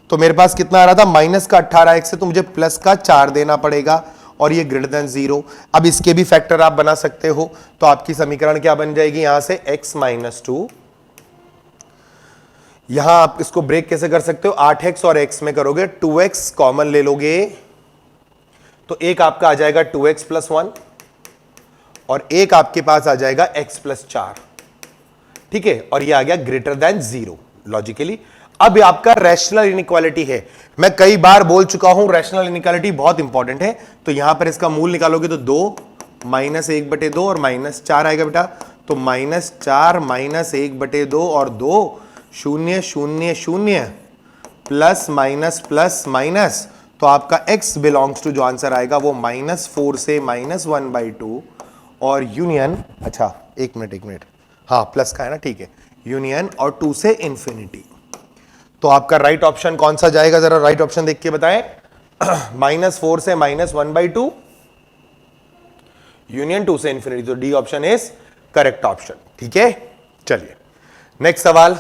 तो मेरे पास कितना आ रहा था? माइनस का 18x से तो मुझे प्लस का 4 देना पड़ेगा और ये ग्रेटर देन 0। अब इसके भी फैक्टर आप बना सकते हो, तो आपकी समीकरण क्या बन जाएगी? यहां से x -2, यहां आप इसको ब्रेक कैसे कर सकते हो? 8x और x में करोगे 2x कॉमन ले लोगे तो एक आपका आ जाएगा 2x + 1 और एक आपके पास आ जाएगा x + 4। ठीक है, और ये आ गया ग्रेटर देन 0 लॉजिकली। अब आपका रैशनल इनइक्वालिटी है। मैं कई बार बोल चुका हूं रैशनल इनइक्वालिटी बहुत इंपॉर्टेंट है। तो यहां पर इसका मूल निकालोगे तो 2 -1/2 और -4 आएगा बेटा। तो -4 -1/2 और 2 0 0 0 प्लस माइनस प्लस माइनस, तो आपका x बिलोंग्स टू जो आंसर आएगा वो -4 से -1/2 और यूनियन, अच्छा एक मिनट, हाँ प्लस का है ना, ठीक है, यूनियन और 2 से इंफिनिटी। तो आपका राइट ऑप्शन कौन सा जाएगा? जरा राइट ऑप्शन देख के बताएं। -4 से -1/2 यूनियन 2 से इंफिनिटी, तो D option is correct option. ठीक है, चलिए नेक्स्ट सवाल।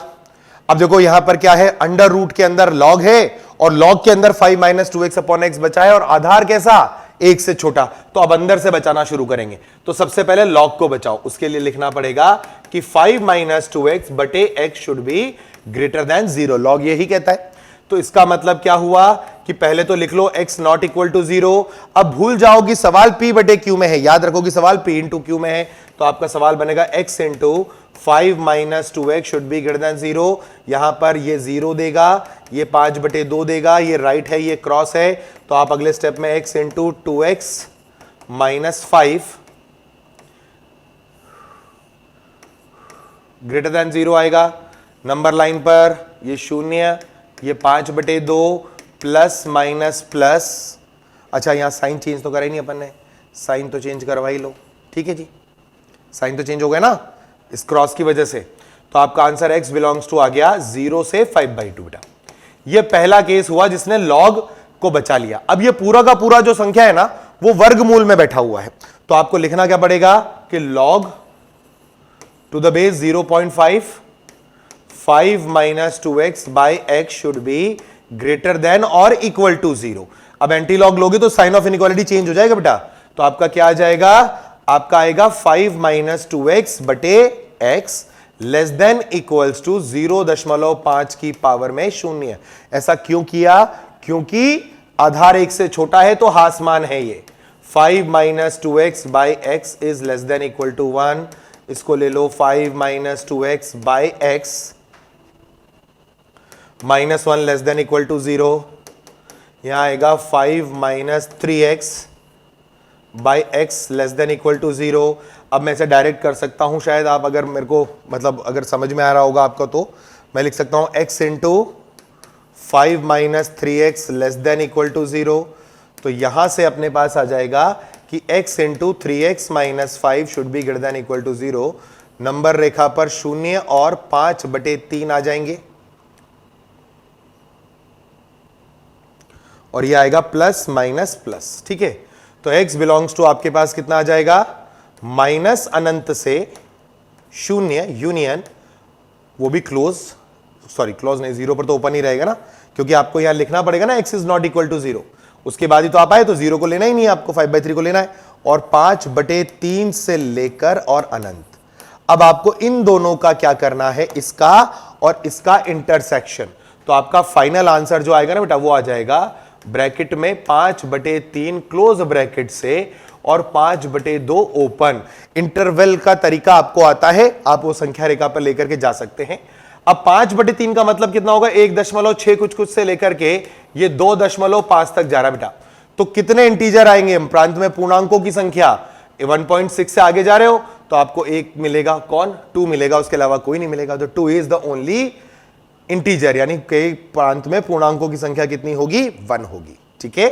अब देखो यहां पर क्या है, अंडर रूट के अंदर लॉग है और लॉग के अंदर 5 - 2x/x बचा है और आधार कैसा? 1 से छोटा। तो अब अंदर से बचाना शुरू करेंगे। तो सबसे पहले लॉग को बचाओ, उसके लिए लिखना पड़ेगा कि 5 - 2x बटे x should be greater than 0। Log यही कहता है। तो इसका मतलब क्या हुआ कि पहले तो लिख लो x नॉट इक्वल टू 0। अब भूल जाओ कि सवाल p बटे q में है, याद रखो कि सवाल p इंटू q में है। तो आपका सवाल बनेगा x into 5 - 2x should be greater than 0। यहां पर ये 0 देगा, ये 5/2 देगा, ये राइट है, ये क्रॉस है। तो आप अगले स्टेप में x into 2x - 5 greater than 0 आएगा। नंबर लाइन पर ये 0, ये 5/2 प्लस माइनस प्लस, अच्छा यहां साइन चेंज तो करा ही नहीं अपन ने, साइन तो चेंज करवा ही लो। ठीक है जी, साइन तो चेंज हो गया ना इस क्रॉस की वजह से। तो आपका आंसर x बिलोंग्स टू आ गया 0 से 5/2 बेटा। ये पहला केस हुआ जिसने लॉग को बचा लिया। अब ये पूरा का पूरा जो संख्या है ना वो वर्गमूल में बैठा हुआ है। तो आपको लिखना क्या पड़ेगा कि log to the base 0.5 5 - 2x by x should be greater than और इक्वल टू 0। अब एंटी लॉग लोगे तो साइन ऑफ इनइक्वालिटी चेंज हो जाएगा बेटा। तो आपका क्या आ जाएगा? आपका आएगा 5 - 2x बटे x less than equals to 0.5 की पावर में 0। ऐसा क्यों किया? क्योंकि आधार 1 से छोटा है तो हासमान है ये। 5 - 2x by x is less than equal to 1। इसको ले लो 5 - 2x by x -1 less than equal to 0। यहां आएगा 5 - 3x by x less than equal to 0। अब मैं इसे डायरेक्ट कर सकता हूं, शायद आप अगर मेरे को मतलब अगर समझ में आ रहा होगा आपको, तो मैं लिख सकता हूं x into 5 - 3x less than equal to 0। तो यहां से अपने पास आ जाएगा कि x into 3x - 5 should be greater than equal to 0। Number रेखा पर 0 और 5/3 आ जाएंगे और ये आएगा प्लस माइनस प्लस। ठीक है, तो x बिलोंग्स टू आपके पास कितना आ जाएगा, माइनस अनंत से शून्य यूनियन, वो भी क्लोज, सॉरी क्लोज नहीं, जीरो पर तो ओपन ही रहेगा ना, क्योंकि आपको यहां लिखना पड़ेगा ना x is not equal to zero, उसके बाद ही तो आप आए, तो जीरो को लेना ही नहीं है आपको, 5/3 को लेना है, और 5/3 से लेकर और अनंत। अब आपको इन दोनों का क्या करना है, इसका और इसका इंटरसेक्शन। तो आपका फाइनल आंसर जो आएगा ना बेटा, वो आ जाएगा ब्रैकेट में 5/3 क्लोज ब्रैकेट से और 5/2 ओपन। इंटरवल का तरीका आपको आता है, आप वो संख्या रेखा पर लेकर के जा सकते हैं। अब 5/3 का मतलब कितना होगा, 1.6 कुछ कुछ से लेकर के ये 2.5 तक जा रहा बेटा। तो कितने इंटीजर आएंगे, प्रांत में पूर्णांकों की संख्या 1.6 से आगे जा रहे हो तो आपको एक मिलेगा, कौन, 2 मिलेगा, उसके अलावा कोई नहीं मिलेगा। तो 2 इज द ओनली इंटीजर, यानी कई प्रांत में पूर्णांकों की संख्या कितनी होगी, 1 होगी। ठीक है,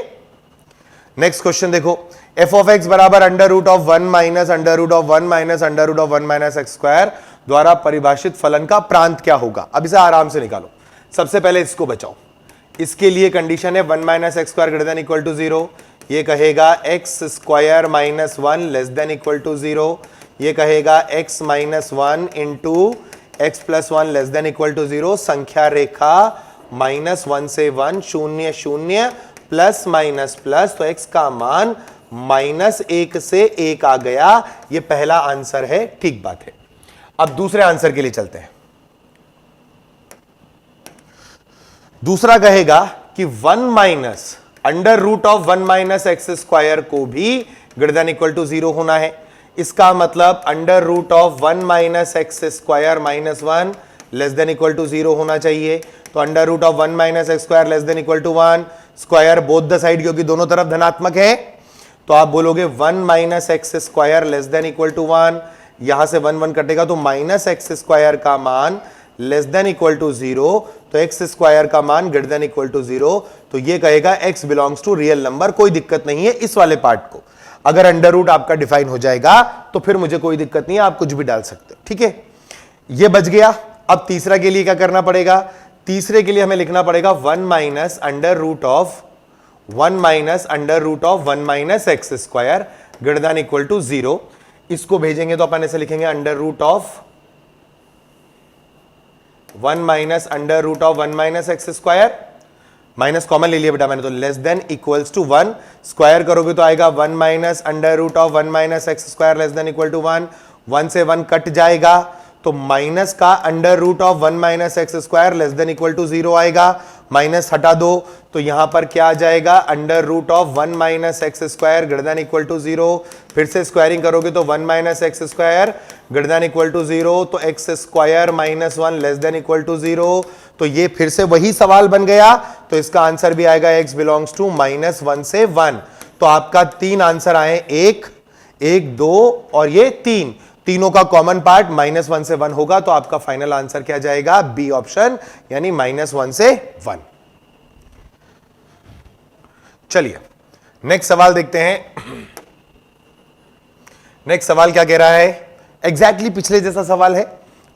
नेक्स्ट क्वेश्चन देखो, एफ ऑफ एक्स बराबर under root of 1 minus under root of 1 minus under root of 1 minus x square द्वारा परिभाषित फलन का प्रांत क्या होगा। अब इसे आराम से निकालो, सबसे पहले इसको बचाओ। इसके लिए कंडीशन है 1 minus x square greater than equal to 0, ये कहेगा x square minus 1 less than equal to 0, ये कहेगा x minus 1 into x plus 1 less than equal to 0। संख्या रेखा -1 से 1, 0 0 प्लस माइनस प्लस, तो x का मान -1 से 1 आ गया। ये पहला आंसर है, ठीक बात है। अब दूसरे आंसर के लिए चलते हैं। दूसरा कहेगा कि 1 minus under root of 1 minus x square को भी ग्रेटर देन इक्वल टू 0 होना है। इसका मतलब under root of 1 minus x square minus 1 less than equal to 0 होना चाहिए। तो under root of 1 minus x square less than equal to 1, square both the side, क्योंकि दोनों तरफ धनात्मक है, तो आप बोलोगे 1 minus x square less than equal to 1, यहां से 1 1 कटेगा तो माइनस एक्स स्क्वायर का मान लेस देन इक्वल टू 0, तो एक्स स्क्वायर का मान ग्रेटर देन इक्वल टू 0। तो ये कहेगा x belongs to real number. कोई दिक्कत नहीं है इस वाले पार्ट को, अगर अंडर रूट आपका डिफाइन हो जाएगा तो फिर मुझे कोई दिक्कत नहीं है, आप कुछ भी डाल सकते हो। ठीक है, ये बच गया। अब तीसरा के लिए क्या करना पड़ेगा, तीसरे के लिए हमें लिखना पड़ेगा 1 minus under root of 1 minus under root of 1 minus x square greater than equal to 0। इसको भेजेंगे तो अपन ऐसे लिखेंगे under root of 1 minus under root of 1 minus x square, minus common ले लिया बेटा मैंने, तो less than equals to 1। Square करोगे तो आएगा 1 minus under root of 1 minus x square less than equal to 1। 1 से 1 कट जाएगा तो माइनस का under root of 1 minus x square less than equal to 0 आएगा। माइनस हटा दो तो यहां पर क्या आ जाएगा, under root of 1 minus x square greater than equal to 0। फिर से स्क्वायरिंग करोगे तो 1 minus x square greater than equal to 0, तो x square minus 1 less than equal to 0। तो ये फिर से वही सवाल बन गया, तो इसका आंसर भी आएगा x बिलोंग्स टू -1 से 1। तो आपका 3 आंसर आए, 1 1 2 और ये 3, तीनों का कॉमन पार्ट -1 से 1 होगा। तो आपका फाइनल आंसर क्या जाएगा, बी ऑप्शन, यानी -1 से 1। चलिए नेक्स्ट सवाल देखते हैं। नेक्स्ट सवाल क्या कह रहा है, एग्जैक्टली पिछले जैसा सवाल है,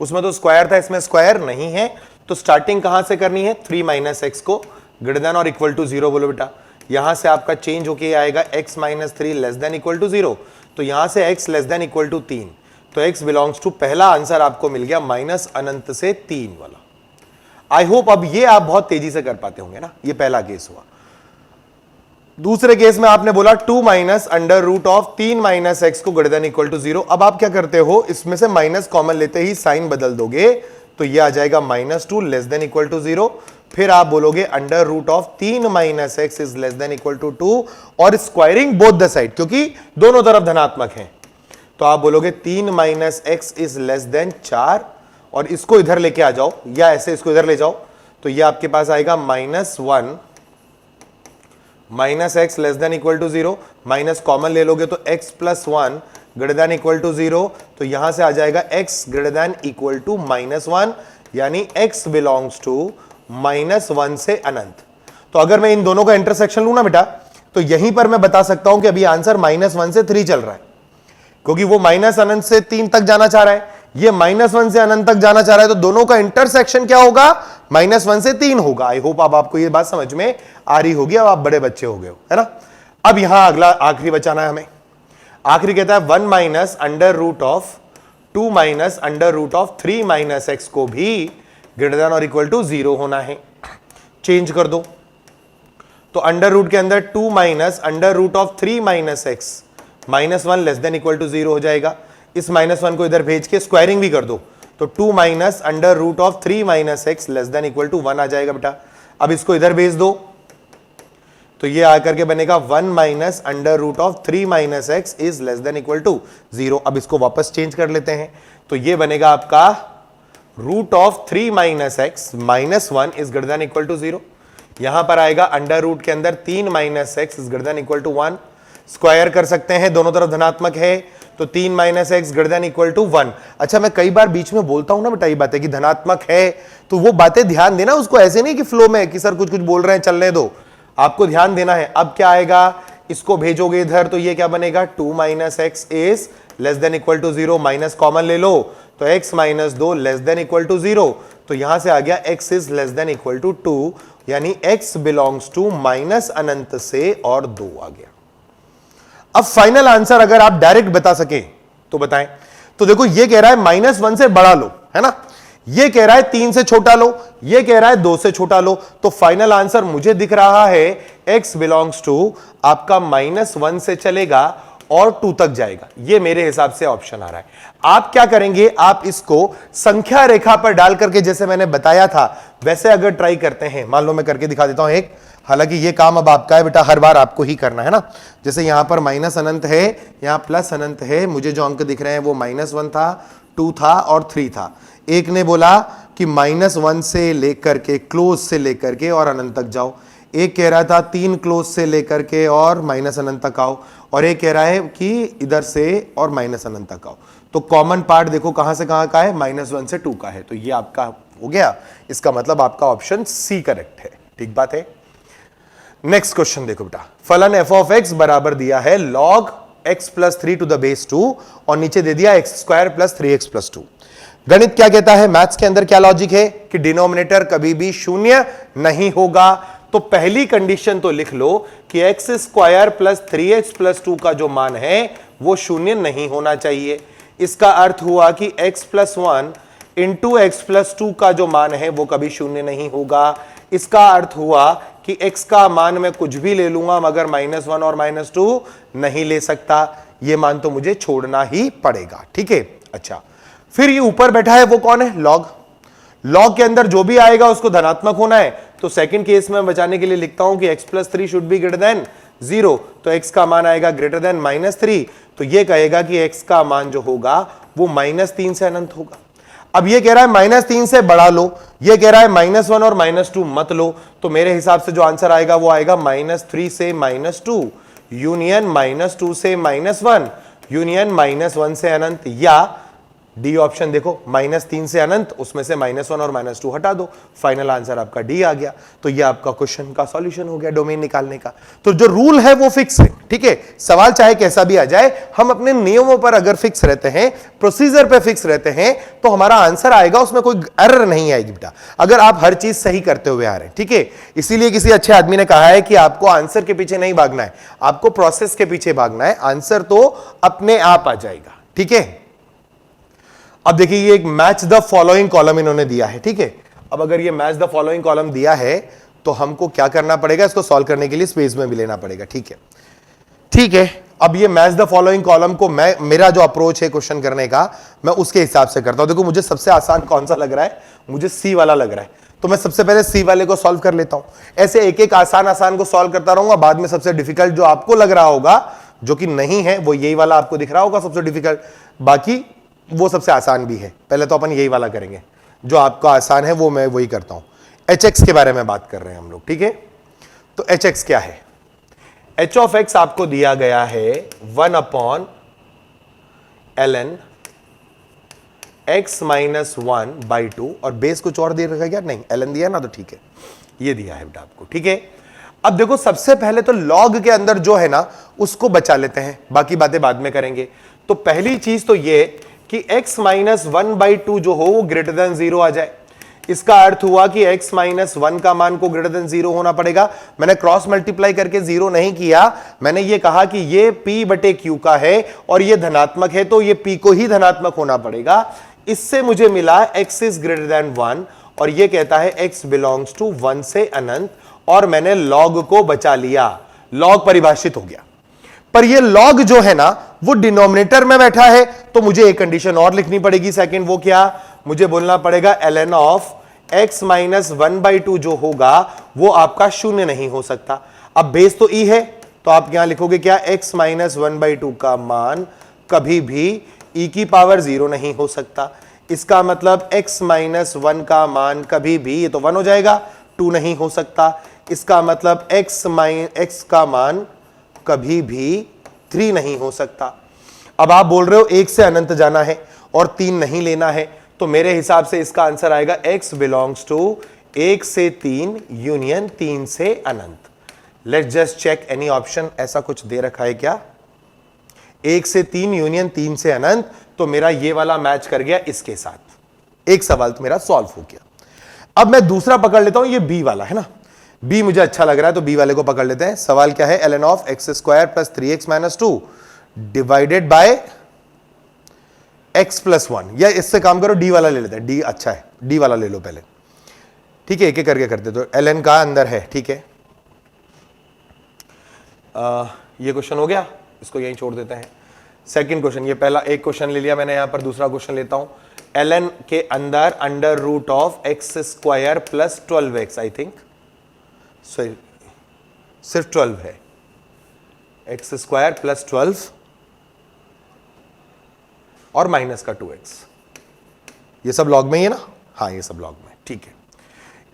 उसमें तो स्क्वायर था, इसमें स्क्वायर नहीं है। तो स्टार्टिंग कहां से करनी है, 3 माइनस एक्स को ग्रेटर देन और इक्वल टू 0 बोलो बेटा। यहां से आपका चेंज होके आएगा x minus 3 less than equal to 0, तो यहां से x less than equal to 3, तो x बिलोंग्स टू, पहला आंसर आपको मिल गया माइनस अनंत से 3 वाला। आई होप अब ये आप बहुत तेजी से कर पाते होंगे ना, ये पहला केस हुआ। दूसरे केस में आपने बोला 2 minus under root of 3 minus x को ग्रेटर देन इक्वल टू 0। अब आप क्या करते हो, इसमें से माइनस कॉमन लेते ही साइन बदल दोगे, तो ये आ जाएगा -2 लेस देन इक्वल टू 0। फिर आप बोलोगे under root of 3 minus x is less than equal to 2, और स्क्वायरिंग बोथ द साइड, क्योंकि दोनों तरफ धनात्मक हैं, तो आप बोलोगे 3 minus x is less then 4, और इसको इधर लेके आ जाओ, या ऐसे इसको इधर ले जाओ, तो ये आपके पास आएगा -1 minus x less than equal to 0। Minus common ले लोगे तो x plus 1 greater than equal to 0, तो यहां से आ जाएगा x greater than equal to -1, यानी x बिलोंग्स टू -1 से अनंत। तो अगर मैं इन दोनों का इंटरसेक्शन लूं ना बेटा, तो यहीं पर मैं बता सकता हूं कि अभी आंसर -1 से 3 चल रहा है, क्योंकि वो माइनस अनंत से 3 तक जाना चाह रहा है, ये -1 से अनंत तक जाना चाह रहा है, तो दोनों का इंटरसेक्शन क्या होगा, -1 से 3 होगा। आई होप अब आपको ये बात समझ में आ रही होगी, अब आप बड़े बच्चे हो गए हो, है ना। अब यहां अगला आखिरी बचाना है हमें। आखिरी कहता है 1 minus under root of 2 minus under root of 3 minus x को भी ग्रेटर देन और इक्वल टू 0 होना है। चेंज कर दो तो अंडर रूट के अंदर 2 minus under root of 3 minus x minus 1 less than equal to 0 हो जाएगा। इस माइनस 1 को इधर भेज के स्क्वायरिंग भी कर दो तो 2 minus under root of 3 minus x less than equal to 1 आ जाएगा बेटा। अब इसको इधर भेज दो तो ये आकर के बनेगा 1 minus under root of 3 minus x is less than equal to 0। अब इसको वापस चेंज कर लेते हैं तो ये बनेगा आपका root of 3 minus x minus 1 is greater than equal to 0। यहां पर आएगा अंडर रूट के अंदर 3 minus x is greater than equal to 1। Square कर सकते हैं, दोनों तरफ धनात्मक है तो 3 minus x greater than equal to 1। अच्छा, मैं कई बार बीच में बोलता हूं ना बेटा ये बातें कि धनात्मक है, तो वो बातें ध्यान देना, उसको ऐसे नहीं कि फ्लो में कि सर कुछ कुछ बोल रहे हैं चलने दो, आपको ध्यान देना है। अब क्या आएगा, इसको भेजोगे इधर तो ये क्या बनेगा 2 minus x is less than equal to 0। Minus common ले लो तो x minus 2 less than equal to 0। तो यहां से आ गया x is less than equal to 2, यानी x बिलोंग्स टू माइनस अनंत से और 2 आ गया। अब फाइनल आंसर अगर आप डायरेक्ट बता सके तो बताएं। तो देखो ये कह रहा है -1 से बड़ा लो, है ना, ये कह रहा है 3 से छोटा लो, ये कह रहा है 2 से छोटा लो। तो फाइनल आंसर मुझे दिख रहा है x बिलोंग्स टू आपका -1 से चलेगा और 2 तक जाएगा। ये मेरे हिसाब से ऑप्शन आ रहा है। आप क्या करेंगे, आप इसको संख्या रेखा पर डाल करके जैसे मैंने बताया था वैसे अगर ट्राई करते हैं, मान लो मैं करके दिखा देता हूं एक, हालांकि ये काम अब आपका है बेटा, हर बार आपको ही करना है ना। जैसे यहां पर माइनस अनंत है, यहां प्लस अनंत है, मुझे जो अंक दिख रहे हैं वो -1 था, 2 था और 3 था। एक ने बोला कि -1 से लेकर के क्लोज से लेकर के और अनंत तक जाओ, एक कह रहा था 3 क्लोज से लेकर के और माइनस अनंत तक आओ, और एक कह रहा है कि इधर से और माइनस अनंत तक आओ। तो कॉमन पार्ट देखो कहां से कहां का है, -1 से 2 का है, तो ये आपका हो गया। इसका मतलब आपका ऑप्शन सी करेक्ट है। ठीक बात है। नेक्स्ट क्वेश्चन देखो बेटा, फलन f ऑफ x बराबर दिया है log x plus 3 to the base 2 और नीचे दे दिया x square plus 3x plus 2। गणित क्या कहता है, मैथ्स के अंदर क्या लॉजिक है कि डिनोमिनेटर कभी भी शून्य नहीं होगा। तो पहली कंडीशन तो लिख लो कि x square plus 3x plus 2 का जो मान है वो शून्य नहीं होना चाहिए। इसका अर्थ हुआ कि x plus 1 into x plus 2 का जो मान है वो कभी शून्य नहीं होगा। इसका अर्थ हुआ कि x का मान मैं कुछ भी ले लूंगा मगर -1 और -2 नहीं ले सकता। ये मान तो मुझे छोड़ना ही पड़ेगा। ठीक है। अच्छा, फिर ये ऊपर बैठा है वो कौन है, लॉग। लॉग के अंदर जो भी आएगा उसको धनात्मक होना है। तो सेकंड केस में बचाने के लिए लिखता हूं कि x plus 3 should be greater than 0। तो x का मान आएगा ग्रेटर देन -3। तो ये कहेगा कि x का मान जो होगा वो -3 से अनंत होगा। अब ये कह रहा है -3 से बड़ा लो, ये कह रहा है -1 और -2 मत लो। तो मेरे हिसाब से जो आंसर आएगा वो आएगा -3 से -2 यूनियन -2 से -1 यूनियन -1 से अनंत, या डी ऑप्शन देखो -3 से अनंत, उसमें से -1 और -2 हटा दो। फाइनल आंसर आपका डी आ गया। तो ये आपका क्वेश्चन का सॉल्यूशन हो गया डोमेन निकालने का। तो जो रूल है वो फिक्स है। ठीक है, सवाल चाहे कैसा भी आ जाए, हम अपने नियमों पर अगर फिक्स रहते हैं, प्रोसीजर पे फिक्स रहते हैं, तो हमारा आंसर आएगा, उसमें कोई एरर नहीं आएगी बेटा, अगर आप हर चीज सही करते हुए आ रहे हैं। ठीक है, इसीलिए किसी अच्छे आदमी ने कहा है कि आपको आंसर के पीछे नहीं भागना है, आपको प्रोसेस के पीछे भागना है, आंसर तो अपने आप आ जाएगा। ठीक है। अब देखिए ये एक मैच द फॉलोइंग कॉलम इन्होंने दिया है। ठीक है, अब अगर ये मैच द फॉलोइंग कॉलम दिया है तो हमको क्या करना पड़ेगा, इसको सॉल्व करने के लिए स्पेस में भी लेना पड़ेगा। ठीक है, ठीक है। अब ये मैच द फॉलोइंग कॉलम को मेरा जो अप्रोच है क्वेश्चन करने का, मैं उसके हिसाब से करता हूं। देखो मुझे सबसे आसान कौन सा लग रहा है, मुझे सी वाला लग रहा है, तो मैं सबसे पहले सी वाले को सॉल्व कर लेता हूं। ऐसे एक एक आसान को सॉल्व करता रहूंगा, बाद में सबसे डिफिकल्ट जो आपको लग रहा होगा, जो कि नहीं है, वो यही वाला आपको दिख रहा होगा सबसे डिफिकल्ट, बाकी वो सबसे आसान भी है। पहले तो अपन यही वाला करेंगे, जो आपका आसान है वो मैं वही करता हूं। hx के बारे में बात कर रहे हैं हम लोग। ठीक है, तो hx क्या है, h ऑफ x आपको दिया गया है 1/ln x माइनस 1/2, और बेस कुछ और दे रखा क्या, नहीं ln दिया ना, तो ठीक है, ये दिया है बेटा आपको। ठीक है, अब देखो सबसे पहले तो लॉग के अंदर जो है ना उसको बचा लेते हैं, बाकी बातें बाद में करेंगे। तो पहली चीज तो ये कि x माइनस 1/2 जो हो वो ग्रेटर देन 0 आ जाए। इसका अर्थ हुआ कि x माइनस 1 का मान को ग्रेटर देन 0 होना पड़ेगा। मैंने क्रॉस मल्टीप्लाई करके 0 नहीं किया, मैंने ये कहा कि ये p बटे q का है और ये धनात्मक है तो ये p को ही धनात्मक होना पड़ेगा। इससे मुझे मिला x इज ग्रेटर देन 1 और ये कहता है x बिलोंग्स टू 1 से अनंत, और मैंने log को बचा लिया, log परिभाषित हो गया। पर ये log जो है ना वो डिनोमिनेटर में बैठा है, तो मुझे एक कंडीशन और लिखनी पड़ेगी सेकंड। वो क्या? मुझे बोलना पड़ेगा ln ऑफ x माइनस 1/2 जो होगा वो आपका शून्य नहीं हो सकता। अब बेस तो e है, तो आप यहां लिखोगे क्या? x माइनस 1/2 का मान कभी भी e की पावर 0 नहीं हो सकता। इसका मतलब x माइनस 1 का मान कभी भी, ये तो 1 हो जाएगा, 2 नहीं हो सकता। इसका मतलब x का मान कभी भी 3 नहीं हो सकता। अब आप बोल रहे हो 1 से अनंत जाना है और 3 नहीं लेना है, तो मेरे हिसाब से इसका आंसर आएगा x बिलोंग्स टू 1 से 3 यूनियन 3 से अनंत। Let's just check any option, ऐसा कुछ दे रखा है क्या? 1 से 3 यूनियन 3 से अनंत, तो मेरा ये वाला मैच कर गया इसके साथ। एक सवाल तो मेरा सॉल्व हो गया। अब मैं दूसरा पकड़ लेता हूं, ये बी वाला है ना, बी मुझे अच्छा लग रहा है तो बी वाले को पकड़ लेते हैं। सवाल क्या है? ln of x square plus 3x minus 2 divided by x plus 1, या इससे काम करो डी वाला ले लेते हैं, डी अच्छा है, डी वाला ले लो पहले, ठीक है, एक एक करके करते। तो ln का अंदर है, ठीक है, ये क्वेश्चन हो गया, इसको यहीं छोड़ देते हैं। सेकंड क्वेश्चन, ये पहला एक क्वेश्चन ले लिया मैंने, यहां पर दूसरा क्वेश्चन लेता हूं। ln के अंदर under root of x square plus 12x, I think सिर्फ 12 है, एक्स स्क्वायर प्लस 12 और माइनस का 2x, ये सब लॉग में ही है ना? हाँ, ये सब लॉग में, ठीक है।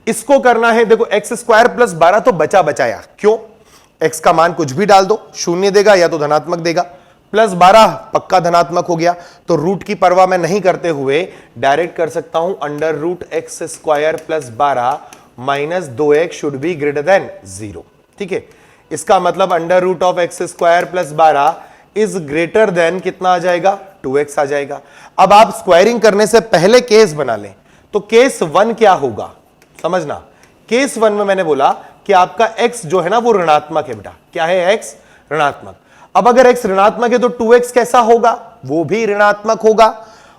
इसको करना है, देखो एक्स स्क्वायर प्लस 12 तो बचा बचाया, क्यों? x का मान कुछ भी डाल दो, शून्य देगा या तो धनात्मक देगा, प्लस 12 पक्का धनात्मक हो गया, तो रूट की परवाह मैं नहीं करते हुए डायरेक्ट कर सकता हूं under root x square plus 12 minus 2x should be greater than 0, ठीक है। इसका मतलब under root of x square plus 12 is greater than कितना आ जाएगा? 2x आ जाएगा। अब आप स्क्वायरिंग करने से पहले केस बना लें, तो केस 1 क्या होगा समझना। केस 1 में मैंने बोला कि आपका x जो है ना वो ऋणात्मक है बेटा, क्या है? x ऋणात्मक। अब अगर x ऋणात्मक है तो 2x कैसा होगा? वो भी ऋणात्मक होगा।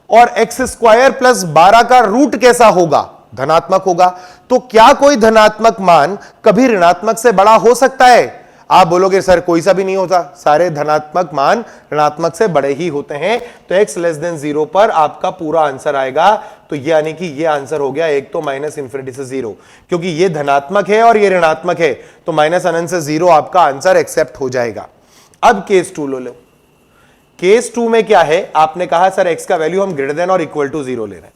और एक्स स्क्वायर प्लस 12 का रूट कैसा होगा? धनात्मक होगा। तो क्या कोई धनात्मक मान कभी ऋणात्मक से बड़ा हो सकता है? आप बोलोगे सर कोई सा भी नहीं होता, सारे धनात्मक मान ऋणात्मक से बड़े ही होते हैं। तो x लेस देन 0 पर आपका पूरा आंसर आएगा। तो ये यानी कि ये आंसर हो गया एक तो माइनस इंफिनिटी से 0, क्योंकि ये धनात्मक है और ये ऋणात्मक है, तो माइनस अनंत से 0 आपका आंसर एक्सेप्ट हो जाएगा। अब केस 2 लो। केस 2 में क्या है? आपने कहा सर x का वैल्यू हम ग्रेटर देन और इक्वल टू 0 ले रहे हैं,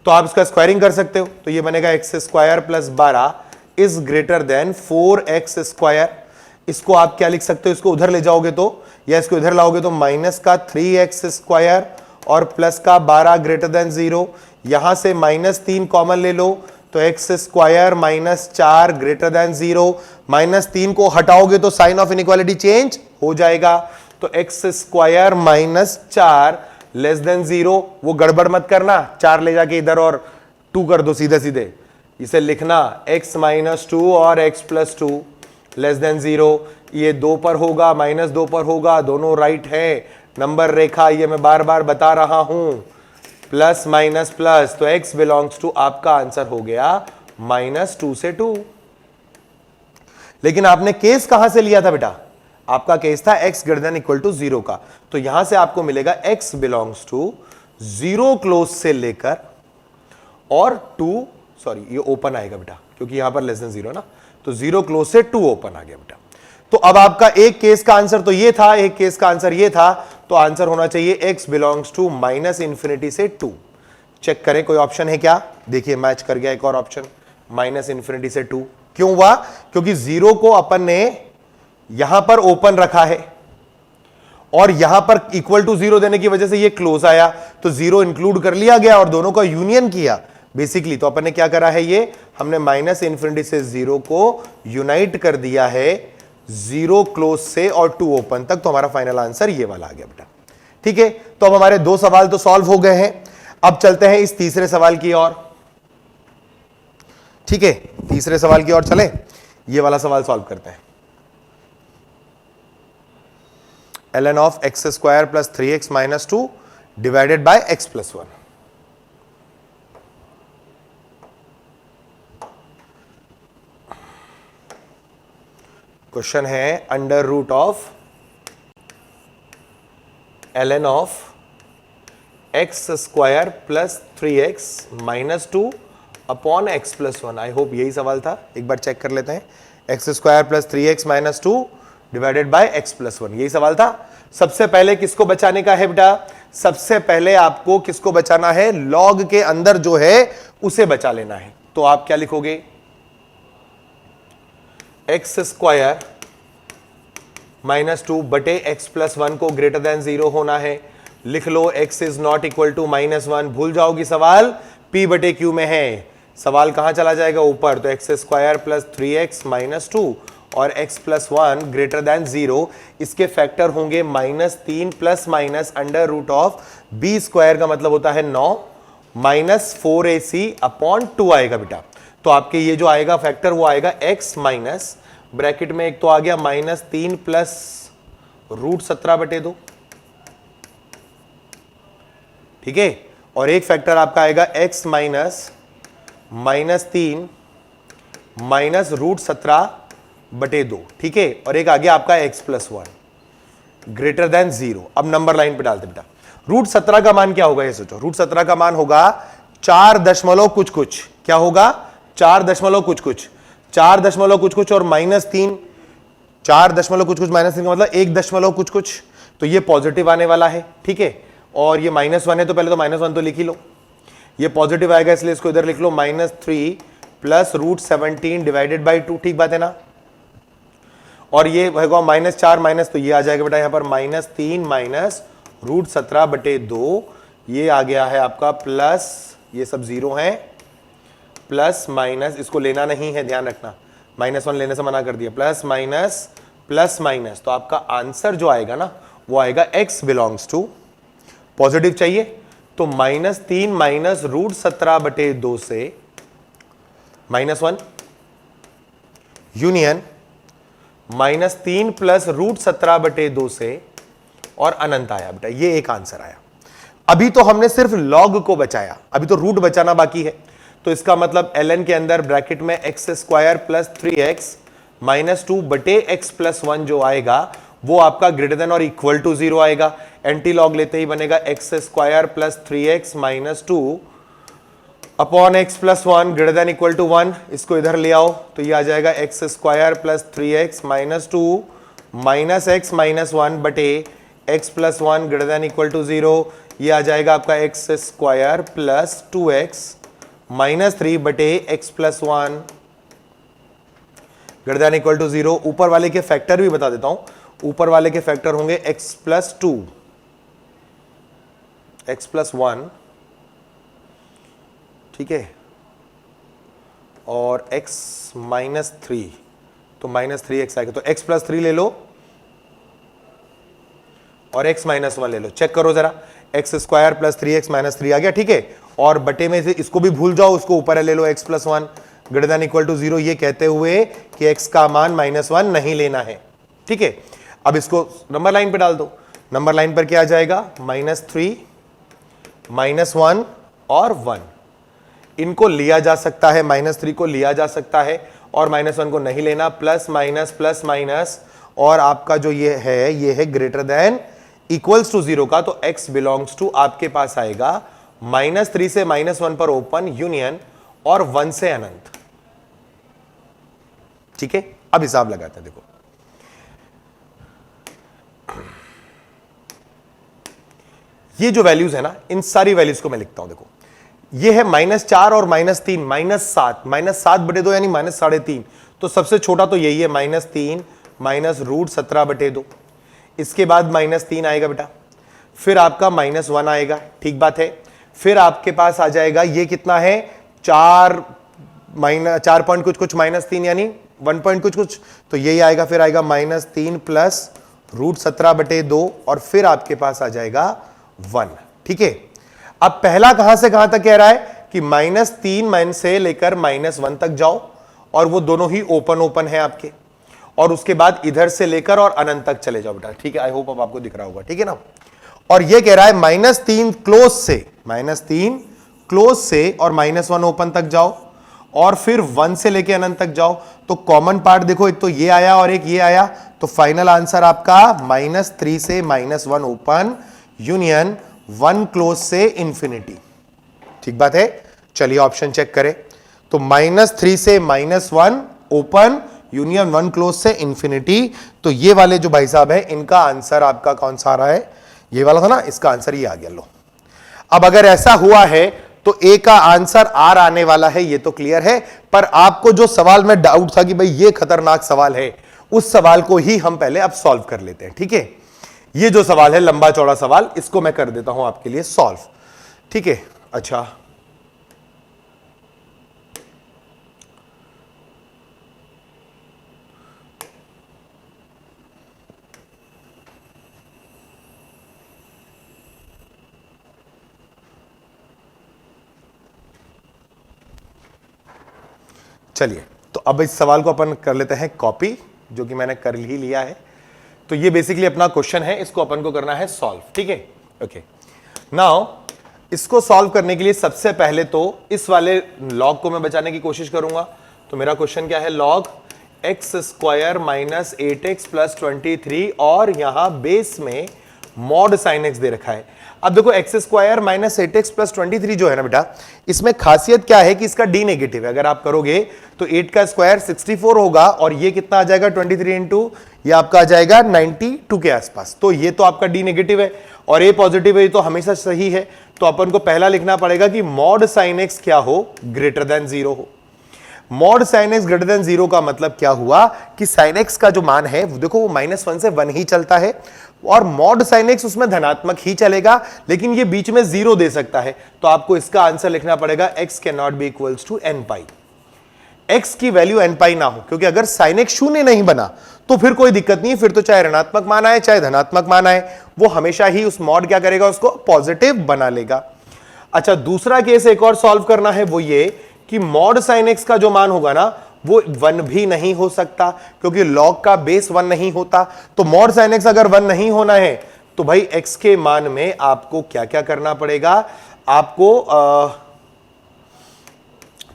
तो आप इसका स्क्वायरिंग कर सकते हो। तो ये बनेगा x square plus 12 is greater then 4x square. इसको आप क्या लिख सकते हो? इसको उधर ले जाओगे तो, या इसको इधर लाओगे तो माइनस का 3x स्क्वायर और प्लस का 12 ग्रेटर देन 0। यहां से -3 कॉमन ले लो तो x square minus 4 greater than 0। -3 को हटाओगे तो साइन ऑफ इनइक्वालिटी चेंज हो जाएगा। तो x square minus 4 less than 0। वो गड़बड़ मत करना, 4 ले जाके इधर और 2 कर दो सीधे सीधे। इसे लिखना x माइनस 2 और x प्लस 2 लेस देन 0। ये 2 पर होगा, -2 पर होगा, दोनों राइट है। नंबर रेखा ये मैं बार बार बता रहा हूं, प्लस माइनस प्लस, तो x बिलोंग्स टू आपका आंसर हो गया -2 से 2। लेकिन आपने केस कहां से लिया था बेटा? आपका केस था x greater than equal to 0 का, तो यहां से आपको मिलेगा x बिलोंग्स टू 0 क्लोज से लेकर और 2, सॉरी ये ओपन आएगा बेटा क्योंकि यहां पर लेस देन 0 ना, तो 0 क्लोज से 2 ओपन आ गया बेटा। तो अब आपका एक केस का आंसर तो ये था, एक केस का आंसर ये था, तो आंसर होना चाहिए x belongs to minus infinity से 2। चेक करें कोई ऑप्शन है क्या? देखिए मैच कर गया एक और ऑप्शन, माइनस इंफिनिटी से 2। क्यों हुआ? क्योंकि 0 को अपन ने यहां पर ओपन रखा है और यहां पर इक्वल टू 0 देने की वजह से ये क्लोज आया, तो 0 इंक्लूड कर लिया गया और दोनों का यूनियन किया बेसिकली। तो अपन ने क्या करा है? ये हमने माइनस इंफिनिटी से 0 को यूनाइट कर दिया है 0 क्लोज से और 2 ओपन तक, तो हमारा फाइनल आंसर ये वाला आ गया बेटा। ठीक है, तो अब हमारे 2 सवाल तो सॉल्व हो गए हैं। अब चलते हैं इस तीसरे सवाल की ओर। ठीक है, तीसरे सवाल की ओर चले। ये वाला सवाल सॉल्व करते हैं। ln of x square plus 3x minus 2 divided by x plus 1। Question है under root of ln of x square plus 3x minus 2 upon x plus 1। I hope यही सवाल था, एक बार चेक कर लेते हैं। X square plus 3x minus 2 divided by x plus 1, यही सवाल था। सबसे पहले किसको बचाने का है बेटा? सबसे पहले आपको किसको बचाना है? लॉग के अंदर जो है उसे बचा लेना है। तो आप क्या लिखोगे? एक्स स्क्वायर माइनस 2 बटे एक्स प्लस 1 को ग्रेटर देन 0 होना है। लिख लो x is not equal to -1। भूल जाओगी सवाल p बटे q में है, सवाल कहां चला जाएगा? ऊपर। तो x square plus 3x minus 2 और x प्लस 1 ग्रेटर देन 0, इसके फैक्टर होंगे -3 plus minus under root of b square का मतलब होता है 9 माइनस 4ac अपॉन 2 आएगा बेटा। तो आपके ये जो आएगा फैक्टर वो आएगा x माइनस ब्रैकेट में एक तो आ गया -3 प्लस रूट 17 बटे 2, ठीक है। और एक फैक्टर आपका आएगा x माइनस -3 माइनस रूट 17 बटे 2, ठीक है। और एक आ गया आपका x प्लस 1 ग्रेटर देन 0। अब नंबर लाइन पे डालते बेटा। रूट 17 का मान क्या होगा ये सोचो। रूट 17 का मान होगा 4 दशमलव कुछ कुछ। क्या होगा? 4 दशमलव कुछ कुछ। 4 दशमलव कुछ कुछ और -3, 4 दशमलव कुछ कुछ -3 का मतलब 1 दशमलव कुछ कुछ। तो ये पॉजिटिव आने वाला है, ठीक है। और ये -1 है तो पहले तो -1 तो लिख ही लो। ये पॉजिटिव आएगा इसलिए इसको इधर लिख लो -3 प्लस रूट 17 डिवाइडेड बाई 2, ठीक बात है ना। और ये होगा -4 माइनस, तो ये आ जाएगा बेटा यहां पर -3 माइनस रूट 17 बटे 2। ये आ गया है आपका प्लस, ये सब 0 है, प्लस माइनस, इसको लेना नहीं है, ध्यान रखना, -1 लेने से मना कर दिया। प्लस माइनस प्लस माइनस, तो आपका आंसर जो आएगा ना वो आएगा x बिलोंग्स टू, पॉजिटिव चाहिए तो -3 माइनस रूट 17 बटे 2 से -1 यूनियन -3 प्लस रूट 17 बटे 2 से और अनंत आया बेटा। ये एक आंसर आया। अभी तो हमने सिर्फ लॉग को बचाया, अभी तो रूट बचाना बाकी है। तो इसका मतलब ln के अंदर ब्रैकेट में x square plus 3x minus 2 बटे एक्स प्लस 1 जो आएगा वो आपका ग्रेटर देन और इक्वल टू 0 आएगा। एंटी लॉग लेते ही बनेगा x square plus 3x minus 2 upon x plus 1 greater than equal to 1। इसको इधर ले आओ तो ये आ जाएगा x square plus 3x minus 2 minus x minus 1 बटे x plus 1 greater than equal to 0। ये आ जाएगा आपका x square plus 2x minus 3 बटे x plus 1 greater than equal to 0। ऊपर वाले के फैक्टर भी बता देता हूं, ऊपर वाले के फैक्टर होंगे x प्लस 2, x प्लस 1, ठीक है, और x माइनस 3, तो -3x आएगा। तो x प्लस 3 ले लो और x माइनस 1 ले लो, चेक करो जरा। X square plus 3x minus 3 आ गया, ठीक है। और बटे में से इसको भी भूल जाओ, उसको ऊपर ले लो x plus 1 greater than equal to 0, ये कहते हुए कि x का मान -1 नहीं लेना है, ठीक है। अब इसको नंबर लाइन पे डाल दो। नंबर लाइन पर क्या आ जाएगा? -3 -1 और 1। इनको लिया जा सकता है, -3 को लिया जा सकता है और -1 को नहीं लेना। प्लस माइनस और आपका जो ये है ग्रेटर देन इक्वल्स टू 0 का, तो x बिलोंग्स टू आपके पास आएगा -3 से -1 पर ओपन यूनियन और 1 से अनंत, ठीक है। अब हिसाब लगाते हैं, देखो ये जो वैल्यूज है ना, इन सारी वैल्यूज को मैं लिखता हूं। देखो ये है -4 और -3 -7 बटे 2 यानी -3.5। तो सबसे छोटा तो यही है -3 माइनस रूट 17 बटे 2। इसके बाद -3 आएगा बेटा, फिर आपका -1 आएगा, ठीक बात है। फिर आपके पास आ जाएगा ये कितना है 4 पॉइंट कुछ कुछ -3 यानी 1 पॉइंट कुछ कुछ, तो यही आएगा। फिर आएगा -3 प्लस रूट 17 बटे 2 और फिर आपके पास आ जाएगा 1, ठीक है। अब पहला कहां से कहां तक कह रहा है? कि -3 से लेकर -1 तक जाओ और वो दोनों ही ओपन ओपन है आपके, और उसके बाद इधर से लेकर और अनंत तक चले जाओ बेटा। ठीक है, आई होप अब आपको दिख रहा होगा। ठीक है ना। और ये कह रहा है -3 क्लोज से, -3 क्लोज से और -1 ओपन तक जाओ और फिर 1 से लेके अनंत तक जाओ। तो कॉमन पार्ट देखो, एक तो ये आया और एक ये आया, तो फाइनल आंसर आपका -3 से -1 ओपन यूनियन 1 क्लोज से इंफिनिटी। ठीक बात है। चलिए ऑप्शन चेक करें। तो -3 से -1 ओपन यूनियन 1 क्लोज से इंफिनिटी। तो ये वाले जो भाई साहब है इनका आंसर आपका कौन सा आ रहा है? ये वाला था ना, इसका आंसर ये आ गया। लो, अब अगर ऐसा हुआ है तो ए का आंसर आर आने वाला है, ये तो क्लियर है। पर आपको जो सवाल में डाउट था कि भाई ये खतरनाक सवाल है, उस सवाल को ही हम पहले अब सॉल्व कर लेते हैं। ठीक है, ये जो सवाल है लंबा चौड़ा सवाल, इसको मैं कर देता हूं आपके लिए सॉल्व। ठीक है, अच्छा चलिए, तो अब इस सवाल को अपन कर लेते हैं कॉपी, जो कि मैंने कर ही लिया है। तो ये बेसिकली अपना क्वेश्चन है, इसको अपन को करना है सॉल्व। ठीक है, ओके। नाउ इसको सॉल्व करने के लिए सबसे पहले तो इस वाले लॉग को मैं बचाने की कोशिश करूंगा। तो मेरा क्वेश्चन क्या है? लॉग x² - 8x + 23 और यहां बेस में मॉड sin x दे रखा है। अब देखो x² - 8x + 23 जो है ना बेटा, इसमें खासियत क्या है कि इसका डी नेगेटिव है। अगर आप करोगे तो 8 का स्क्वायर 64 होगा और ये कितना आ जाएगा? 23 इंटू ये आपका आ जाएगा 92 के आसपास। तो ये तो आपका डी नेगेटिव है और ए पॉजिटिव है, ये तो हमेशा सही है। तो अपन को पहला लिखना पड़ेगा कि मॉड sin x क्या हो? ग्रेटर देन 0 हो। Mod sin x greater than 0 का मतलब क्या हुआ कि sin x का जो मान है देखो वो -1 से 1 ही चलता है और मॉड sin x उसमें धनात्मक ही चलेगा, लेकिन ये बीच में 0 दे सकता है। तो आपको इसका आंसर लिखना पड़ेगा x can not be equals to n pi. x की वैल्यू n पाई ना हो, क्योंकि अगर sin x शून्य नहीं बना तो फिर कोई दिक्कत नहीं है, फिर तो चाहे ऋणात्मक मान आए चाहे धनात्मक मान आए, वो हमेशा ही उस मॉड क्या करेगा? उसको पॉजिटिव बना लेगा। अच्छा, दूसरा केस एक और सॉल्व करना है, वो ये कि मॉड sin x का जो मान होगा ना वो 1 भी नहीं हो सकता, क्योंकि लॉग का बेस 1 नहीं होता। तो मॉड sin x अगर 1 नहीं होना है तो भाई x के मान में आपको क्या क्या करना पड़ेगा? आपको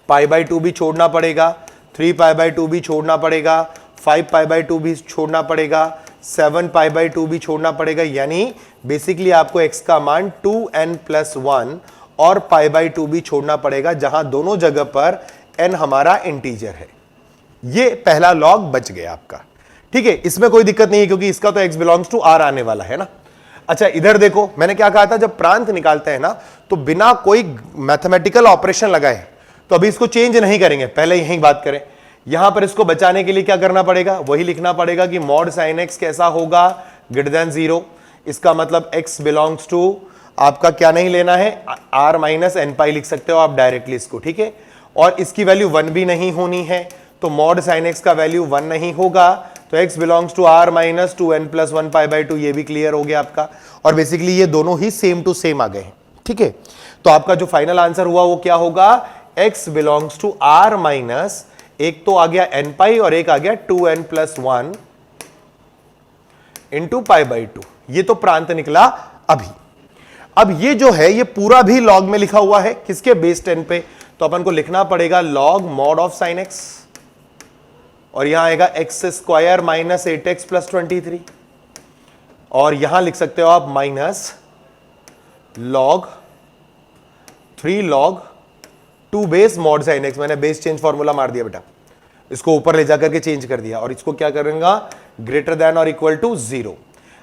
π/2 भी छोड़ना पड़ेगा, 3π/2 भी छोड़ना पड़ेगा, 5π/2 भी छोड़ना पड़ेगा, 7π/2 भी छोड़ना पड़ेगा। यानी बेसिकली आपको x का मान 2n+1 और π/2 भी छोड़ना पड़ेगा, जहां दोनों जगह पर n हमारा इंटीजर है। ये पहला लॉग बच गया आपका। ठीक है, इसमें कोई दिक्कत नहीं है क्योंकि इसका तो x बिलोंग्स टू r आने वाला है ना। अच्छा, इधर देखो मैंने क्या कहा था, जब प्रांत निकालते हैं ना तो बिना कोई मैथमेटिकल ऑपरेशन लगाए, तो अभी इसको चेंज नहीं करेंगे, पहले यही बात करें। यहां पर इसको बचाने के लिए क्या करना पड़ेगा? वही लिखना पड़ेगा कि मॉड sin x कैसा होगा? Greater than 0। इसका मतलब x बिलोंग्स टू आपका क्या नहीं लेना है? r - n पाई लिख सकते हो आप डायरेक्टली इसको। ठीक है, और इसकी वैल्यू 1 भी नहीं होनी है, तो मॉड sin x का वैल्यू 1 नहीं होगा, तो x belongs to r - 2n+1 π/2। ये भी क्लियर हो गया आपका, और बेसिकली ये दोनों ही सेम टू सेम आ गए हैं। ठीक है, तो आपका जो फाइनल आंसर हुआ वो क्या होगा? x बिलोंग्स टू r - एक तो आ गया n पाई और एक आ गया 2n+1 इंटू π/2। ये तो प्रांत निकला अभी। अब ये जो है ये पूरा भी लॉग में लिखा हुआ है, किसके? बेस 10 पे। तो अपन को लिखना पड़ेगा log mod of sin x, और यहां आएगा x² - 8x + 23, और यहां लिख सकते हो आप minus log 3 log 2 base mod sin x। मैंने बेस चेंज फॉर्मूला मार दिया बेटा, इसको ऊपर ले जाकर के चेंज कर दिया, और इसको क्या करूंगा? ग्रेटर देन और इक्वल टू 0।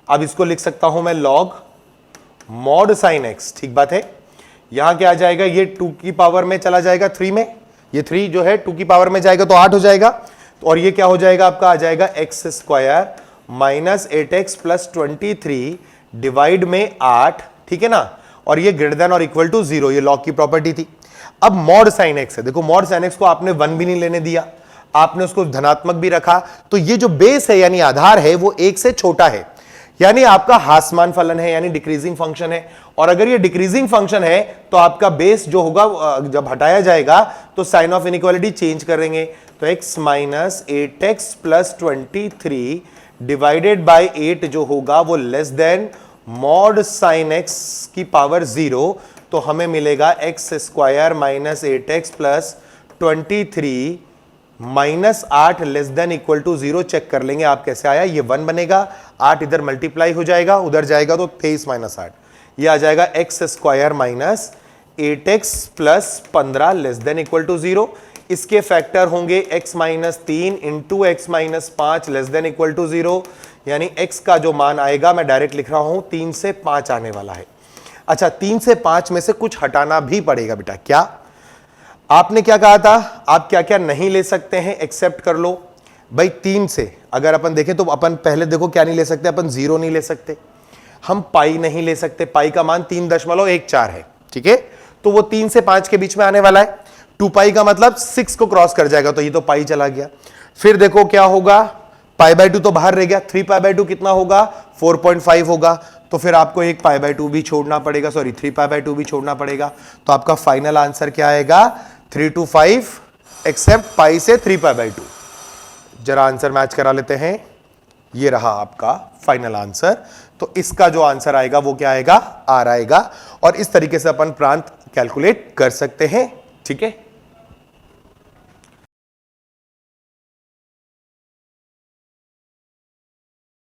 अब इसको लिख सकता हूं मैं लॉग मॉड sin x। ठीक बात है, यहां क्या आ जाएगा? ये 2 की पावर में चला जाएगा 3 में, ये 3 जो है 2 की पावर में जाएगा तो 8 हो जाएगा, और ये क्या हो जाएगा आपका? आ जाएगा x² - 8x + 23 डिवाइड में 8। ठीक है ना, और ये ग्रेटर देन और इक्वल टू 0, ये लॉग की प्रॉपर्टी थी। अब मॉड sin x है, देखो मॉड sin x को आपने 1 भी नहीं लेने दिया, आपने उसको धनात्मक भी रखा, तो ये जो बेस है यानी आधार है वो 1 से छोटा है, यानी आपका ह्रासमान फलन है, यानी डिक्रीजिंग फंक्शन है। और अगर ये डिक्रीजिंग फंक्शन है तो आपका बेस जो होगा जब हटाया जाएगा तो साइन ऑफ इनइक्वालिटी चेंज करेंगे। तो x minus 8x plus 23 divided by 8 जो होगा वो less than mod sine x की पावर 0। तो हमें मिलेगा x square minus 8x plus 23 minus 8 less than equal to 0। Check कर लेंगे आप कैसे आया, ये 1 बनेगा, 8 इधर मल्टीप्लाई हो जाएगा, उधर जाएगा तो 23 माइनस 8, ये आ जाएगा x square minus 8x plus 15 less than equal to 0। इसके फैक्टर होंगे x minus 3 into x minus 5 less than equal to 0, यानी x का जो मान आएगा मैं डायरेक्ट लिख रहा हूं 3 से 5 आने वाला है। अच्छा, 3 से 5 में से कुछ हटाना भी पड़ेगा बेटा। क्या आपने क्या कहा था, आप क्या क्या नहीं ले सकते हैं एक्सेप्ट कर लो भाई। 3 से अगर अपन देखें तो अपन पहले देखो क्या नहीं ले सकते, अपन 0 नहीं ले सकते, हम पाई नहीं ले सकते, पाई का मान 3.14 है, ठीक है। तो वो 3 से 5 के बीच में आने वाला है। 2 पाई का मतलब 6 को क्रॉस कर जाएगा, तो ये तो पाई चला गया। फिर देखो क्या होगा, पाई बाय 2 तो बाहर रह गया, 3 पाई बाय 2 कितना होगा, 4.5 होगा। तो फिर आपको एक पाई बाय 2 भी छोड़ना पड़ेगा, सॉरी 3 पाई बाय 2 भी छोड़ना पड़ेगा। तो आपका फाइनल आंसर क्या आएगा, 3 to 5 एक्सेप्ट पाई से 3 पाई बाय 2। जरा आंसर मैच करा लेते हैं, ये रहा आपका फाइनल आंसर। तो इसका जो आंसर आएगा वो क्या आएगा, आर आएगा। और इस तरीके से अपन प्रांत कैलकुलेट कर सकते हैं, ठीक है।